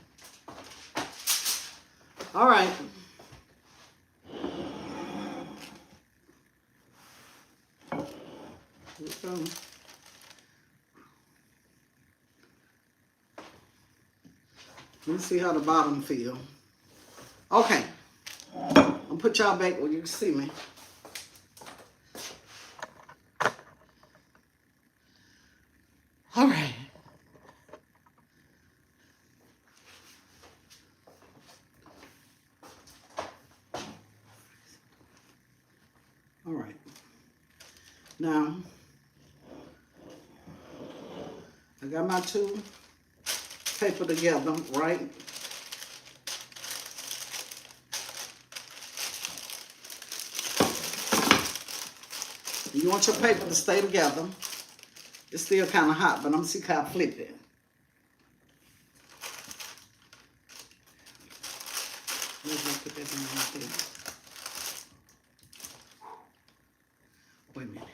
All right. Here it comes. Let me see how the bottom feel. Okay. I'll put y'all back where you can see me. All right. All right. Now, I got my two paper together, right? You want your paper to stay together. It's still kind of hot, but I'm gonna see how I flip it. Put that in right there. Wait a minute.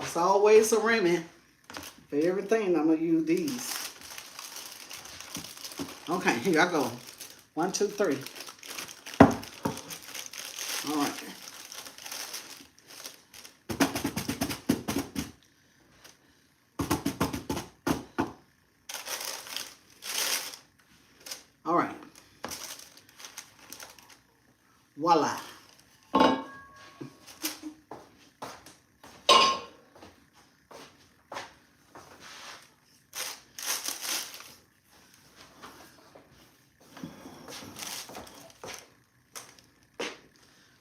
It's always a remedy. For everything, I'm gonna use these. Okay, here I go. 1, 2, 3. All right. All right. Voila.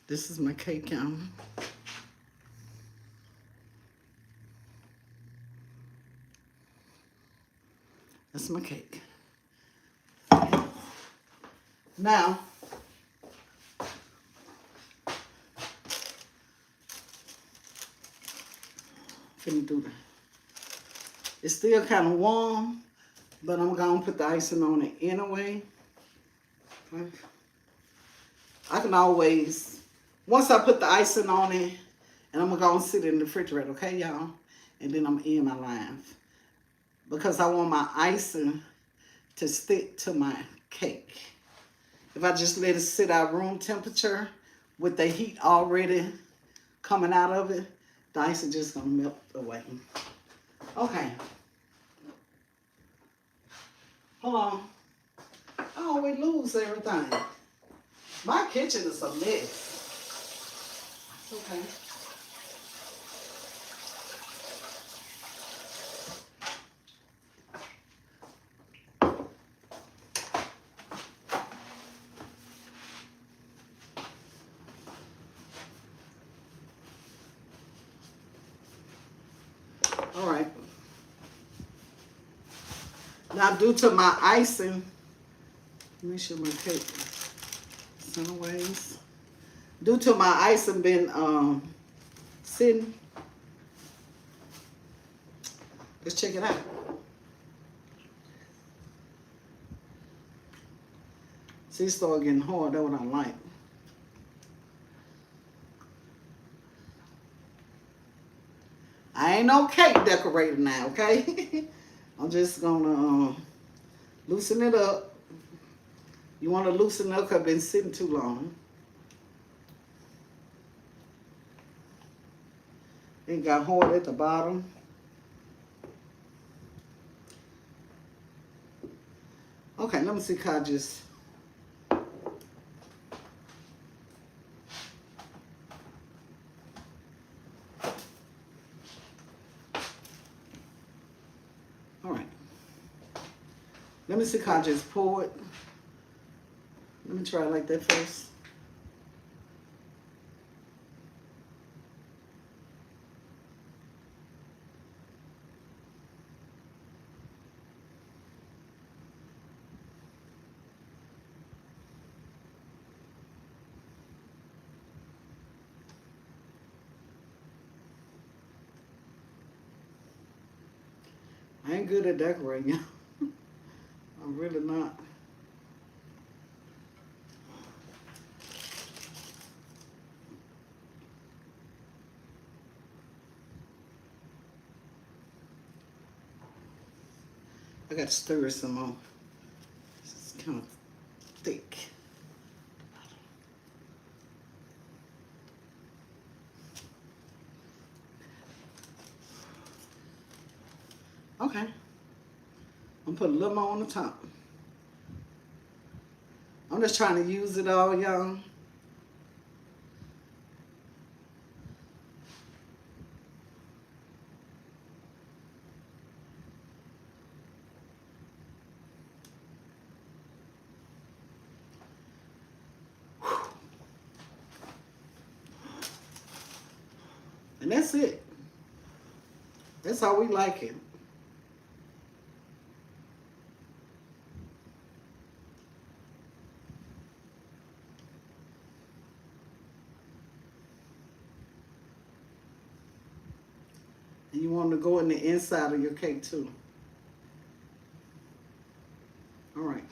This is my cake, y'all. That's my cake. Now, can do that. It's still kind of warm, but I'm gonna put the icing on it anyway. Okay. I can always, once I put the icing on it, and I'm gonna sit it in the refrigerator, okay, y'all? And then I'm in my live. Because I want my icing to stick to my cake. If I just let it sit at room temperature with the heat already coming out of it, the icing just gonna melt away. Okay. Hold on. I always lose everything. My kitchen is a mess. Okay. All right. Now, due to my icing, make sure my cake center ways. Due to my icing been sitting, let's check it out. See, it started getting hard. That's what I like. I ain't no cake decorator now, okay? I'm just gonna loosen it up. You want to loosen it up because it's been sitting too long. It got hard at the bottom. Okay, let me see, can I just... All right. Let me see, can I just pour it? Let me try it like that first. I ain't good at decorating. I'm really not. I got to stir it some more. It's kind of thick. Okay. I'm gonna put a little more on the top. I'm just trying to use it all, y'all. And that's it. That's how we like it. And you want to go in the inside of your cake too. All right.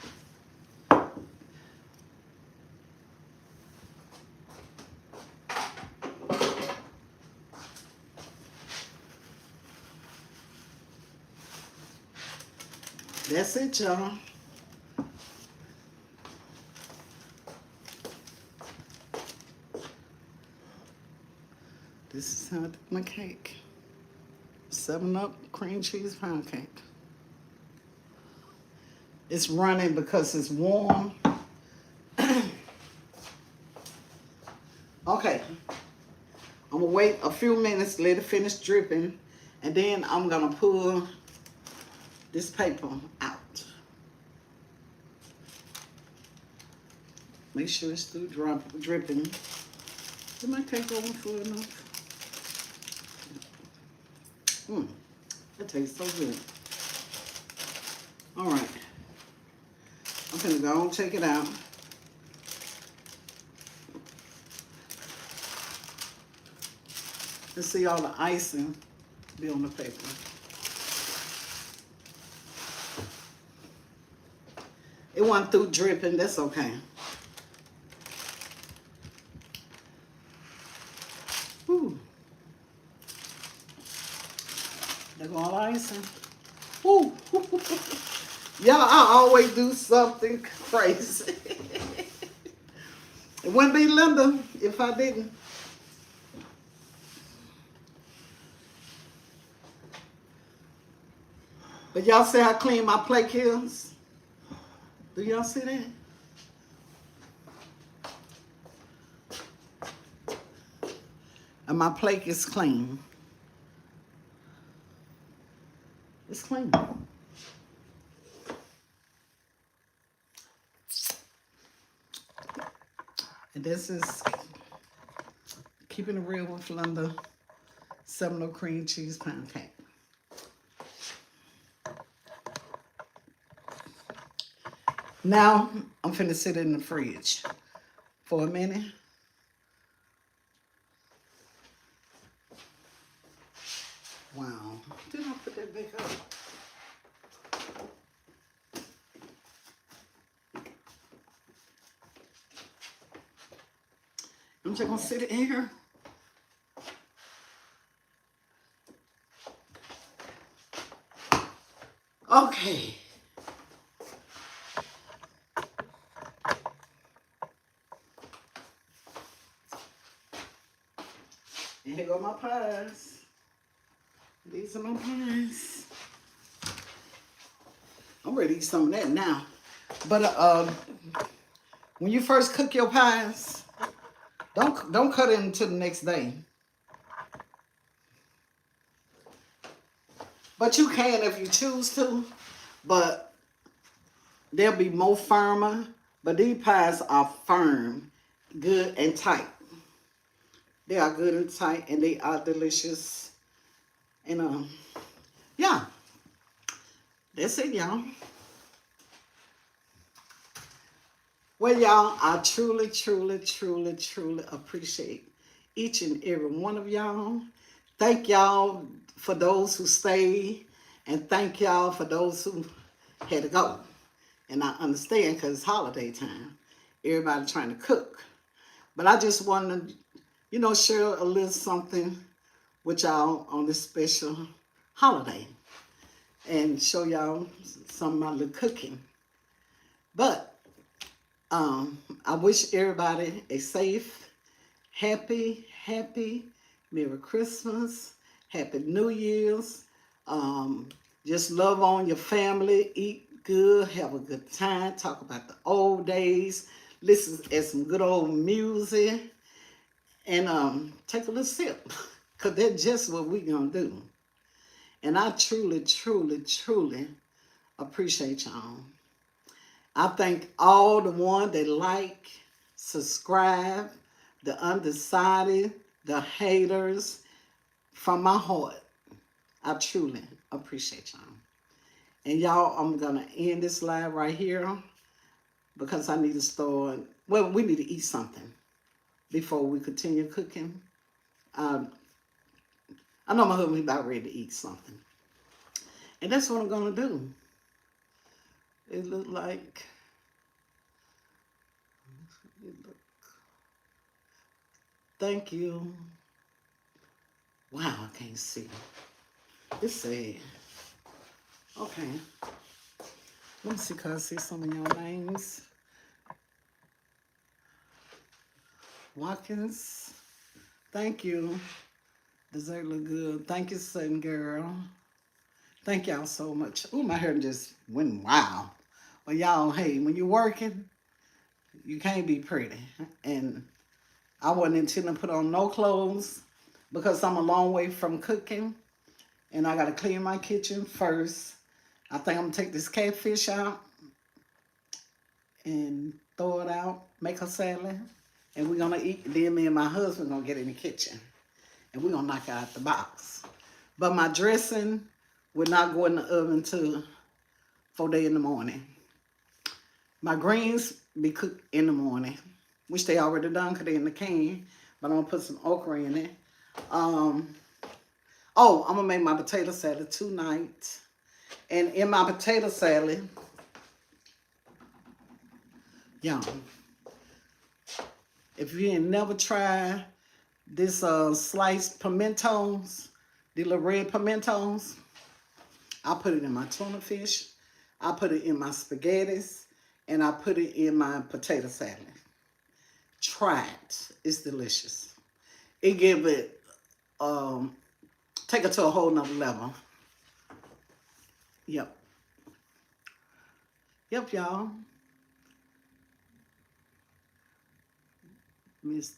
That's it, y'all. This is how I do my cake. 7-Up cream cheese pound cake. It's running because it's warm. Okay. I'm gonna wait a few minutes, let it finish dripping, and then I'm gonna pull this paper out. Make sure it's still dripping. Did my cake overflow enough? That tastes so good. All right. I'm gonna go and take it out. Let's see all the icing be on the paper. It went through dripping, that's okay. Whew. There go all the icing. Woo. Y'all, I always do something crazy. It wouldn't be Linda if I didn't. But y'all see how clean my plate is? Do y'all see that? And my plate is clean. It's clean. And this is keeping it real with Linda. 7-Up cream cheese pound cake. Now, I'm finna sit it in the fridge for a minute. Wow. Did I put that back up? I'm just gonna sit it in here. Okay. And here go my pies. These are my pies. I'm ready to eat some of that now. But when you first cook your pies, don't cut it until the next day. But you can if you choose to. But they'll be more firmer. But these pies are firm, good and tight. They are good and tight, and they are delicious. And yeah, that's it, y'all. Well, y'all, I truly, truly, truly, truly appreciate each and every one of y'all. Thank y'all for those who stayed, and thank y'all for those who had to go. And I understand because it's holiday time. Everybody trying to cook. But I just want to, share a little something with y'all on this special holiday and show y'all some of my little cooking. But I wish everybody a safe, happy Merry Christmas, Happy New Year's. Just love on your family, eat good, have a good time, talk about the old days, listen to some good old music, and take a little sip, because that's just what we're going to do. And I truly, truly, truly appreciate y'all. I thank all the ones that like, subscribe, the undecided, the haters, from my heart. I truly appreciate y'all. And y'all, I'm going to end this live right here because I need to start, well, we need to eat something before we continue cooking. I know my husband's about ready to eat something. And that's what I'm going to do. It look like, thank you. Wow, I can't see. It's sad. Okay. Let me see, cause I see some of your names. Watkins, thank you. Dessert look good. Thank you, son girl. Thank y'all so much. Ooh, my hair just went wild. Well, y'all, hey, when you're working, you can't be pretty. And I wasn't intending to put on no clothes because I'm a long way from cooking. And I got to clean my kitchen first. I think I'm going to take this catfish out and throw it out, make a salad. And we're going to eat. Then me and my husband going to get in the kitchen. And we're going to knock out the box. But my dressing will not go in the oven till 4 days in the morning. My greens be cooked in the morning, which they already done because they're in the can. But I'm going to put some okra in it. Oh, I'm going to make my potato salad tonight. And in my potato salad, y'all, if you ain't never tried this sliced pimentos, the little red pimentos, I put it in my tuna fish, I put it in my spaghettis, and I put it in my potato salad. Try it. It's delicious. It give it, take it to a whole nother level. Yep. Yep, y'all. Miss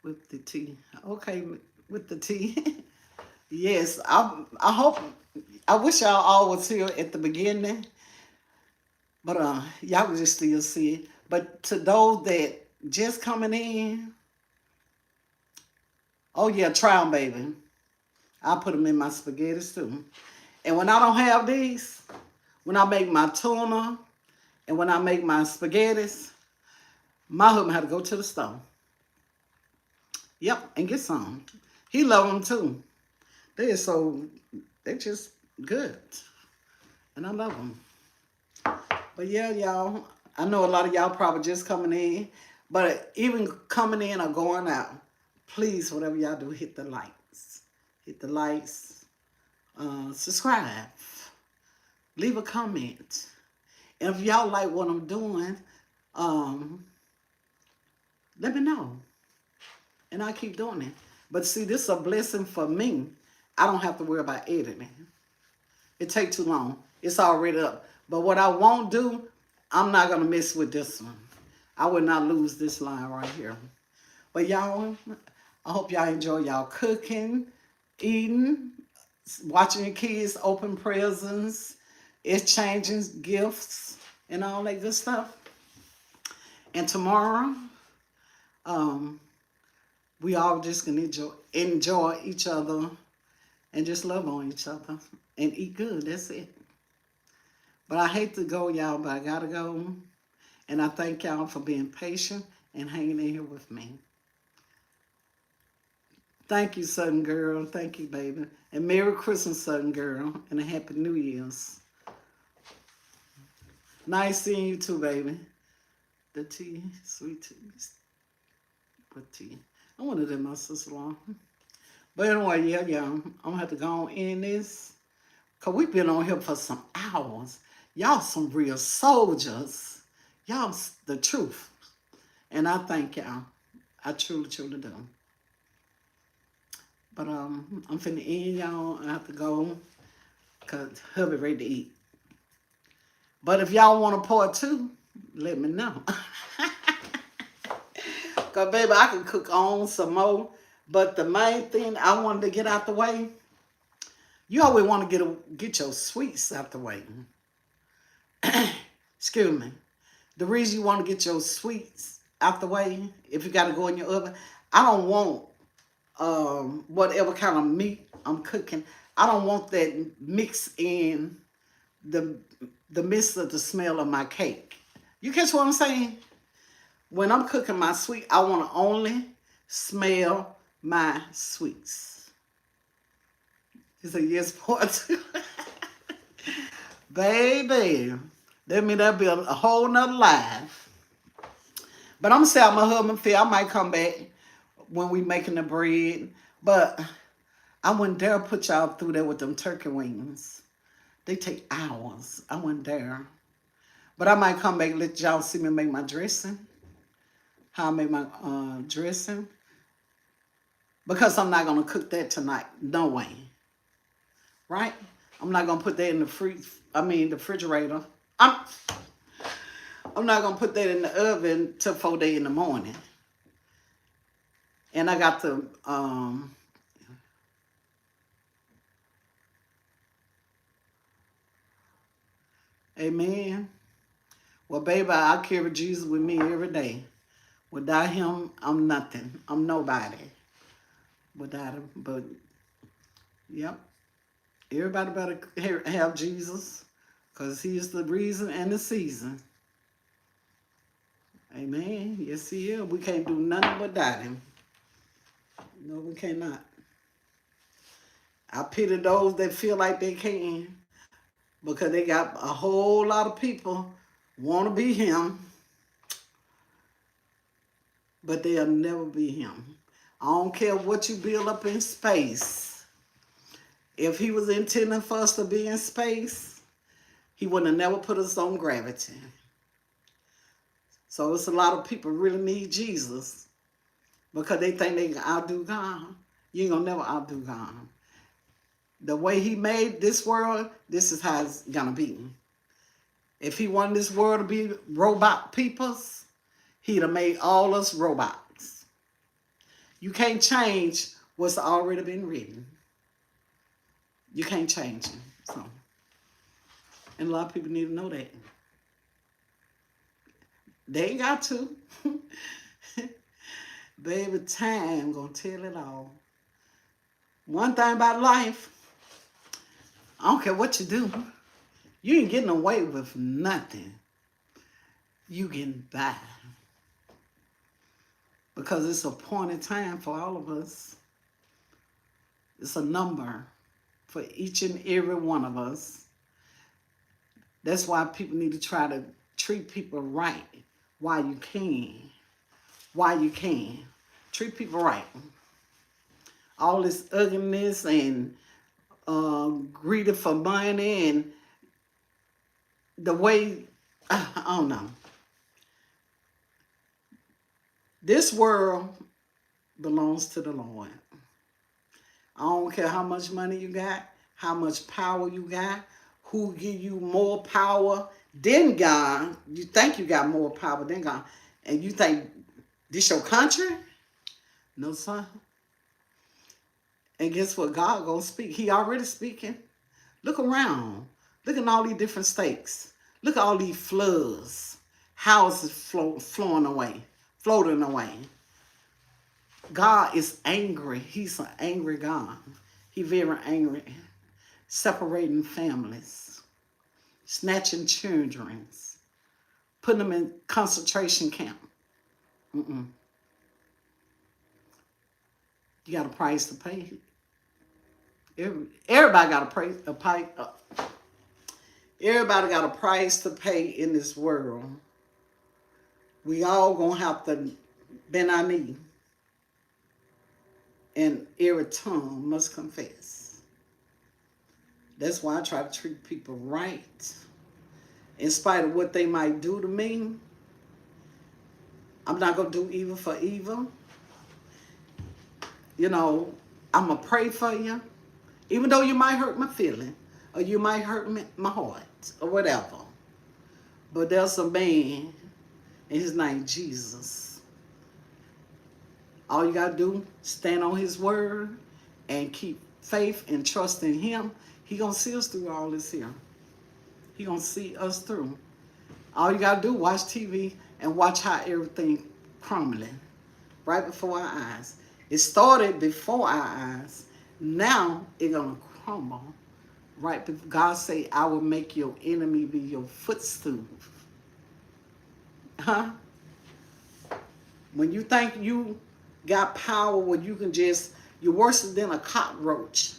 with the tea. Okay, with the tea. Yes, I hope, I wish y'all all was here at the beginning. But y'all can just still see it. But to those that just coming in, oh yeah, try 'em, baby. I put them in my spaghettis too. And when I don't have these, when I make my tuna and when I make my spaghettis, my husband had to go to the store. Yep, and get some. He love them too. They're just good. And I love them. But yeah, y'all, I know a lot of y'all probably just coming in. But even coming in or going out, please, whatever y'all do, hit the likes. Hit the likes. Subscribe. Leave a comment. And if y'all like what I'm doing, let me know. And I'll keep doing it. But see, this is a blessing for me. I don't have to worry about editing. It takes too long. It's already up. But what I won't do, I'm not going to mess with this one. I will not lose this line right here. But y'all, I hope y'all enjoy y'all cooking, eating, watching your kids open presents, exchanging gifts, and all that good stuff. And tomorrow, we all just gonna enjoy each other and just love on each other and eat good. That's it. But I hate to go, y'all, but I gotta go. And I thank y'all for being patient and hanging in here with me. Thank you, Southern Girl. Thank you, baby. And Merry Christmas, Southern Girl. And a Happy New Year's. Nice seeing you too, baby. The tea, sweet tea. What tea? I wanted that my sister-in-law. But anyway, yeah, I'm gonna have to go on in this. Cause we've been on here for some hours. Y'all some real soldiers. Y'all the truth. And I thank y'all. I truly, truly do. But I'm finna end, y'all. I have to go. Cause hubby ready to eat. But if y'all want a part 2, let me know. Cause baby, I can cook on some more. But the main thing I wanted to get out the way, you always want to get your sweets out the way. Excuse me. The reason you want to get your sweets out the way, if you got to go in your oven, I don't want whatever kind of meat I'm cooking. I don't want that mixed in the midst of the smell of my cake. You catch what I'm saying? When I'm cooking my sweet, I want to only smell my sweets. It's a yes part 2. Baby, that mean that'll be a whole nother life. But I'm gonna say how my husband feel. I might come back when we making the bread. But I wouldn't dare put y'all through there with them turkey wings. They take hours. I wouldn't dare. But I might come back and let y'all see me make my dressing. How I make my dressing. Because I'm not going to cook that tonight. No way. Right? I'm not going to put that in the refrigerator. I'm not going to put that in the oven till 4 days in the morning. And I got the, amen. Well, baby, I carry Jesus with me every day. Without him, I'm nothing. I'm nobody. Without him, but, yep. Everybody better have Jesus, because he is the reason and the season. Amen. Yes, he is. We can't do nothing without him. No, we cannot. I pity those that feel like they can, because they got a whole lot of people want to be him, but they'll never be him. I don't care what you build up in space. If he was intending for us to be in space, he would have never put us on gravity. So it's a lot of people really need Jesus because they think they can outdo God. You ain't gonna never outdo God. The way he made this world, this is how it's gonna be. If he wanted this world to be robot peoples, he'd have made all us robots. You can't change what's already been written. You can't change it. So, and a lot of people need to know that. They ain't got to. Baby, time gonna tell it all. One thing about life, I don't care what you do, you ain't getting away with nothing. You getting by. Because it's a point in time for all of us. It's a number for each and every one of us. That's why people need to try to treat people right while you can. While you can. Treat people right. All this ugliness and greedy for money and the way, I don't know. This world belongs to the Lord. I don't care how much money you got, how much power you got, who give you more power than God. You think you got more power than God. And you think this your country? No, son. And guess what? God gonna speak. He already speaking. Look around. Look at all these different states. Look at all these floods. Houses floating away. God is angry. He's an angry God. He's very angry. Separating families. Snatching children. Putting them in concentration camp. You got a price to pay. Everybody got everybody got a price to pay in this world. We all gonna have to bend our knee. And every tongue must confess. That's why I try to treat people right. In spite of what they might do to me, I'm not going to do evil for evil. You know, I'm going to pray for you. Even though you might hurt my feeling. Or you might hurt my heart. Or whatever. But there's a man. And his name Jesus. All you got to do, stand on his word. And keep faith and trust in him. He going to see us through all this here. He going to see us through. All you got to do, watch TV and watch how everything crumbling right before our eyes. It started before our eyes. Now it's going to crumble right before. God say, I will make your enemy be your footstool. Huh? When you think you got power where you can just, you're worse than a cockroach.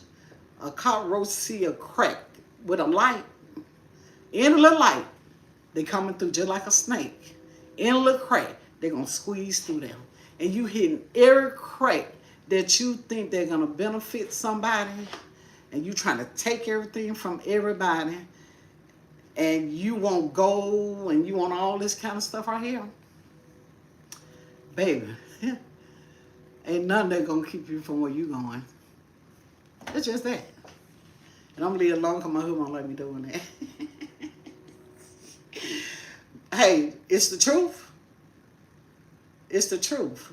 A cockroach see a crack with a light. In a little light, they coming through just like a snake. In a little crack, they're going to squeeze through them. And you hitting every crack that you think they're going to benefit somebody. And you trying to take everything from everybody. and you want gold and you want all this kind of stuff right here, baby, ain't nothing that gonna keep you from where you going. It's just that. And I'm gonna leave it alone because my husband won't let me doing that. Hey, it's the truth. It's the truth.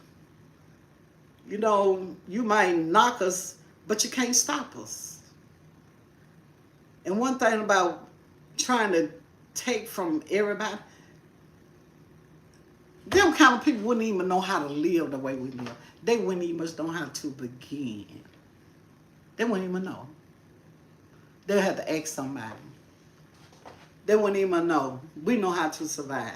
You know, you might knock us, but you can't stop us. And one thing about trying to take from everybody, them kind of people wouldn't even know how to live the way we live. They wouldn't even know how to begin. They wouldn't even know. They'll have to ask somebody. They wouldn't even know. We know how to survive.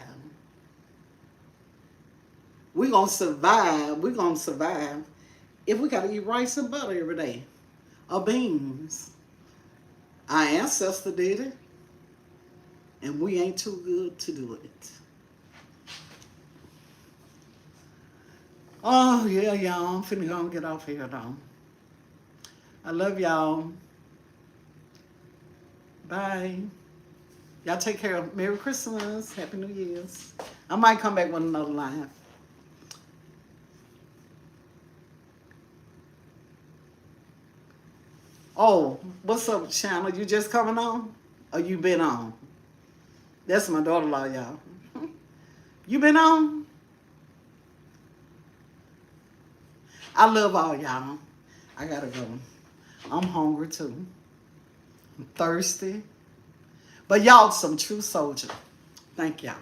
We're going to survive. We're going to survive if we got to eat rice and butter every day. Or beans. Our ancestor did it. And we ain't too good to do it. Oh, yeah, y'all. I'm finna go and get off here, though. I love y'all. Bye. Y'all take care. Merry Christmas. Happy New Year's. I might come back with another live. Oh, what's up, channel? You just coming on? Or you been on? That's my daughter-in-law, y'all. You been on? I love all y'all. I gotta go. I'm hungry too. I'm thirsty. But y'all some true soldier. Thank y'all.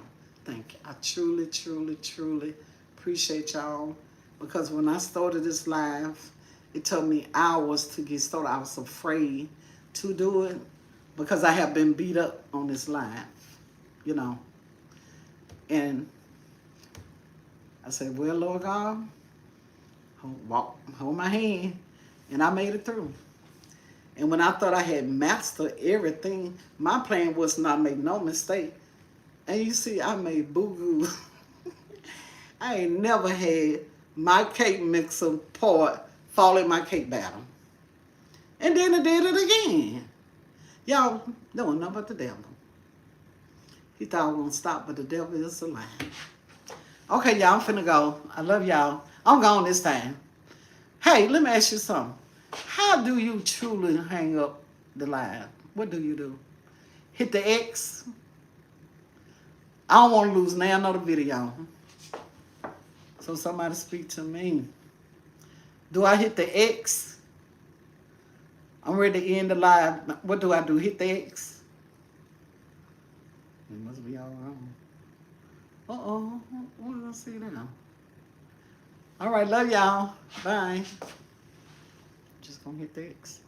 Thank you. I truly, truly, truly appreciate y'all. Because when I started this live, it took me hours to get started. I was afraid to do it because I have been beat up on this live, you know. And I said, well, Lord God, hold my hand. And I made it through. And when I thought I had mastered everything, my plan was not make no mistake. And you see, I made boo-goo. I ain't never had my cake mixer part fall in my cake batter. And then I did it again. Y'all, that was nothing but the devil. He thought I was going to stop, but the devil is a lie. Okay, y'all, I'm finna go. I love y'all. I'm gone this time. Hey, let me ask you something. How do you truly hang up the live? What do you do? Hit the X? I don't want to lose now another video. So somebody speak to me. Do I hit the X? I'm ready to end the live. What do I do? Hit the X? It must be all wrong. Uh-oh. What did I see now? All right, love y'all. Bye. Just gonna hit the X.